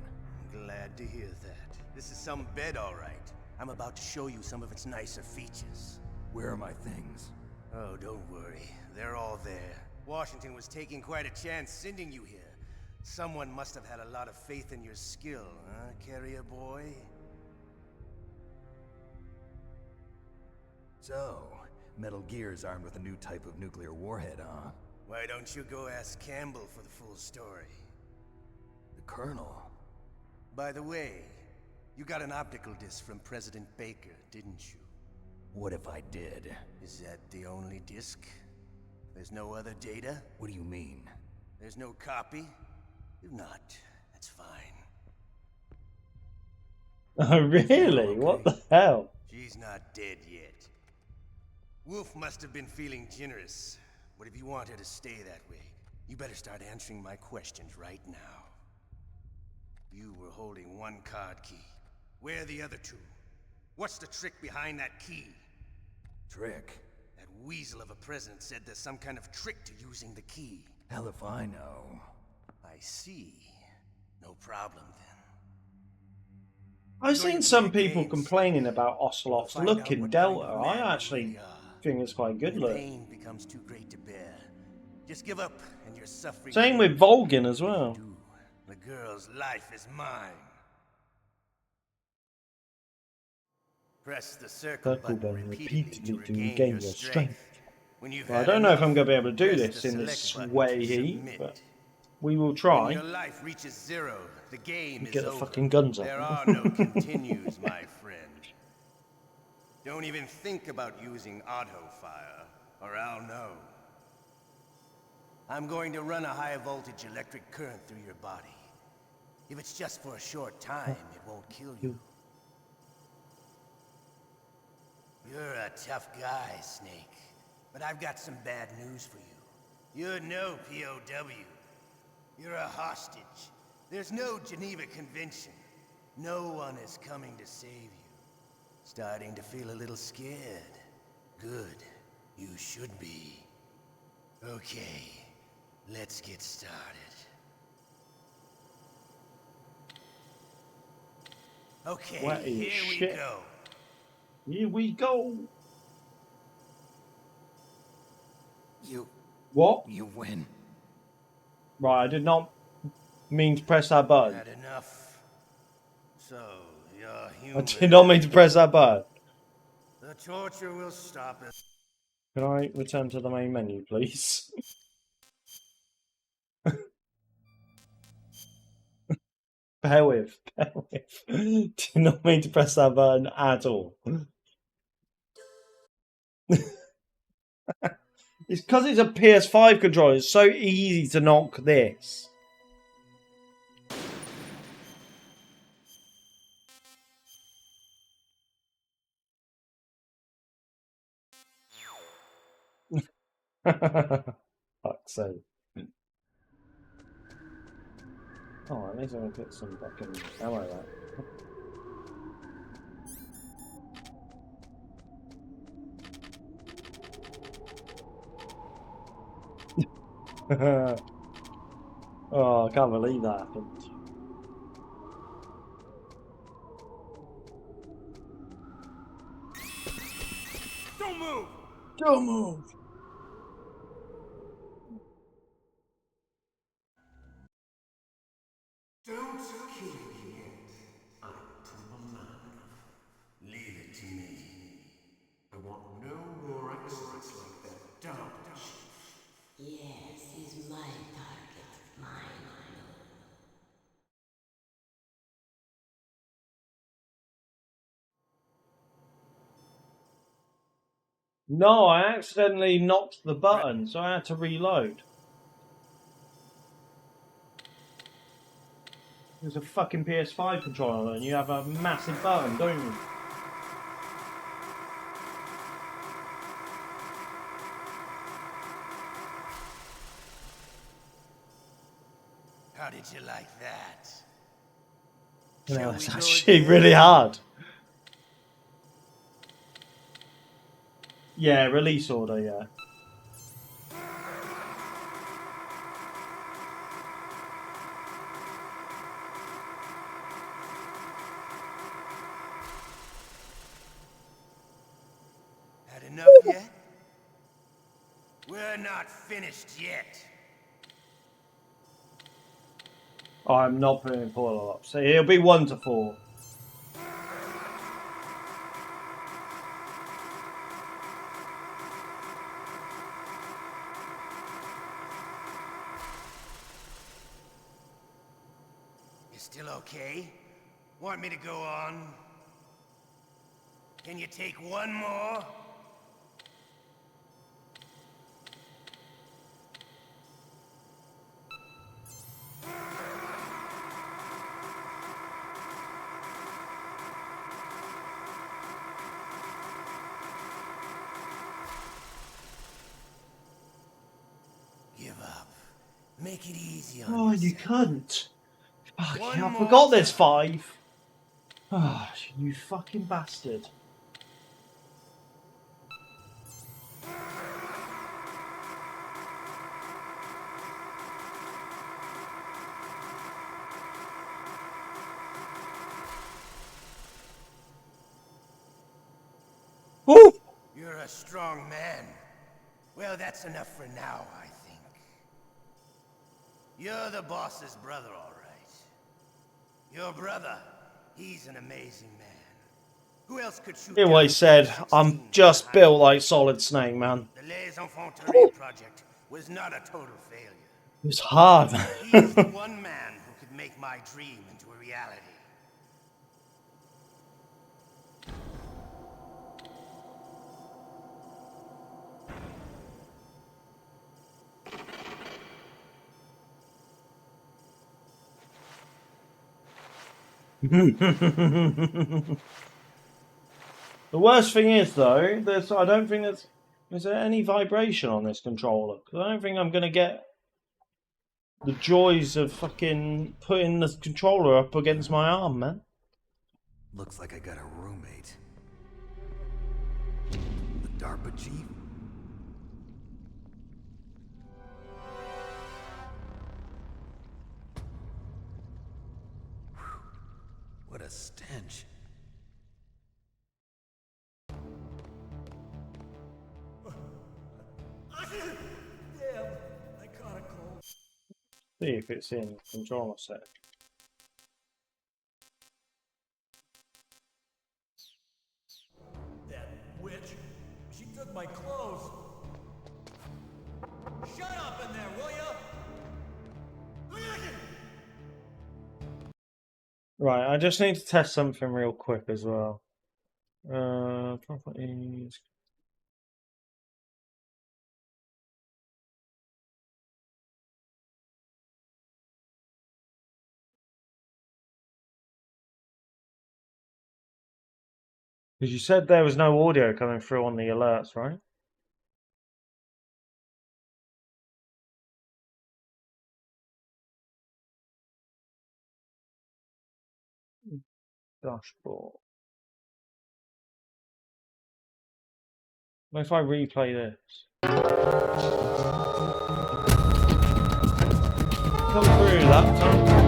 I'm glad to hear that. This is some bed, all right. I'm about to show you some of its nicer features. Where are my things? Oh, don't worry. They're all there. Washington was taking quite a chance sending you here. Someone must have had a lot of faith in your skill, huh, carrier boy? So, Metal Gear's armed with a new type of nuclear warhead, huh? Why don't you go ask Campbell for the full story? The Colonel? By the way, you got an optical disc from President Baker, didn't you? What if I did? Is that the only disc? There's no other data? What do you mean? There's no copy? If not, that's fine. Oh, really? What the hell? She's not dead yet. Wolf must have been feeling generous. But if you want her to stay that way, you better start answering my questions right now. You were holding one card key. Where are the other two? What's the trick behind that key? Trick? That weasel of a president said there's some kind of trick to using the key. Hell if I know. I see. No problem then. I've seen some people complaining about Ocelot's look in Delta. I actually think it's quite good look. Pain becomes too great to bear. Just give up and your suffering. Same with Volgin as well. The girl's life is mine. Press the circle button repeatedly to regain your strength. Well, I don't know if I'm going to be able to do this in this sway heat, but we will try. When your life reaches zero, the game is Get the over. fucking guns up. There are no continues, my friend. Don't even think about using auto fire, or I'll know. I'm going to run a high voltage electric current through your body. If it's just for a short time, it won't kill you. You're a tough guy, Snake. But I've got some bad news for you. You're no POW. You're a hostage. There's no Geneva Convention. No one is coming to save you. Starting to feel a little scared. Good. You should be. Okay, let's get started. Okay, here we go. Here we go. What? What? You win. Right, I did not mean to press that button. Had enough. So, you're I human. did not mean to press that button. The torture will stop it. Can I return to the main menu, please? Bear with. Did not mean to press that button at all. It's because it's a PS5 controller. It's so easy to knock this. Fuck's sake. Oh, at least I'm gonna get some fucking ammo out. Oh, I can't believe that happened. Don't move! Don't move! Don't kill me yet. I'm Temple Man. Leave it to me. I want no more accidents like that dumb chief. Yes, he's my target. Mine alone. No, I accidentally knocked the button, so I had to reload. There's a fucking PS5 controller and you have a massive button, don't you? How did you like that? No, it's actually really hard. Yeah, release order, yeah. Had enough yet? We're not finished yet. I'm not putting Portal up, so it'll be 1 to 4. You still okay? Want me to go on? Can you take one more? Give up. Make it easy on Oh, yourself. you cunt. Fuck, One I more forgot there's time. 5. Ah, you fucking bastard. Woo! You're a strong man. Well, that's enough for now, I think. You're the boss's brother, all right. Your brother, he's an amazing man. Who else could shoot He down always said, 16 I'm just behind built you? like Solid Snake, man. The Les Enfants Terribles project was not a total failure. It's hard. He's the one man who could make my dream into a reality. The worst thing is, though, I don't think is there any vibration on this controller? Because I don't think I'm going to get the joys of fucking putting the controller up against my arm, man. Looks like I got a roommate. The DARPA chief? What a stench. Damn, I caught a cold. See if it's in controller set. That witch. She took my clothes. Shut up in there, will ya? Right, I just need to test something real quick as well. Properties. Because you said there was no audio coming through on the alerts, right? Dashboard. What if I replay this? Come through that time.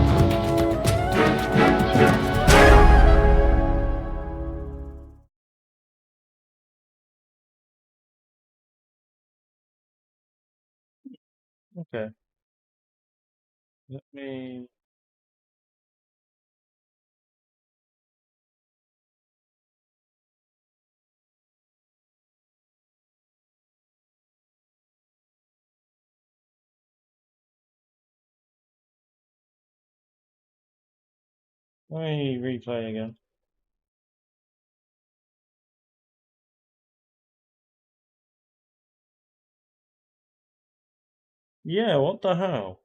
Okay. Let me. Let me replay again. Yeah, what the hell?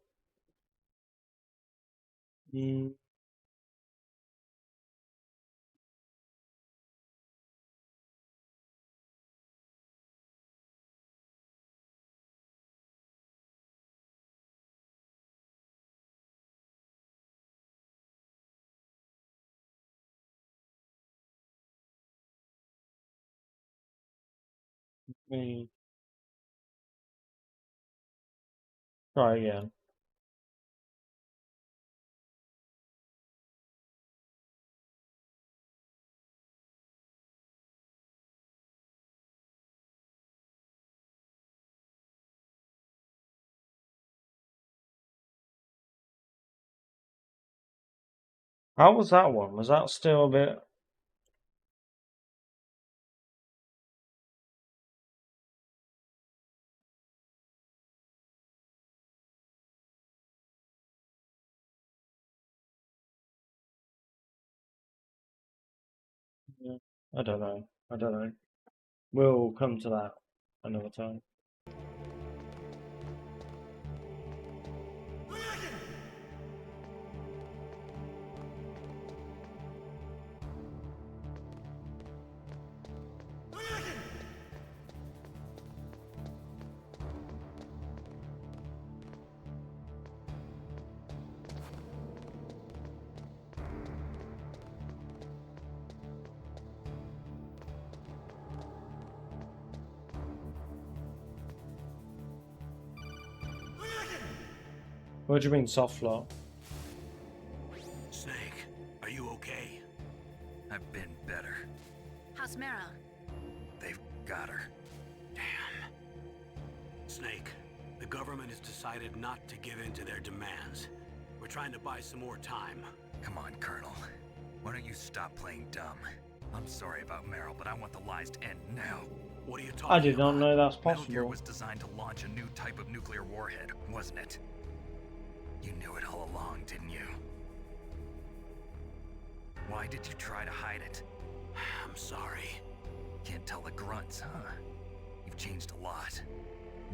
Let me try again. How was that one? Was that still a bit? Yeah, I don't know. I don't know. We'll come to that another time. What do you mean soft lock? Snake, are you okay? I've been better. How's Meryl? They've got her. Damn. Snake, the government has decided not to give in to their demands. We're trying to buy some more time. Come on, Colonel. Why don't you stop playing dumb? I'm sorry about Meryl, but I want the lies to end now. What are you talking I did not about? know that's Metal Gear possible. was designed to launch a new type of nuclear warhead, wasn't it? You knew it all along, didn't you? Why did you try to hide it? I'm sorry. Can't tell the grunts, huh? You've changed a lot.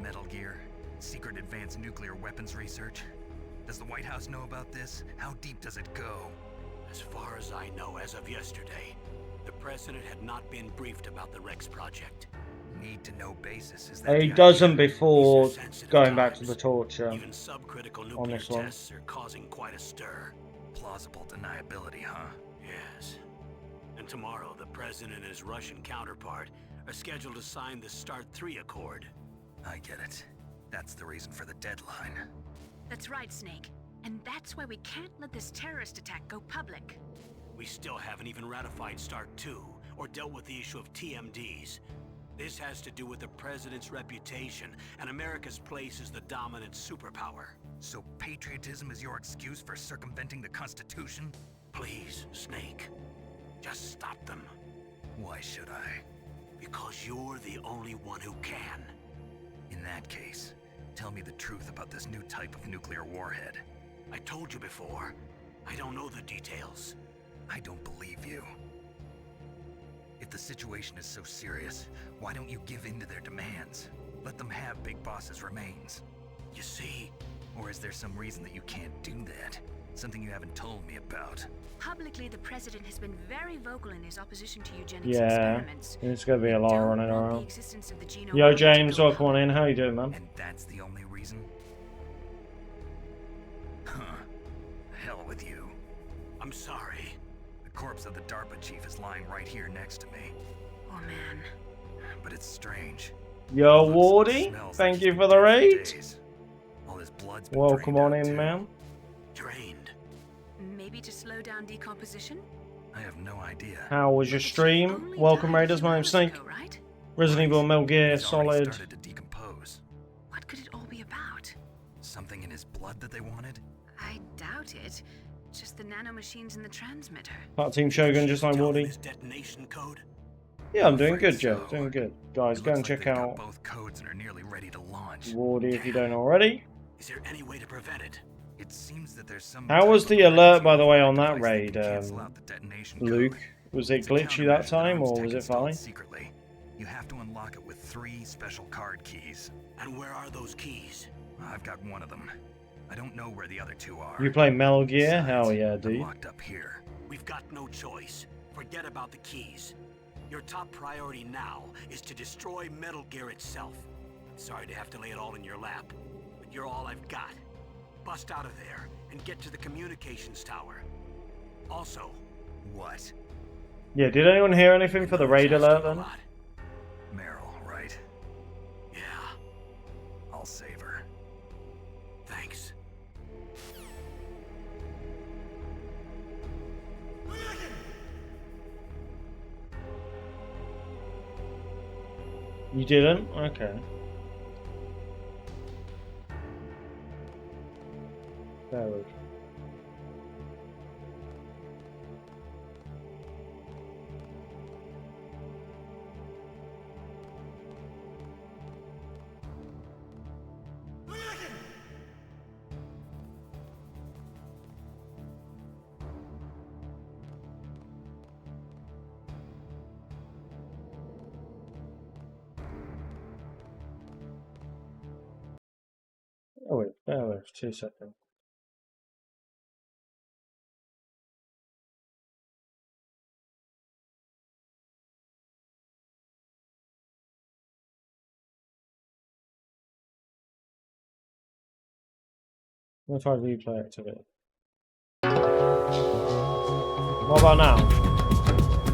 Metal Gear, secret advanced nuclear weapons research. Does the White House know about this? How deep does it go? As far as I know, as of yesterday, the president had not been briefed about the Rex project. Need to know basis, is that He the doesn't idea? before These are sensitive going back to times. the torture Even subcritical on nuclear this one. tests are causing quite a stir. Plausible deniability, huh? Yes. And tomorrow, the president and his Russian counterpart are scheduled to sign the START 3 Accord. I get it. That's the reason for the deadline. That's right, Snake. And that's why we can't let this terrorist attack go public. We still haven't even ratified START 2 or dealt with the issue of TMDs. This has to do with the president's reputation and America's place as the dominant superpower. So patriotism is your excuse for circumventing the Constitution? Please, Snake. Just stop them. Why should I? Because you're the only one who can. In that case, tell me the truth about this new type of nuclear warhead. I told you before. I don't know the details. I don't believe you. If the situation is so serious, why don't you give in to their demands? Let them have Big Boss's remains. You see... Or is there some reason that you can't do that? Something you haven't told me about. Publicly, the president has been very vocal in his opposition to eugenics Yeah, experiments. it's gonna be a lot running The around. existence of the genome Yo, army to James, go welcome on public. in. How you doing, man? And that's the only reason? Huh. Hell with you. I'm sorry. The corpse of the DARPA chief is lying right here next to me. Oh man. But it's strange. Yo, Looks and Wardy, smells thank like you he's for been the dead raid. days. All his blood's been Welcome drained on out, in, too. man. Drained. Maybe to slow down decomposition? I have no idea. How was your stream? Welcome, Raiders. My name's Snake. Right? Resident Evil, Metal Gear, He's already Solid. started to decompose. What could it all be about? Something in his blood that they wanted? I doubt it. Just the nanomachines in the transmitter. Part Team Shogun, just like Tell them Wardy. his detonation code. Yeah, I'm doing afraid good, Joe. so. Doing good. Guys, It go looks and like check they've got out both codes and are nearly ready to launch. Wardy if you don't already. Is there any way to prevent it? It seems that there's some How was type of the alert, by the way, on electronic that device raid, can cancel out the detonation Luke? code. Was it It's a glitchy that countermeasure time, arms or tech was it installed fine? Secretly, you have to unlock it with 3 special card keys. And where are those keys? I've got one of them. I don't know where the other 2 are. You play Metal Gear? Besides, Hell yeah, I'm dude. locked up here. We've got no choice. Forget about the keys. Your top priority now is to destroy Metal Gear itself. Sorry to have to lay it all in your lap, but you're all I've got. Bust out of there and get to the communications tower. Also, What? Yeah, did anyone hear anything for the raid alert then? Meryl, right? Yeah, I'll save her. thanks. You didn't? Okay. There we go. Oh wait, bear with 2 seconds. I'm gonna try replay activity. What about now?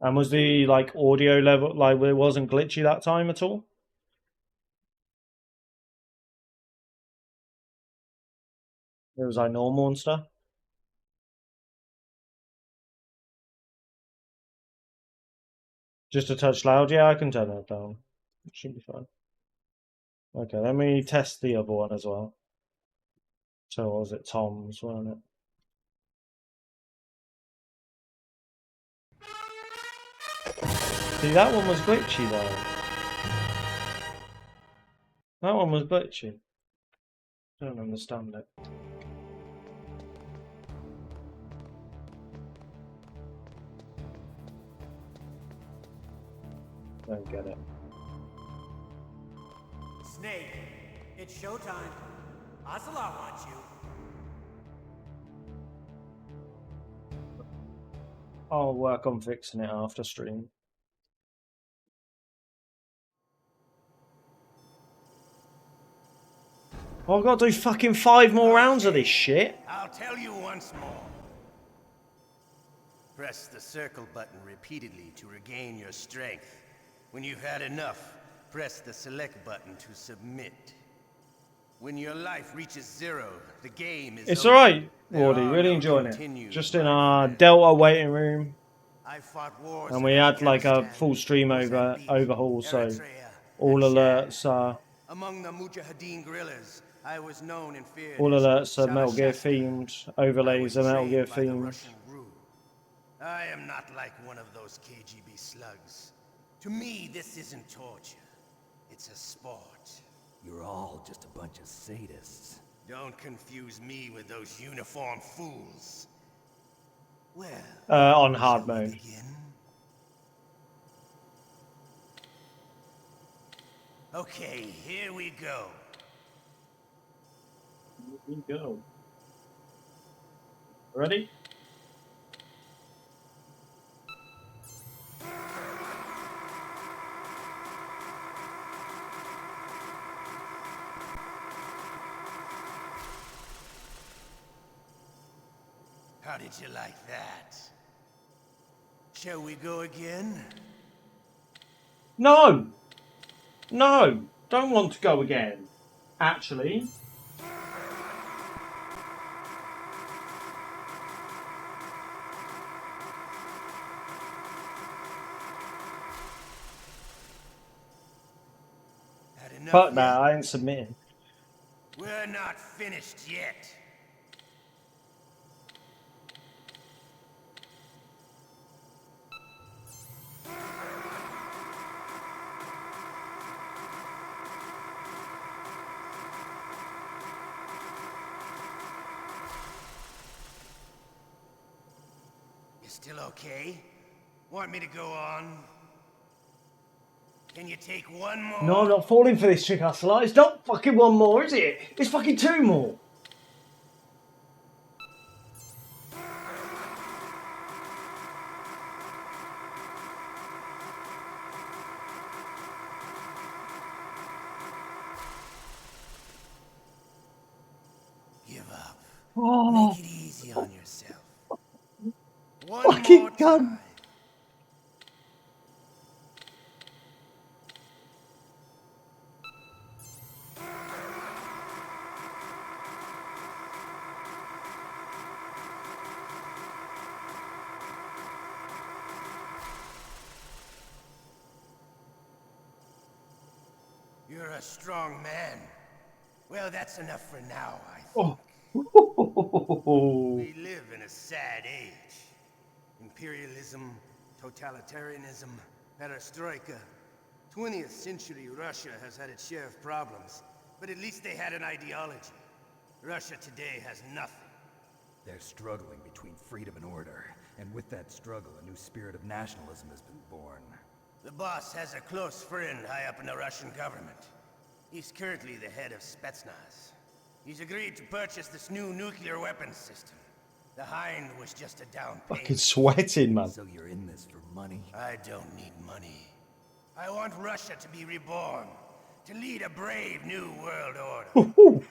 And was the like audio level like it wasn't glitchy that time at all? It was like normal and stuff. Just a touch loud. Yeah, I can turn that down. It should be fine. Okay, let me test the other one as well. So what was it? Tom's, wasn't it? See, that one was glitchy though. That one was glitchy. Don't understand it. Don't get it. Snake, it's showtime. Ocelot wants you. I'll work on fixing it after stream. Oh, I've got to do fucking 5 more rounds of this shit. I'll tell you once more. Press the circle button repeatedly to regain your strength. When you've had enough, press the select button to submit. When your life reaches 0, the game is It's over. alright, There Wardy. are Really no enjoying it. continued Just in our Delta waiting room. I fought wars And we in had like a Afghanistan, full stream overhaul, so Eritrea, all and alerts are among the Mujahideen guerrillas, I was known and feared. all as alerts are Metal Gear Shasta. themed, overlays are Metal Gear trained by the themed. Russian Rue. I am not like one of those KGB slugs. To me, this isn't torture. It's a sport. You're all just a bunch of sadists. Don't confuse me with those uniformed fools. On hard mode. Okay, here we go. Here we go. Ready? How did you like that? Shall we go again? No! No! Don't want to go again. Actually. Fuck that, I ain't submitting. We're not finished yet. You still okay? Want me to go on? Can you take one more? No, I'm not falling for this trick, Ocelot. It's not fucking one more, is it? It's fucking two more. Give up. Oh. Make it easy on yourself. One Fucking more gun. time. You're a strong man. Well, that's enough for now, I think. We live in a sad age. Imperialism, totalitarianism, perestroika. 20th century Russia has had its share of problems, but at least they had an ideology. Russia today has nothing. They're struggling between freedom and order, and with that struggle, a new spirit of nationalism has been born. The boss has a close friend high up in the Russian government. He's currently the head of Spetsnaz. He's agreed to purchase this new nuclear weapons system. The Hind was just a down payment. Fucking sweating, man. So you're in this for money? I don't need money. I want Russia to be reborn, to lead a brave new world order.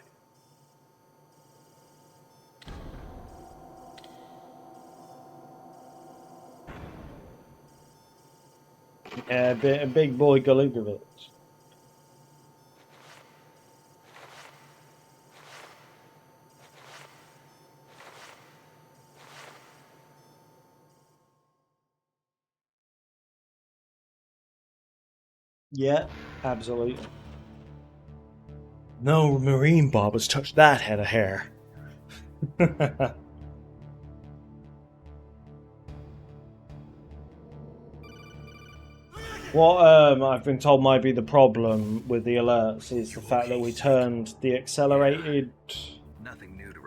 Yeah, a big boy Galugovich. Yeah, absolutely. No marine barbers touched that head of hair. What I've been told might be the problem with the alerts is the fact that we turned the accelerated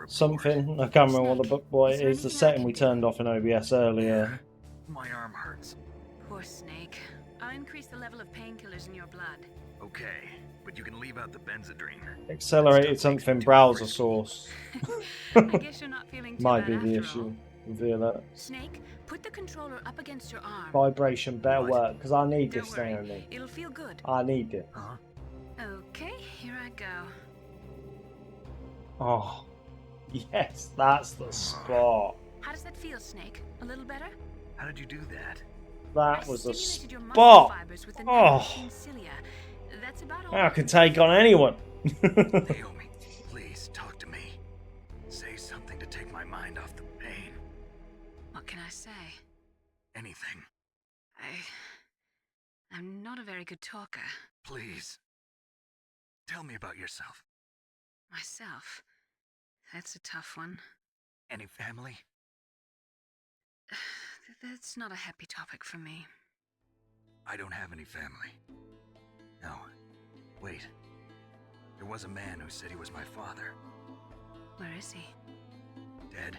something. I can't remember what it is. The setting we turned off in OBS earlier. My arm hurts. Poor Snake. I'll increase the level of painkillers in your blood. Okay, but you can leave out the benzodrine. Accelerated something browser source. I guess you're not feeling too Might bad be the after issue all. with the alert. Snake, put the controller up against your arm. Vibration better work because I need Don't this thing worry, on me. it'll feel good. I need it. Okay, here I go. Oh, yes, that's the spot. How does that feel, Snake? A little better? How did you do that? That was the Stimulated your muscle spot. fibers with the Oh, cilia. That's about all. I can take on anyone. Naomi, please talk to me. Say something to take my mind off the pain. What can I say? Anything. I'm not a very good talker. Please. Tell me about yourself. Myself. That's a tough one. Any family? That's not a happy topic for me. I don't have any family. No. Wait. There was a man who said he was my father. Where is he? Dead.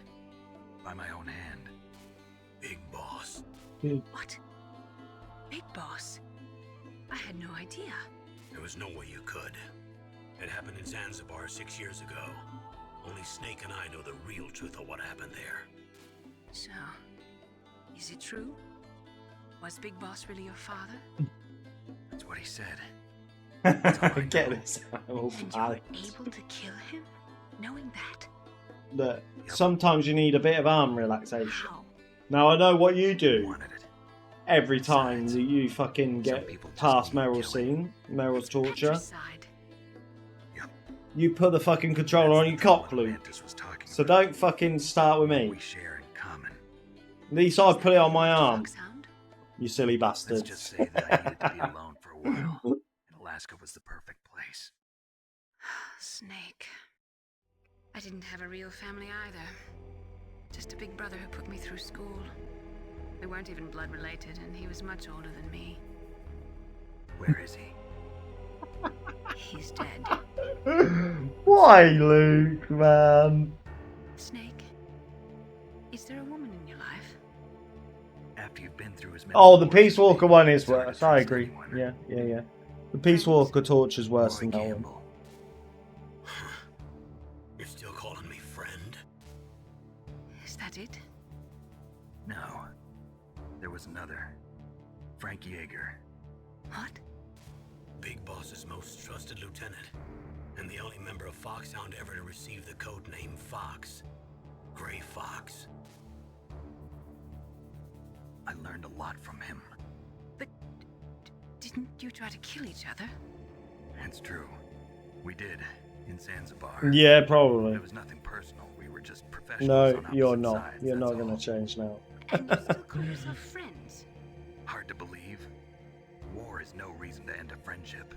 By my own hand. Big Boss. What? Big Boss? I had no idea. There was no way you could. It happened in Zanzibar 6 years ago. Only Snake and I know the real truth of what happened there. So, is it true? Was Big Boss really your father? That's what he said. Get this out. And you were able to kill him, knowing that? Look, sometimes you need a bit of arm relaxation. Now I know what you do. Every time that you fucking get past Meryl's scene, Meryl's torture, you put the fucking controller on your cock, Luke. So don't fucking start with me. At least I put it on my arm. You silly bastard. Let's just say that I needed to be alone for a while, and Alaska was the perfect place. Snake. I didn't have a real family either. Just a big brother who put me through school. We weren't even blood related, and he was much older than me. Where is he? He's dead. Why, Luke, man? Snake, is there a woman in your life? After you've been through as many Oh, the Peace Walker one is worse. I agree. Yeah. The Peace Walker torture is worse than that one. You're still calling me friend? Is that it? No. There was another. Frank Yeager. What? Big Boss's most trusted lieutenant, and the only member of Foxhound ever to receive the code name Fox. Gray Fox. I learned a lot from him. But didn't you try to kill each other? It's true. We did, in Zanzibar. Yeah, probably. It was nothing personal. We were just professionals. No, on you're opposite not. sides, You're that's not going all. to change now. And you still call yourself friends? Hard to believe. War is no reason to end a friendship.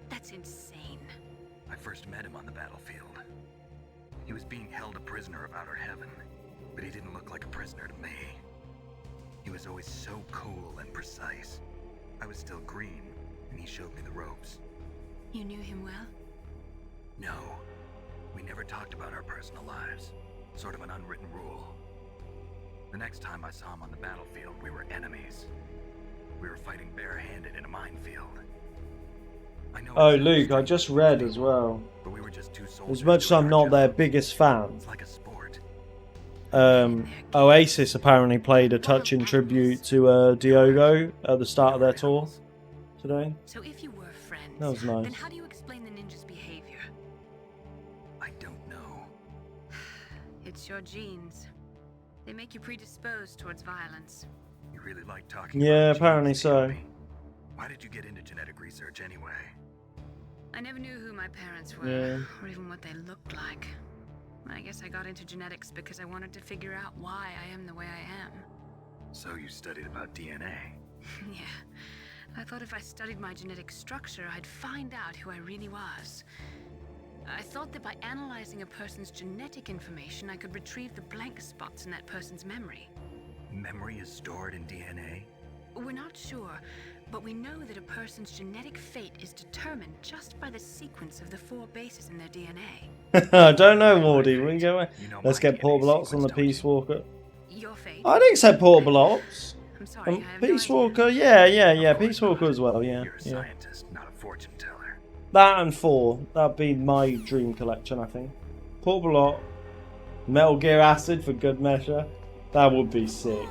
That's insane. I first met him on the battlefield. He was being held a prisoner of outer heaven, but he didn't look like a prisoner to me. He was always so cool and precise. I was still green, and he showed me the ropes. You knew him well? No, we never talked about our personal lives. Sort of an unwritten rule. The next time I saw him on the battlefield, we were enemies. We were fighting barehanded in a minefield. I know Oh, Luke, I just read as well. but we were just two soldiers. As much as I'm not their biggest fan, It's like a sport. Oasis apparently played a touching tribute to Diogo at the start of their tour today. So if you were friends, That was nice. then how do you explain the ninja's behavior? I don't know. It's your genes. They make you predisposed towards violence. You really like talking Yeah, about apparently genes, so. Naomi. Why did you get into genetic research anyway? I never knew who my parents were, Yeah. or even what they looked like. I guess I got into genetics because I wanted to figure out why I am the way I am. So you studied about DNA. Yeah. I thought if I studied my genetic structure, I'd find out who I really was. I thought that by analyzing a person's genetic information, I could retrieve the blank spots in that person's memory. Memory is stored in DNA? We're not sure, but we know that a person's genetic fate is determined just by the sequence of the 4 bases in their DNA. I don't know, Morty. We go. Let's get Portable Ops on the Peace Walker. Your fate? I didn't say Portable Ops. I'm sorry, I have no Peace idea. Walker, yeah, Peace Walker as well, yeah. You're a scientist, not a fortune teller. That and 4. That'd be my dream collection, I think. Portable Op, Metal Gear Acid for good measure. That would be sick.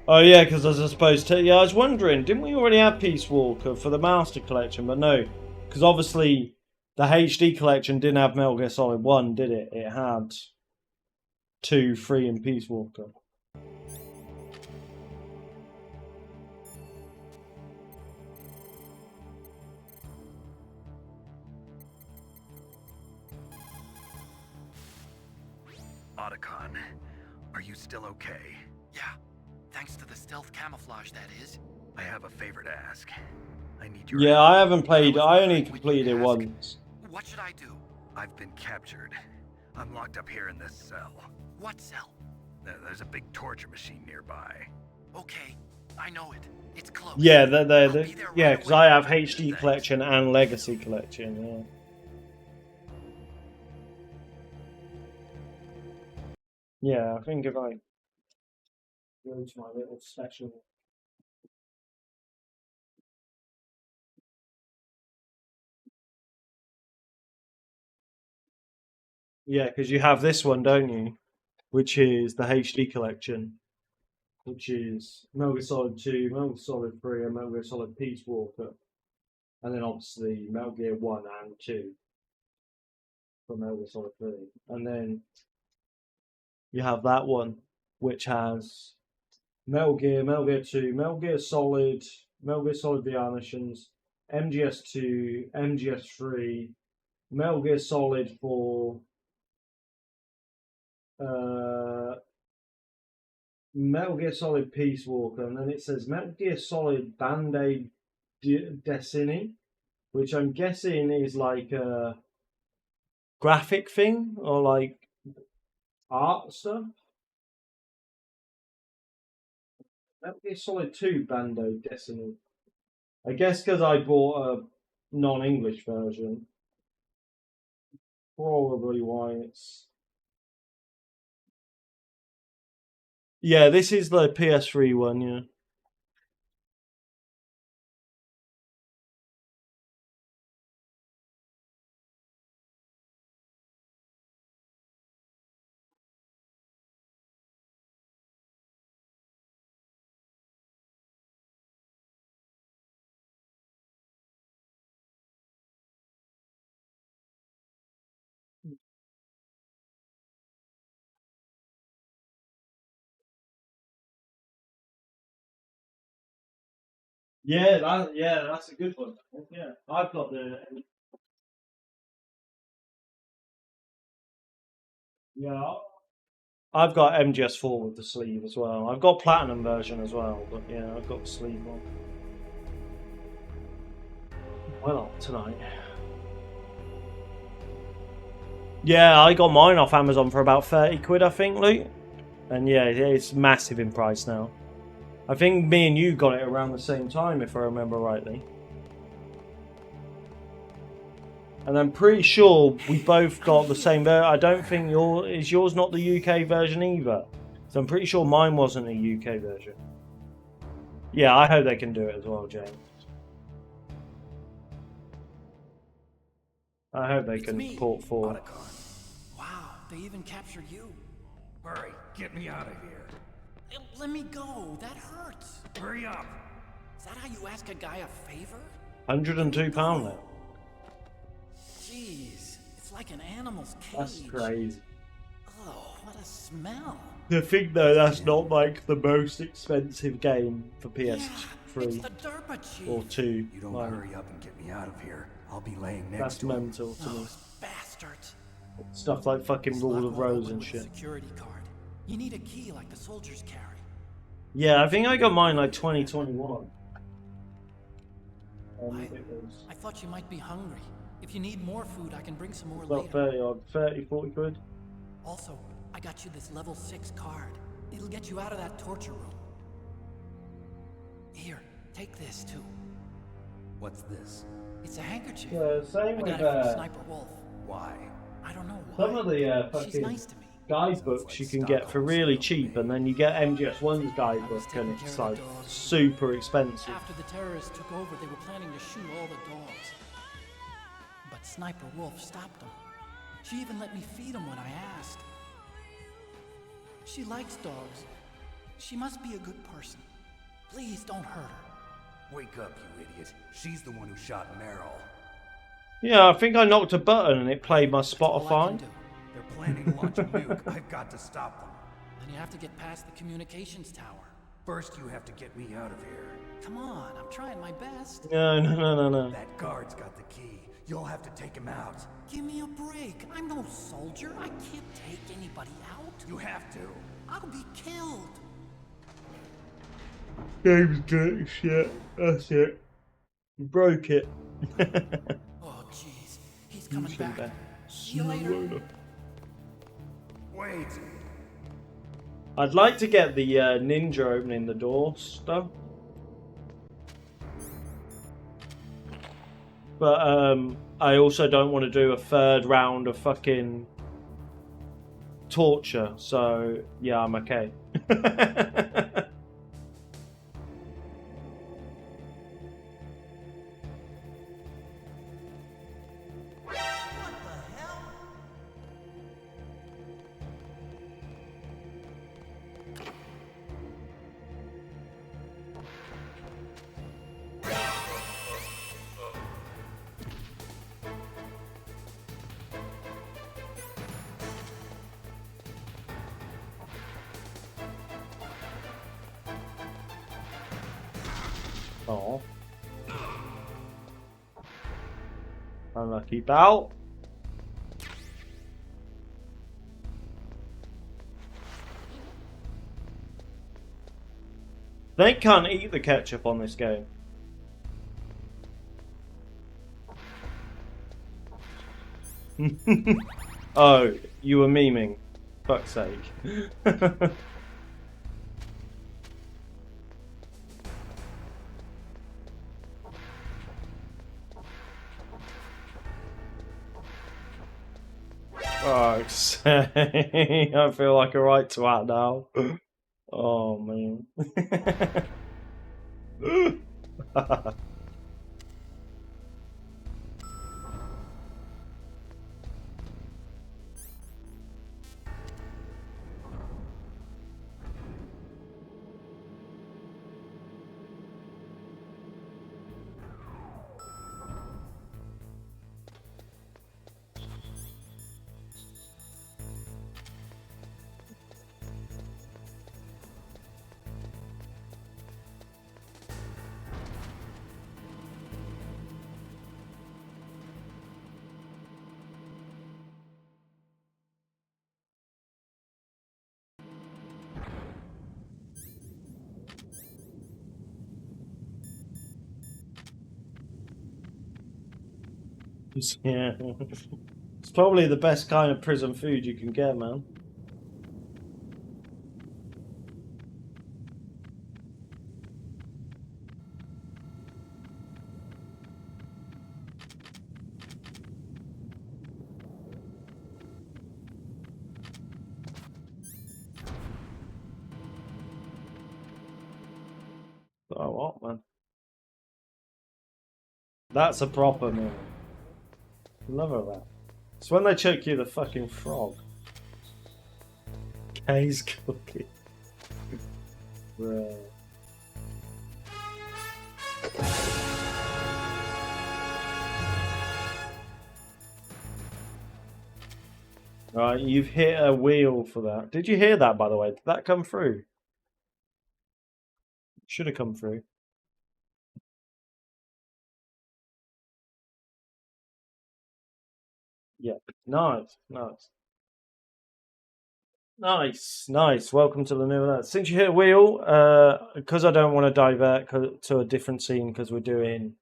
Oh yeah, because I was supposed to. Yeah, I was wondering, didn't we already have Peace Walker for the Master Collection? But no, because obviously the HD Collection didn't have Metal Gear Solid 1, did it? It had 2, 3, and Peace Walker. Otacon, are you still okay? Yeah, thanks to the stealth camouflage, that is. I have a favor to ask. I need your Yeah, help. I haven't played. I only completed it once. What should I do? I've been captured. I'm locked up here in this cell. What cell? There's a big torture machine nearby. Okay, I know it. It's close. Yeah, yeah, because I have HD Collection and Legacy Collection. Yeah. Yeah, I think if I go to my little special. Yeah, because you have this one, don't you? Which is the HD collection, which is Metal Gear Solid 2, Metal Gear Solid 3, and Metal Gear Solid Peace Walker. And then obviously Metal Gear 1 and 2 from Metal Gear Solid 3. And then you have that one, which has Metal Gear, Metal Gear 2, Metal Gear Solid VR Missions, MGS 2, MGS 3, Metal Gear Solid 4, Metal Gear Solid Peace Walker, and then it says Metal Gear Solid Band-Aid Destiny, which I'm guessing is like a graphic thing or like art stuff. Metal Gear Solid 2 Band-Aid Destiny. I guess because I bought a non-English version. Probably why it's... Yeah, this is the PS3 one, yeah. Yeah, that's a good one. Yeah, I've got the... Yeah, I've got MGS4 with the sleeve as well. I've got Platinum version as well, but yeah, I've got the sleeve one. Well, tonight. Yeah, I got mine off Amazon for about 30 quid, I think, Luke. And yeah, it's massive in price now. I think me and you got it around the same time, if I remember rightly. And I'm pretty sure we both got the same version. I don't think yours not the UK version either. So I'm pretty sure mine wasn't a UK version. Yeah, I hope they can do it as well, James. I hope they can port 4. Wow, they even captured you. Hurry, get me out of here. Let me go, that hurts. Hurry up. Is that how you ask a guy a favor? £102 now. Jeez, it's like an animal's cage. That's crazy. Oh, what a smell. I think though that's not like the most expensive game for PS3 or 2. You don't hurry up and get me out of here. I'll be laying next That's to him. mental to me. Bastards. Stuff like fucking Rule of Rose and shit. Security card. You need a key like the soldiers carry. Yeah, I think I got mine like 2021. I thought you might be hungry. If you need more food, I can bring some more About later. 30, 40 quid. Also, I got you this level 6 card. It'll get you out of that torture room. Here, take this too. What's this? It's a handkerchief. Yeah, same I with got it from Sniper Wolf. Why? I don't know why. some of the She's fucking nice to me. guidebooks you can get for really cheap, and then you get MGS1's guidebook and it's like super expensive. After the terrorists took over, they were planning to shoot all the dogs. But Sniper Wolf stopped them. She even let me feed them when I asked. She likes dogs. She must be a good person. Please don't hurt her. Wake up, you idiot. She's the one who shot Meryl. Yeah, I think I knocked a button and it played my Spotify. They're planning to launch a nuke. I've got to stop them. Then you have to get past the communications tower. First, you have to get me out of here. Come on, I'm trying my best. No. That guard's got the key. You'll have to take him out. Give me a break. I'm no soldier. I can't take anybody out. You have to. I'll be killed. Game's good shit. That's it. You broke it. Oh, jeez. He's coming back. See you later. Wait. I'd like to get the ninja opening the door stuff. But I also don't want to do a third round of fucking torture, so yeah, I'm okay. Oh. Unlucky bout. They can't eat the ketchup on this game. Oh, you were memeing. Fuck's sake. Fuck's sake. I feel like a right twat now. Oh, man. Yeah. It's probably the best kind of prison food you can get, man. Oh, what, man? That's a proper meal. Love of that. It's when they choke you the fucking frog. Kay's cookie. Bro. Right, you've hit a wheel for that. Did you hear that, by the way? Did that come through? Should have come through. Yep. Nice, nice. Nice, nice. Welcome to the new alert. Since you hit a wheel, because I don't want to divert to a different scene because we're doing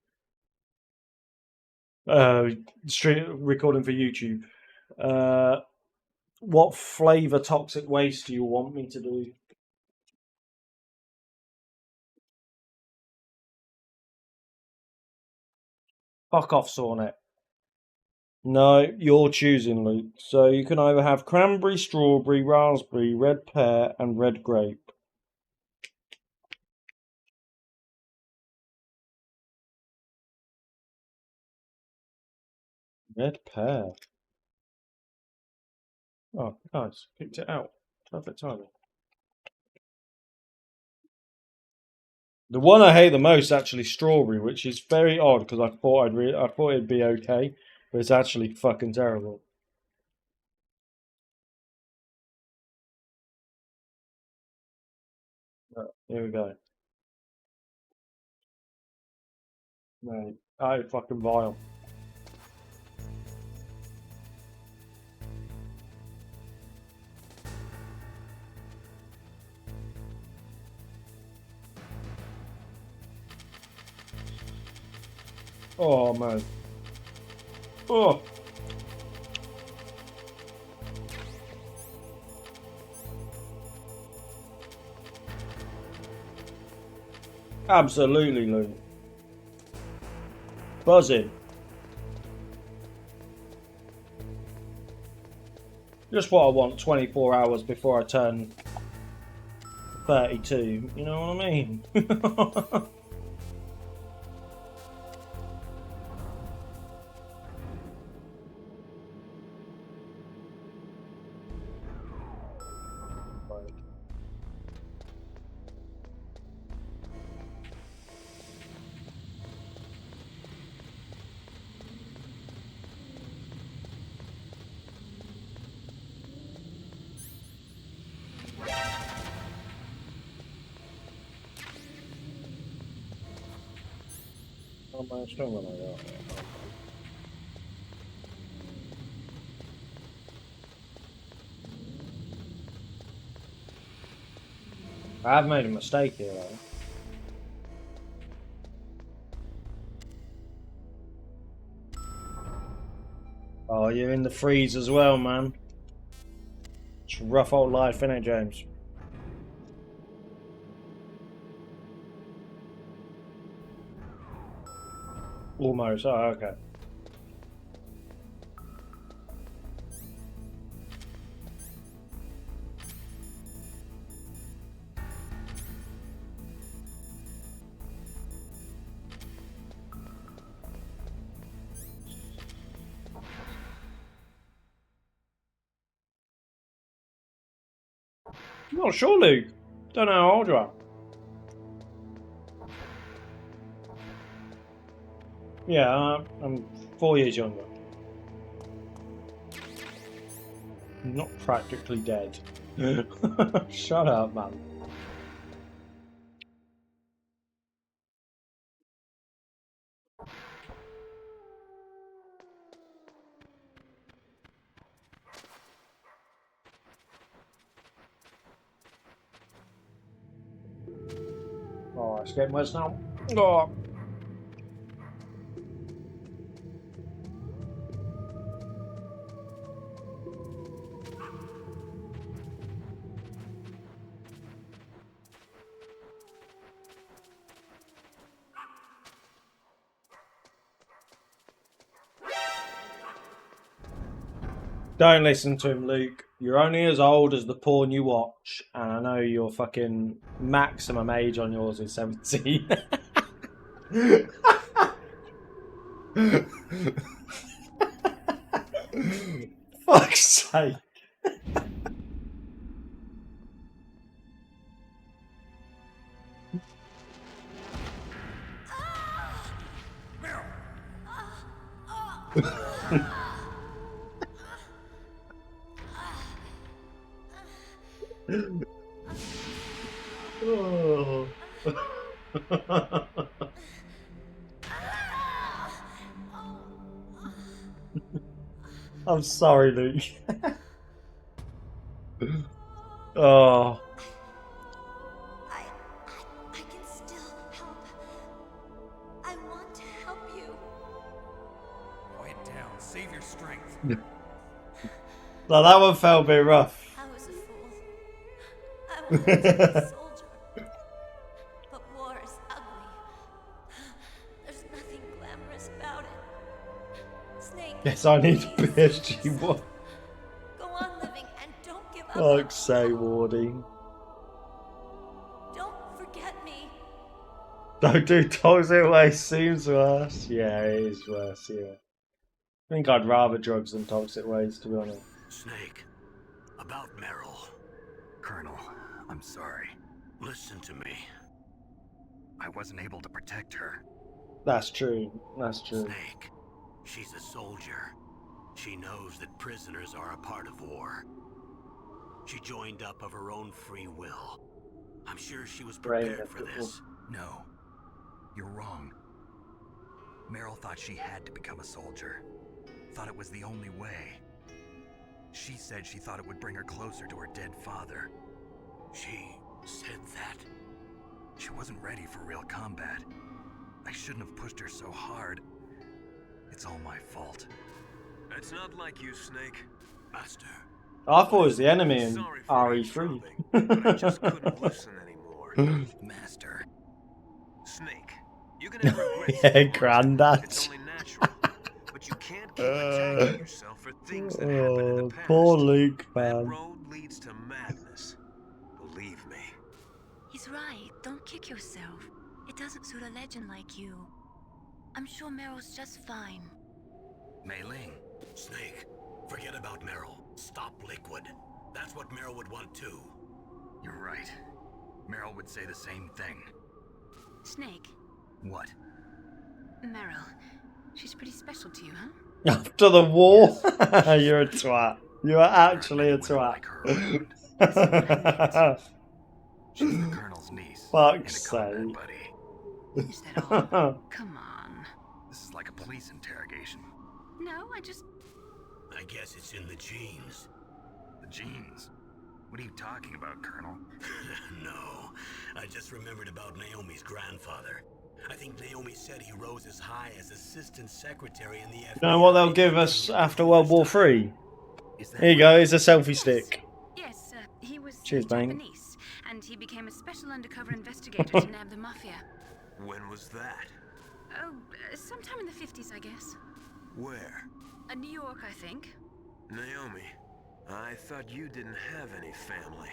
recording for YouTube. What flavor toxic waste do you want me to do? Fuck off, Sornet. No, you're choosing, Luke. So you can either have cranberry, strawberry, raspberry, red pear, and red grape. Red pear. Oh, nice. Picked it out. Perfect timing. The one I hate the most, actually, strawberry, which is very odd because I thought I thought it'd be okay, but it's actually fucking terrible. Here we go. Right. Oh, fucking vile. Oh, man. Oh. Absolutely, Luke. Buzzing. Just what I want 24 hours before I turn 32. You know what I mean? I've made a mistake here, though. Oh, you're in the freeze as well, man. It's rough old life, innit, James? Almost. Oh, okay. I'm not sure, Luke. Don't know how old you are. Yeah, I'm 4 years younger. I'm not practically dead. Shut up, man. Oh, it's getting worse now. Oh. Don't listen to him, Luke. You're only as old as the porn you watch, and I know your fucking maximum age on yours is 17. Fuck's sake. Oh. I'm sorry, Luke. Oh. I can still help. I want to help you. Quiet down. Save your strength. Well, that one felt a bit rough. I was a fool. I wanted to be a soldier. But war is ugly. There's nothing glamorous about it. Snake. Yes, I need a PSG one. Go on living and don't give up. Fuck's sake, Wardy. Don't forget me. Don't do toxic waste. Seems worse. Yeah, it is worse, yeah. I think I'd rather drugs than toxic waste, to be honest. Snake, about Meryl. Colonel, I'm sorry. Listen to me. I wasn't able to protect her. That's true. That's true. Snake, she's a soldier. She knows that prisoners are a part of war. She joined up of her own free will. I'm sure she was prepared for this. No, you're wrong. Meryl thought she had to become a soldier. Thought it was the only way. She said she thought it would bring her closer to her dead father. She said that? She wasn't ready for real combat. I shouldn't have pushed her so hard. It's all my fault. It's not like you, Snake. Master. I thought it was the enemy in RE3. But I just couldn't listen anymore. Master. Snake, you can have regrets. Yeah, Grandad. It's only natural. But you can't Keep attacking yourself for things that happened in the past. Poor Luke, That man. road leads to madness. Believe me. He's right. Don't kick yourself. It doesn't suit a legend like you. I'm sure Meryl's just fine. Mei Ling. Snake, forget about Meryl. Stop Liquid. That's what Meryl would want too. You're right. Meryl would say the same thing. Snake. What? Meryl. She's pretty special to you, huh? After the war? You're a twat. You are actually a twat. She's the Colonel's niece. Fuck's and a combat sake. buddy. Is that all? Come on. This is like a police interrogation. No, I guess it's in the genes. The genes? What are you talking about, Colonel? No, I just remembered about Naomi's grandfather. I think Naomi said he rose as high as assistant secretary in the FBI. You know what they'll give us after World War III? Here you go, it's a selfie stick. Yes, he was Cheers, mate. Japanese, and he became a special undercover investigator to nab the mafia. When was that? Oh, sometime in the 50s, I guess. Where? New York, I think. Naomi, I thought you didn't have any family.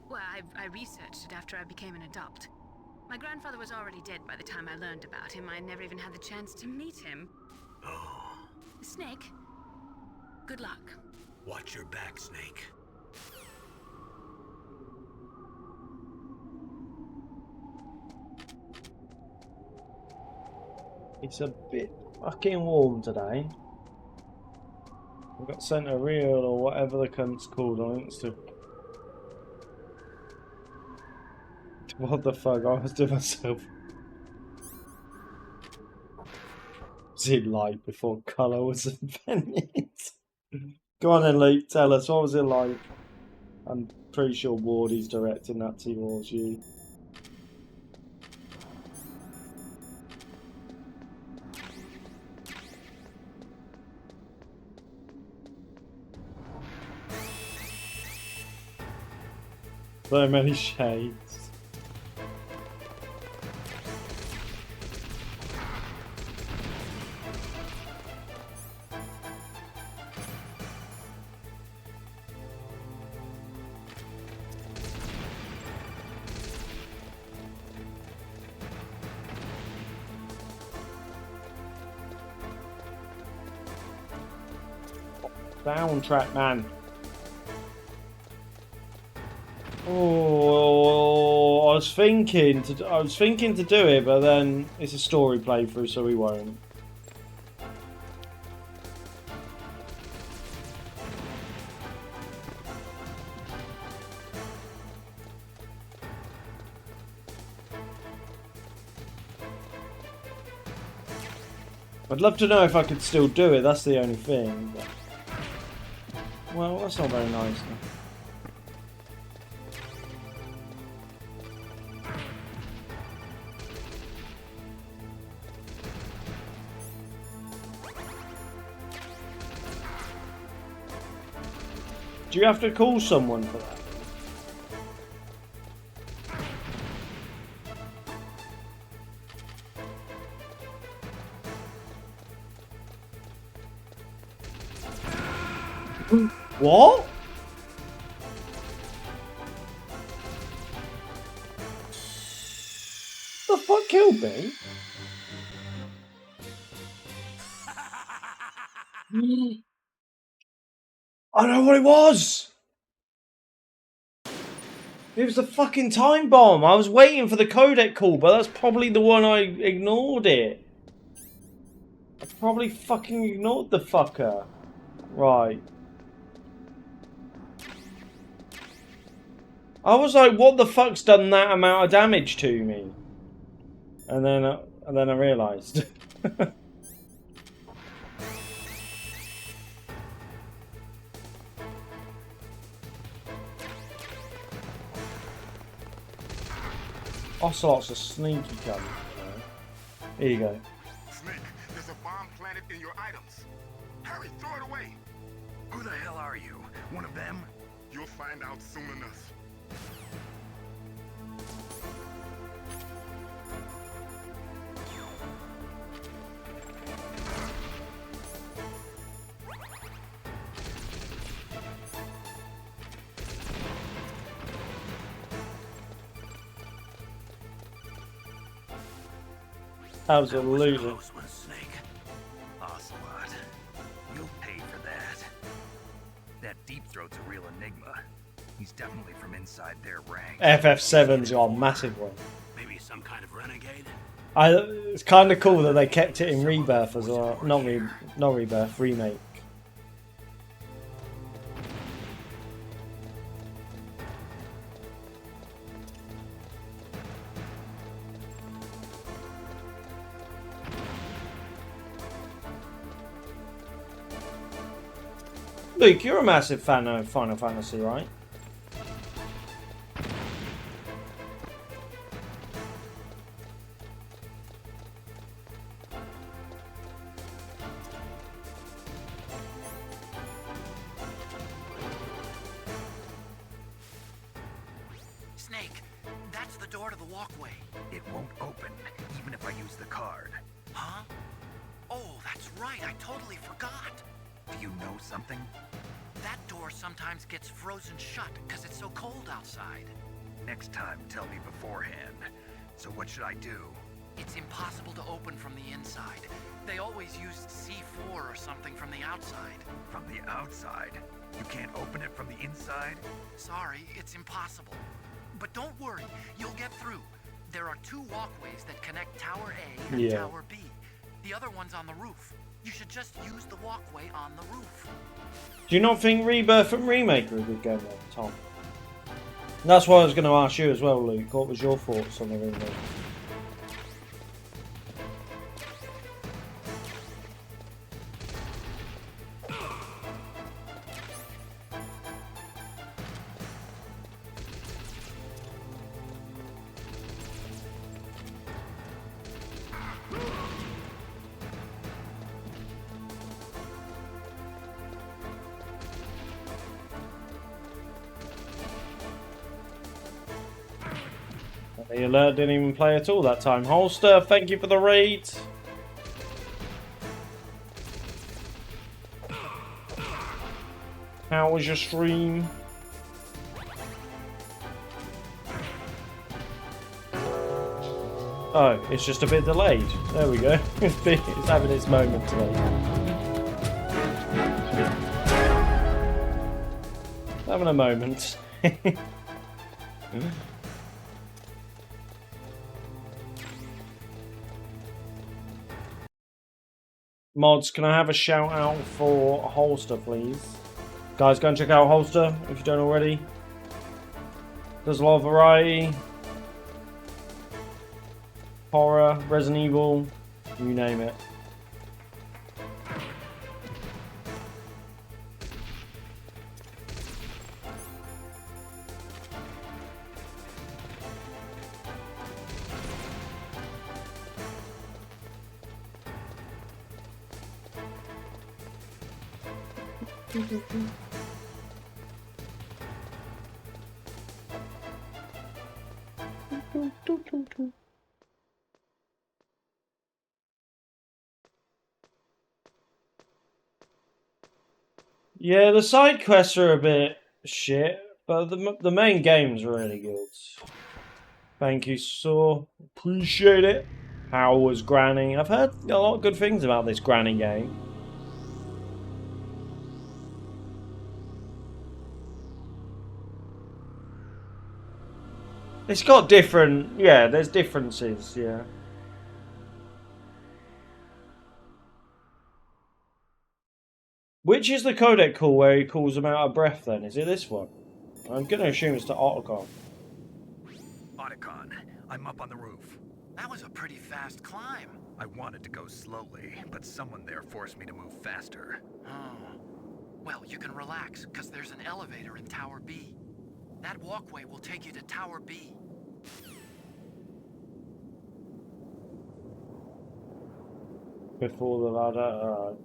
Well, I researched it after I became an adult. My grandfather was already dead by the time I learned about him. I never even had the chance to meet him. Oh. Snake, good luck. Watch your back, Snake. It's a bit fucking warm today. I've got sent a reel or whatever the cunt's called on Insta. What the fuck? I was doing myself. Was it like before colour was invented? Go on then, Luke. Tell us, what was it like? I'm pretty sure Wardy's directing that towards you. So many shades. Soundtrack, man. Oh, I was thinking to do it, but then it's a story playthrough, so we won't. I'd love to know if I could still do it. That's the only thing. But... well, that's not very nice. Do you have to call someone for that? What? The fuck killed me? I know what it was! It was the fucking time bomb. I was waiting for the codec call, but that's probably the one I ignored it. I probably fucking ignored the fucker. Right. I was like, what the fuck's done that amount of damage to me? And then I realised. Ocelot's a sneaky cunt. Here you go. Snake, there's a bomb planted in your items. Hurry, throw it away. Who the hell are you? One of them? You'll find out soon enough. Absolutely. Ocelot, you'll pay for that. That Deep Throat's a real enigma. He's definitely from inside their ranks. FF7's got a massive one. Maybe some kind of renegade? It's kind of cool that they kept it in Rebirth as well. Not Rebirth, Remake. Luke, you're a massive fan of Final Fantasy, right? Snake, that's the door to the walkway. It won't open, even if I use the card. Huh? Oh, that's right, I totally forgot. Do you know something? That door sometimes gets frozen shut because it's so cold outside. Next time, tell me beforehand. So what should I do? It's impossible to open from the inside. They always used C4 or something from the outside. From the outside? You can't open it from the inside? Sorry, it's impossible. But don't worry, you'll get through. There are 2 walkways that connect Tower A and Tower B. The other one's on the roof. You should just use the walkway on the roof. Do you not think Rebirth and Remake are a good game, Tom? That's what I was going to ask you as well, Luke. What was your thoughts on the remake? The alert didn't even play at all that time. Holster, thank you for the raid. How was your stream? Oh, it's just a bit delayed. There we go. It's having its moment today. Having a moment. Mods, can I have a shout out for Holster, please? Guys, go and check out Holster if you don't already. There's a lot of variety. Horror, Resident Evil, you name it. Yeah, the side quests are a bit shit, but the main game's really good. Thank you, so appreciate it. How was Granny? I've heard a lot of good things about this Granny game. It's got different, yeah, there's differences, yeah. Which is the codec call where he calls them out of breath then? Is it this one? I'm going to assume it's the Otacon. Otacon, I'm up on the roof. That was a pretty fast climb. I wanted to go slowly, but someone there forced me to move faster. Oh. Well, you can relax, because there's an elevator in Tower B. That walkway will take you to Tower B. Before the ladder,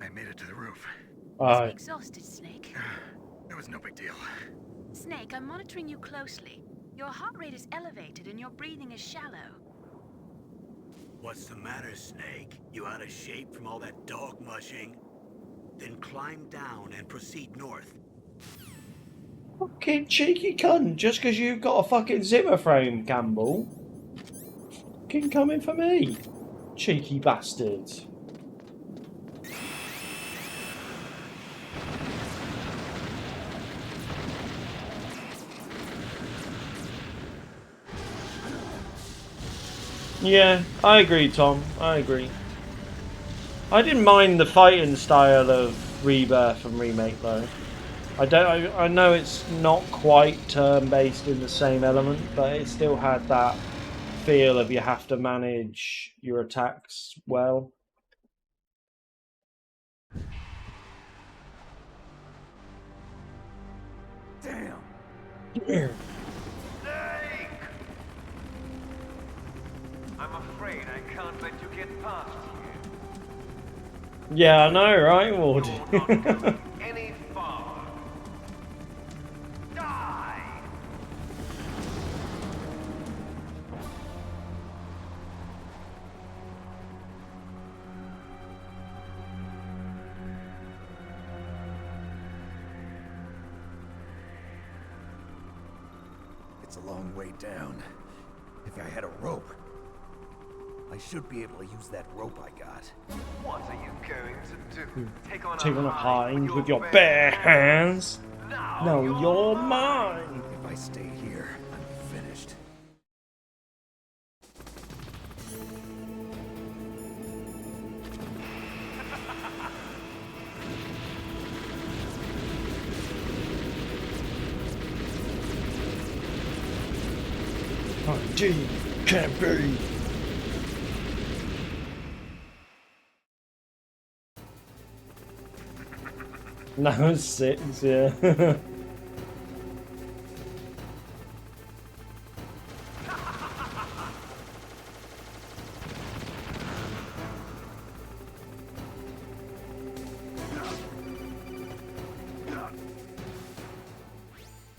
I made it to the roof. Are you exhausted, Snake? It was no big deal. Snake, I'm monitoring you closely. Your heart rate is elevated and your breathing is shallow. What's the matter, Snake? You out of shape from all that dog mushing? Then climb down and proceed north. Fucking cheeky cunt, just because you've got a fucking Zimmer frame, Campbell. Fucking coming for me. Cheeky bastards. Yeah, I agree, Tom. I agree. I didn't mind the fighting style of Rebirth and Remake though. I know it's not quite turn-based in the same element, but it still had that feel of you have to manage your attacks well. Damn. Yeah. I'm afraid I can't let you get past here. Yeah, I know, right, Ward? Any farther. Die! It's a long way down. If I had a rope, I should be able to use that rope I got. What are you going to do? Take on a hind with your bare hands? No, you're mine! If I stay here, I'm finished. Gee, can't be. No, 6, yeah.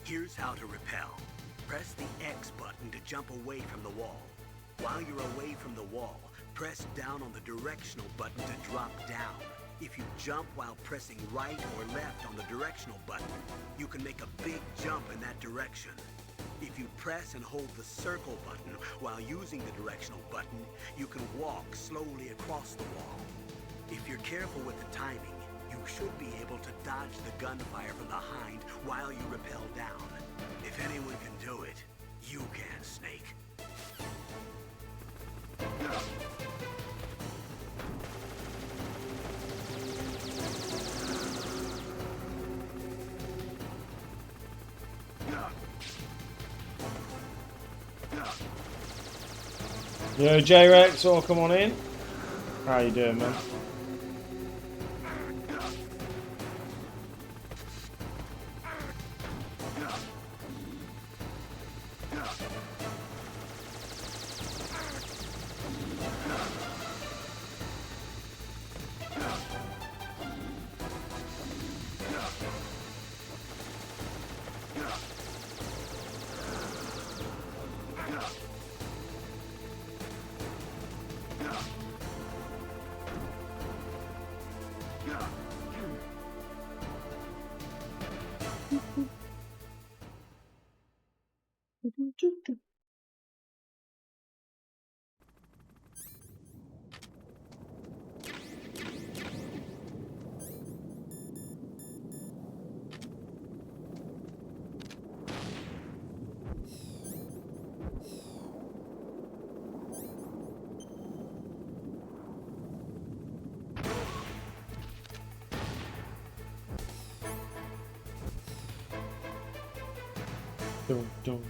Here's how to repel. Press the X button to jump away from the wall. While you're away from the wall, press down on the directional button to drop down. If you jump while pressing right or left on the directional button, you can make a big jump in that direction. If you press and hold the circle button while using the directional button, you can walk slowly across the wall. If you're careful with the timing, you should be able to dodge the gunfire from behind while you rappel down. If anyone can do it, you can, Snake. Yo, J-Rex, or come on in. How you doing, man? Dun.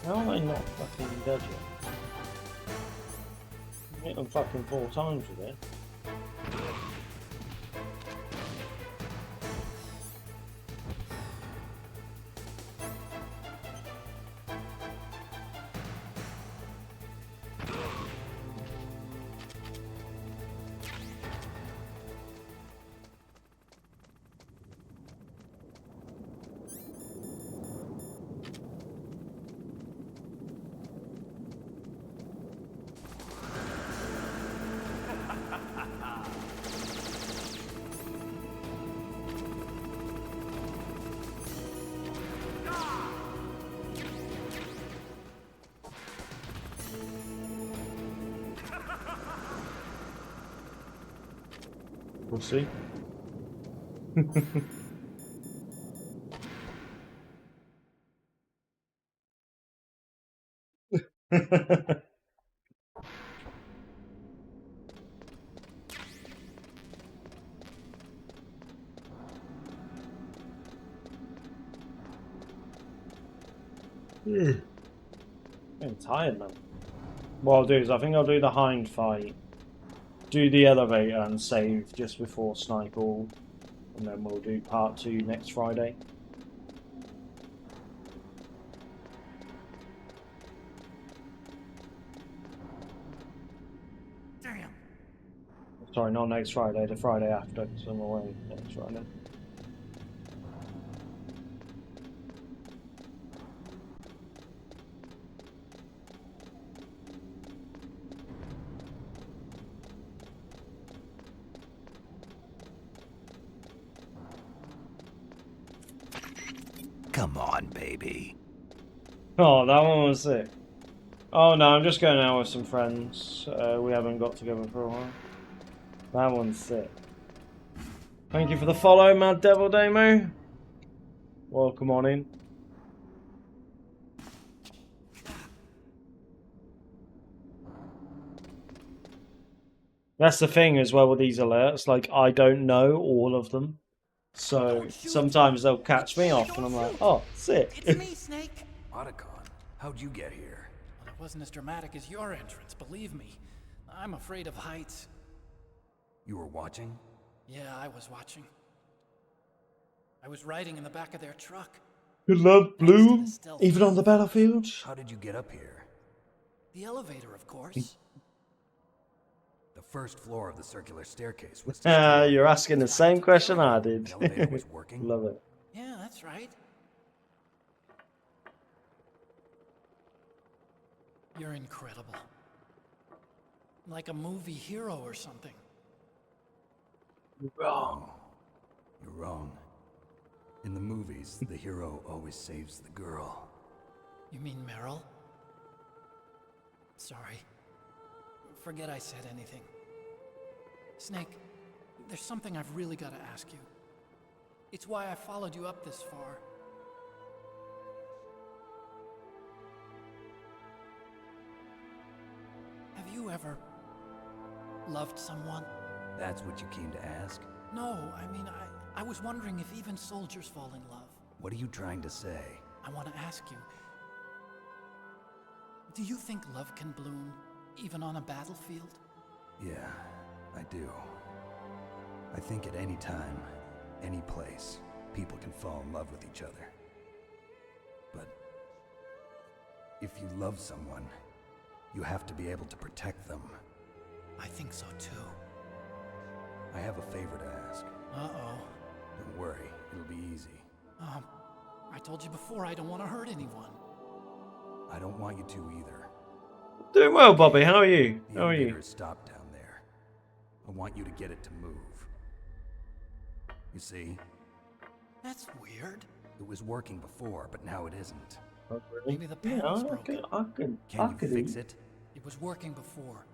How am I not fucking dead yet? I hit them fucking 4 times with it. We'll see. I'm tired, man. What I'll do is I think I'll do the hind fight, do the elevator and save just before Snipe All, and then we'll do part 2 next Friday. Damn. Sorry, not next Friday, the Friday after, because I'm away next Friday. Come on, baby. Oh, that one was sick. Oh no, I'm just going out with some friends. We haven't got together for a while. That one's sick. Thank you for the follow, Mad Devil Demo. Welcome on in. That's the thing as well with these alerts, like I don't know all of them. So sometimes they'll catch me off and I'm like, oh, sick. It's me, Snake. Otacon, how'd you get here? Well, it wasn't as dramatic as your entrance, believe me. I'm afraid of heights. You were watching? Yeah, I was watching. I was riding in the back of their truck. You love Bloom, even on the battlefield. How did you get up here? The elevator, of course. The first floor of the circular staircase was You're asking the same question I did. The elevator was working? Love it. Yeah, that's right. You're incredible. Like a movie hero or something. Wrong. You're wrong. In the movies, the hero always saves the girl. You mean Meryl? Sorry. Forget I said anything. Snake, there's something I've really got to ask you. It's why I followed you up this far. Have you ever loved someone? That's what you came to ask? No, I mean, I was wondering if even soldiers fall in love. What are you trying to say? I want to ask you, do you think love can bloom, even on a battlefield? Yeah, I do. I think at any time, any place, people can fall in love with each other. But if you love someone, you have to be able to protect them. I think so too. I have a favor to ask. Uh-oh. Don't worry, it'll be easy. I told you before I don't want to hurt anyone. I don't want you to either. Doing well, Bobby. How are you? The How are you? elevator is stopped down there. I want you to get it to move. You see? That's weird. It was working before, but now it isn't. Oh, really? Maybe the panel's broken. Can you fix it? It was working before.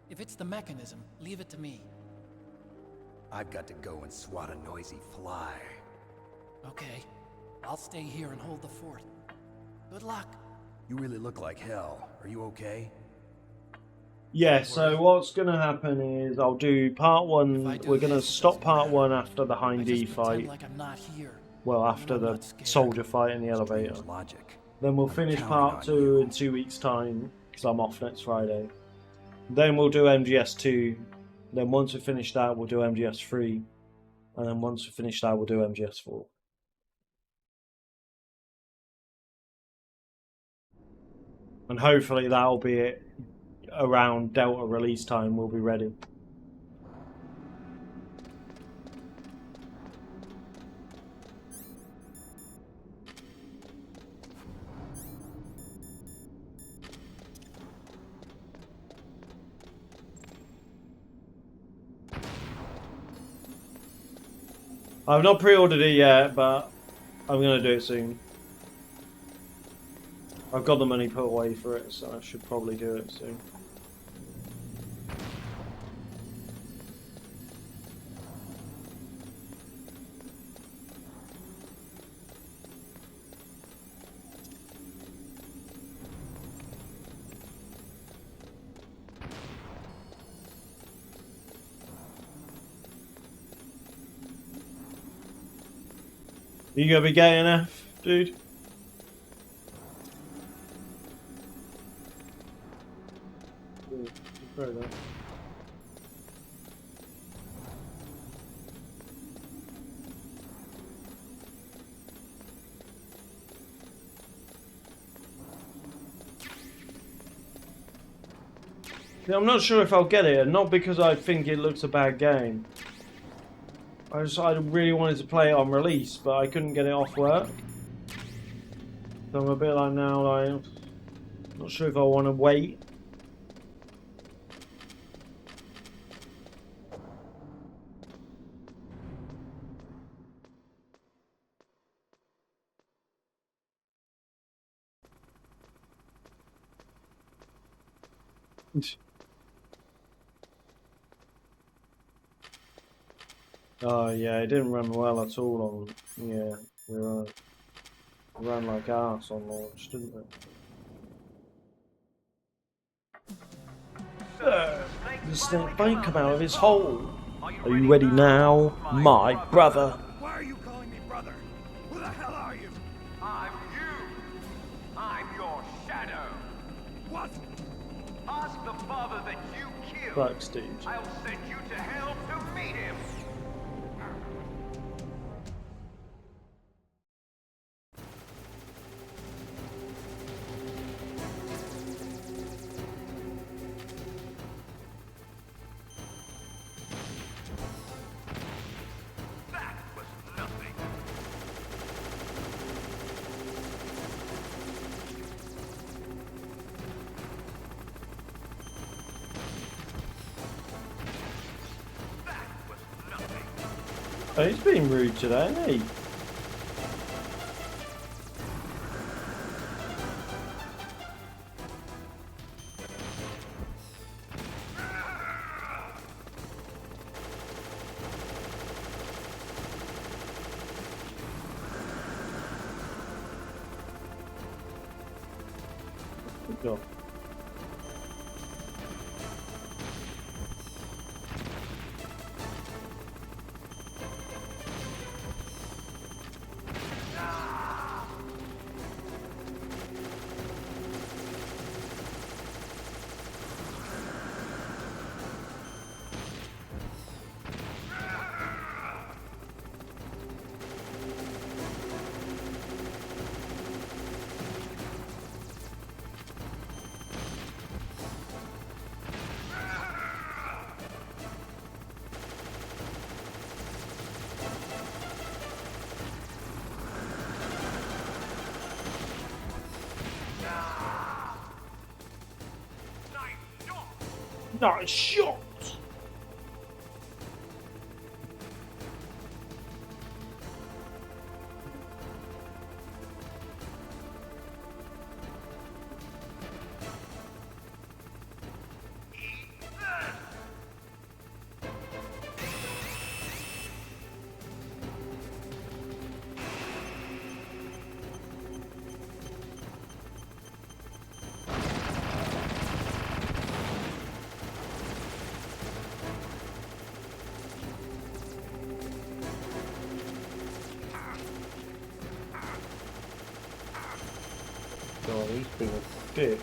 If it's the mechanism, leave it to me. I've got to go and swat a noisy fly. Okay. I'll stay here and hold the fort. Good luck. You really look like hell. Are you okay? Yeah, so what's going to happen is I'll do part 1. We're going to stop part 1 after the Hind D fight. Like I'm not here. Well, after the soldier fight in the elevator. Then we'll finish part 2 in 2 weeks' time, because I'm off next Friday. Then we'll do MGS 2. Then once we finish that, we'll do MGS 3. And then once we finish that, we'll do MGS 4. And hopefully that'll be it. Around Delta release time, we'll be ready. I've not pre-ordered it yet, but I'm going to do it soon. I've got the money put away for it, so I should probably do it soon. You gonna be getting F, dude? Fair enough. I'm not sure if I'll get it, not because I think it looks a bad game. I really wanted to play it on release, but I couldn't get it off work. So I'm a bit like now, like, not sure if I want to wait. Oh yeah, it didn't run well at all on. Yeah, you're right. It ran like arse on launch, didn't it? The snake might come out of his hole. Are you ready now, my brother? Why are you calling me brother? Who the hell are you? I'm you. I'm your shadow. What? Ask the father that you killed. Backstage. I'll send you to hell to meet him. That was nothing. That was nothing. Oh, he's being rude today, isn't he? Good job. Nice shot! God, he's been a dick.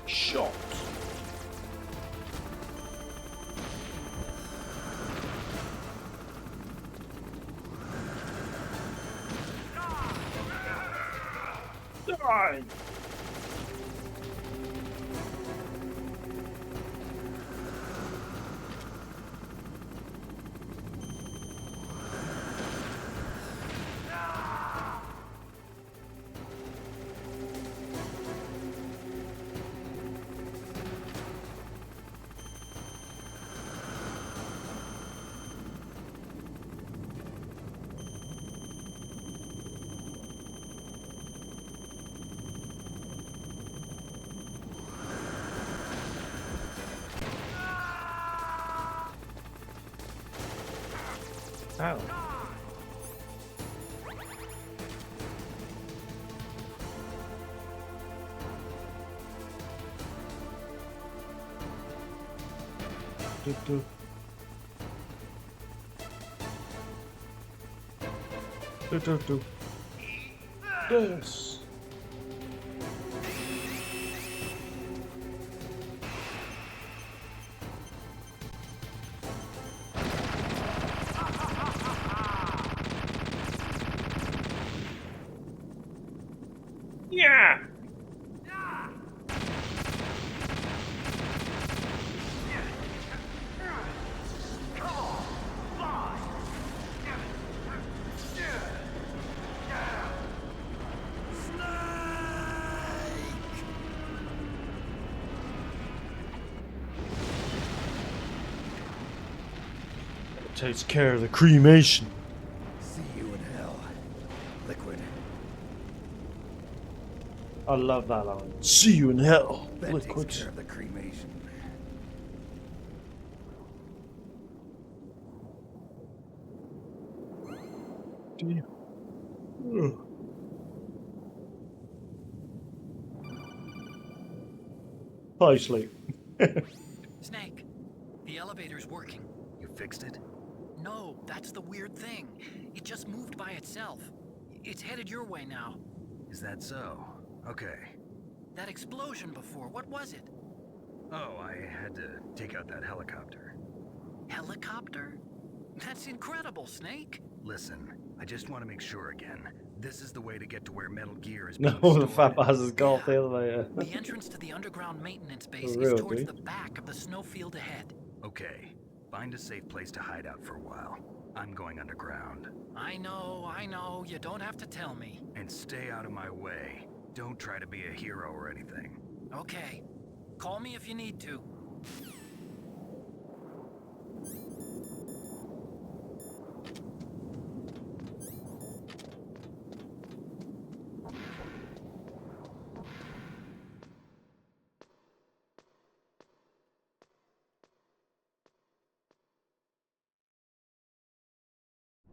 Shot. Die. Ow. Do. Yes. Yeah. Takes care of the cremation. See you in hell, Liquid. I love that line. See you in hell, That Liquid. takes care of the cremation. Hi, sleep. Snake, the elevator's working. You fixed it? No, that's the weird thing. It just moved by itself. It's headed your way now. Is that so? Okay. That explosion before, what was it? Oh, I had to take out that helicopter. Helicopter? That's incredible, Snake. Listen, I just want to make sure again. This is the way to get to where Metal Gear is No, being the stored. fat bastard's got the elevator. The entrance to the underground maintenance base For real, is towards dude. the back of the snowfield ahead. Okay, find a safe place to hide out for a while. I'm going underground. I know, you don't have to tell me. And stay out of my way. Don't try to be a hero or anything. Okay. Call me if you need to.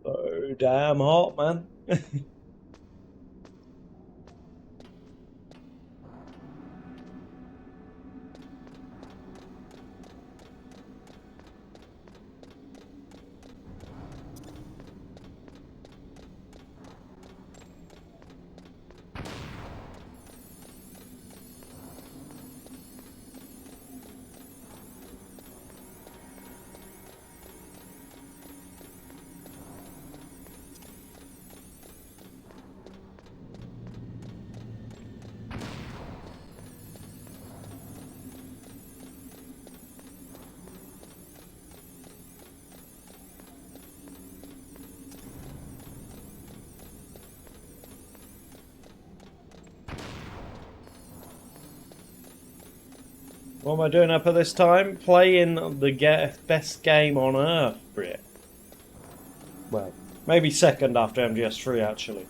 So damn hot, man. What am I doing up at this time? Playing the best game on Earth, Brit. Well, maybe second after MGS3, actually.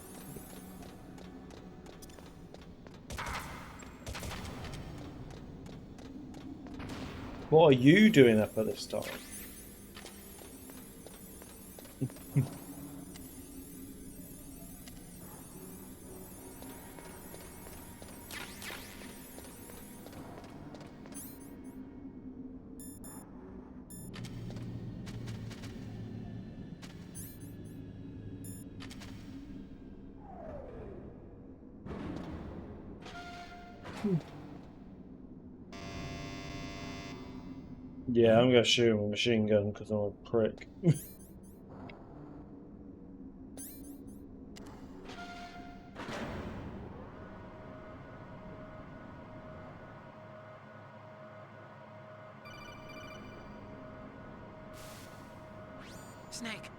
What are you doing up at this time? Yeah, I'm gonna shoot him with a machine gun because I'm a prick. Snake,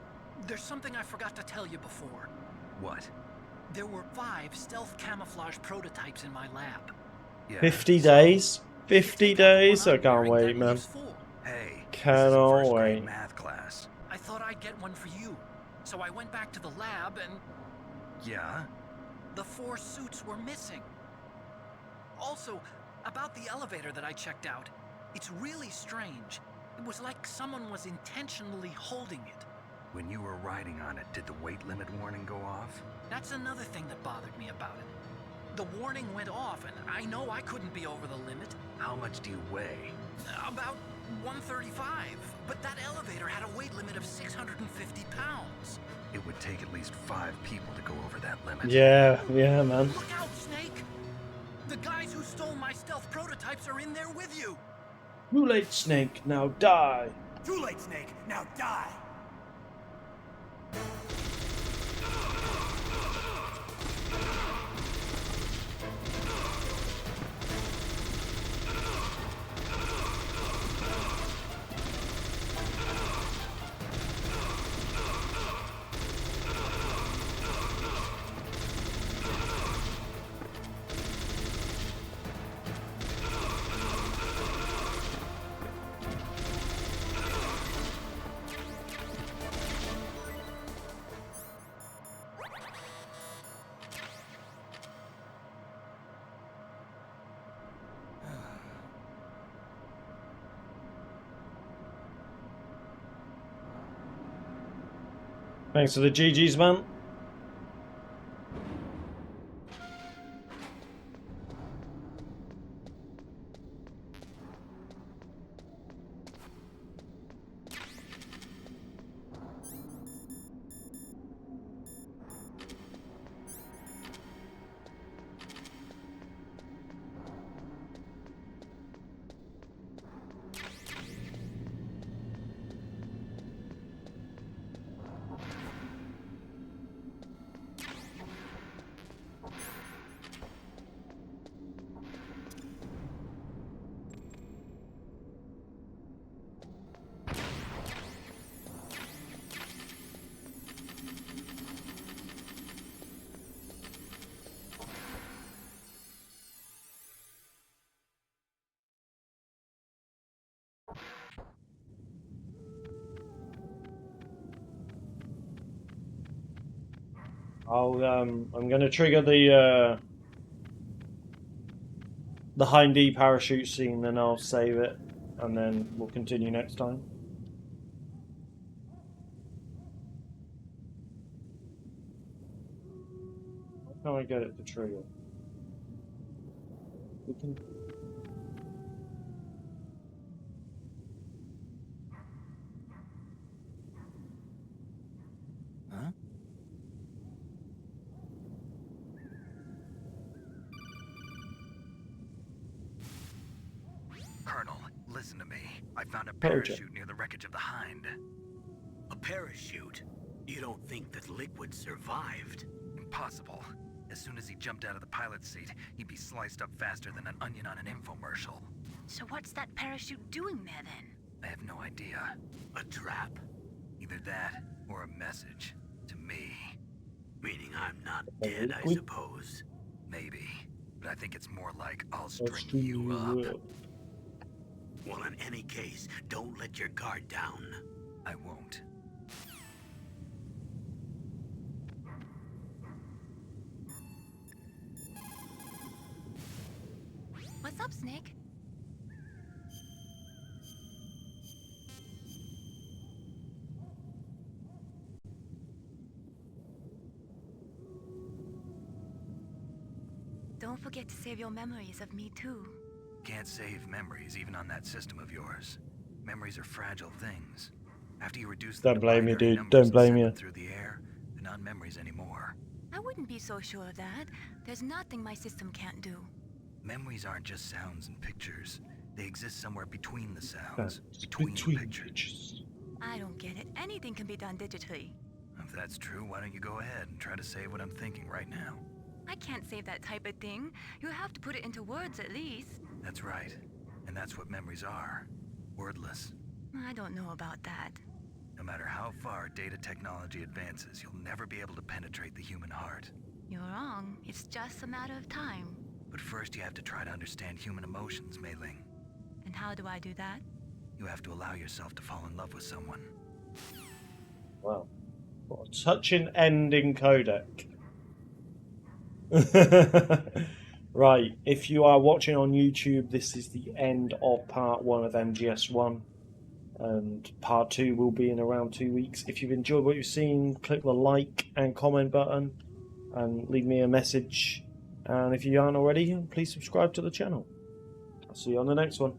there's something I forgot to tell you before. What? There were 5 stealth camouflage prototypes in my lab. Yeah. 50 days? 50 days? I can't wait, man. Hey, Cannot first wait. grade math class. I thought I'd get one for you. So I went back to the lab and Yeah? the 4 suits were missing. Also, about the elevator that I checked out, it's really strange. It was like someone was intentionally holding it. When you were riding on it, did the weight limit warning go off? That's another thing that bothered me about it. The warning went off, and I know I couldn't be over the limit. How much do you weigh? About 135, but that elevator had a weight limit of 650 pounds. It would take at least 5 people to go over that limit. Yeah, man. Look out, Snake! The guys who stole my stealth prototypes are in there with you! Too late, Snake. Now die. Too late, Snake. Now die. Thanks for the GGs, man. I'm gonna trigger the Hind D parachute scene, then I'll save it, and then we'll continue next time. How can I get it to trigger? We can. Huh? Colonel, listen to me. I found a parachute near the wreckage of the Hind. A parachute? You don't think that Liquid survived? Impossible. As soon as he jumped out of the pilot's seat, he'd be sliced up faster than an onion on an infomercial. So what's that parachute doing there then? I have no idea. A trap? Either that or a message to me. Meaning I'm not dead, I suppose. Maybe. But I think it's more like I'll string you up. Well, in any case, don't let your guard down. I won't. What's up, Snake? Don't forget to save your memories of me too. Can't save memories even on that system of yours. Memories are fragile things. After you reduce them Don't blame to you, binary dude. numbers Don't and blame send you. them through the air, they're not memories anymore. I wouldn't be so sure of that. There's nothing my system can't do. Memories aren't just sounds and pictures. They exist somewhere between the sounds, between the pictures. I don't get it. Anything can be done digitally. If that's true, why don't you go ahead and try to say what I'm thinking right now? I can't save that type of thing. You have to put it into words at least. That's right. And that's what memories are. Wordless. I don't know about that. No matter how far data technology advances, you'll never be able to penetrate the human heart. You're wrong. It's just a matter of time. But first you have to try to understand human emotions, Mei Ling. And how do I do that? You have to allow yourself to fall in love with someone. Wow. What a touching ending, codec. Right, if you are watching on YouTube, this is the end of part 1 of MGS1. And part 2 will be in around 2 weeks. If you've enjoyed what you've seen, click the like and comment button and leave me a message. And if you aren't already, please subscribe to the channel. I'll see you on the next one.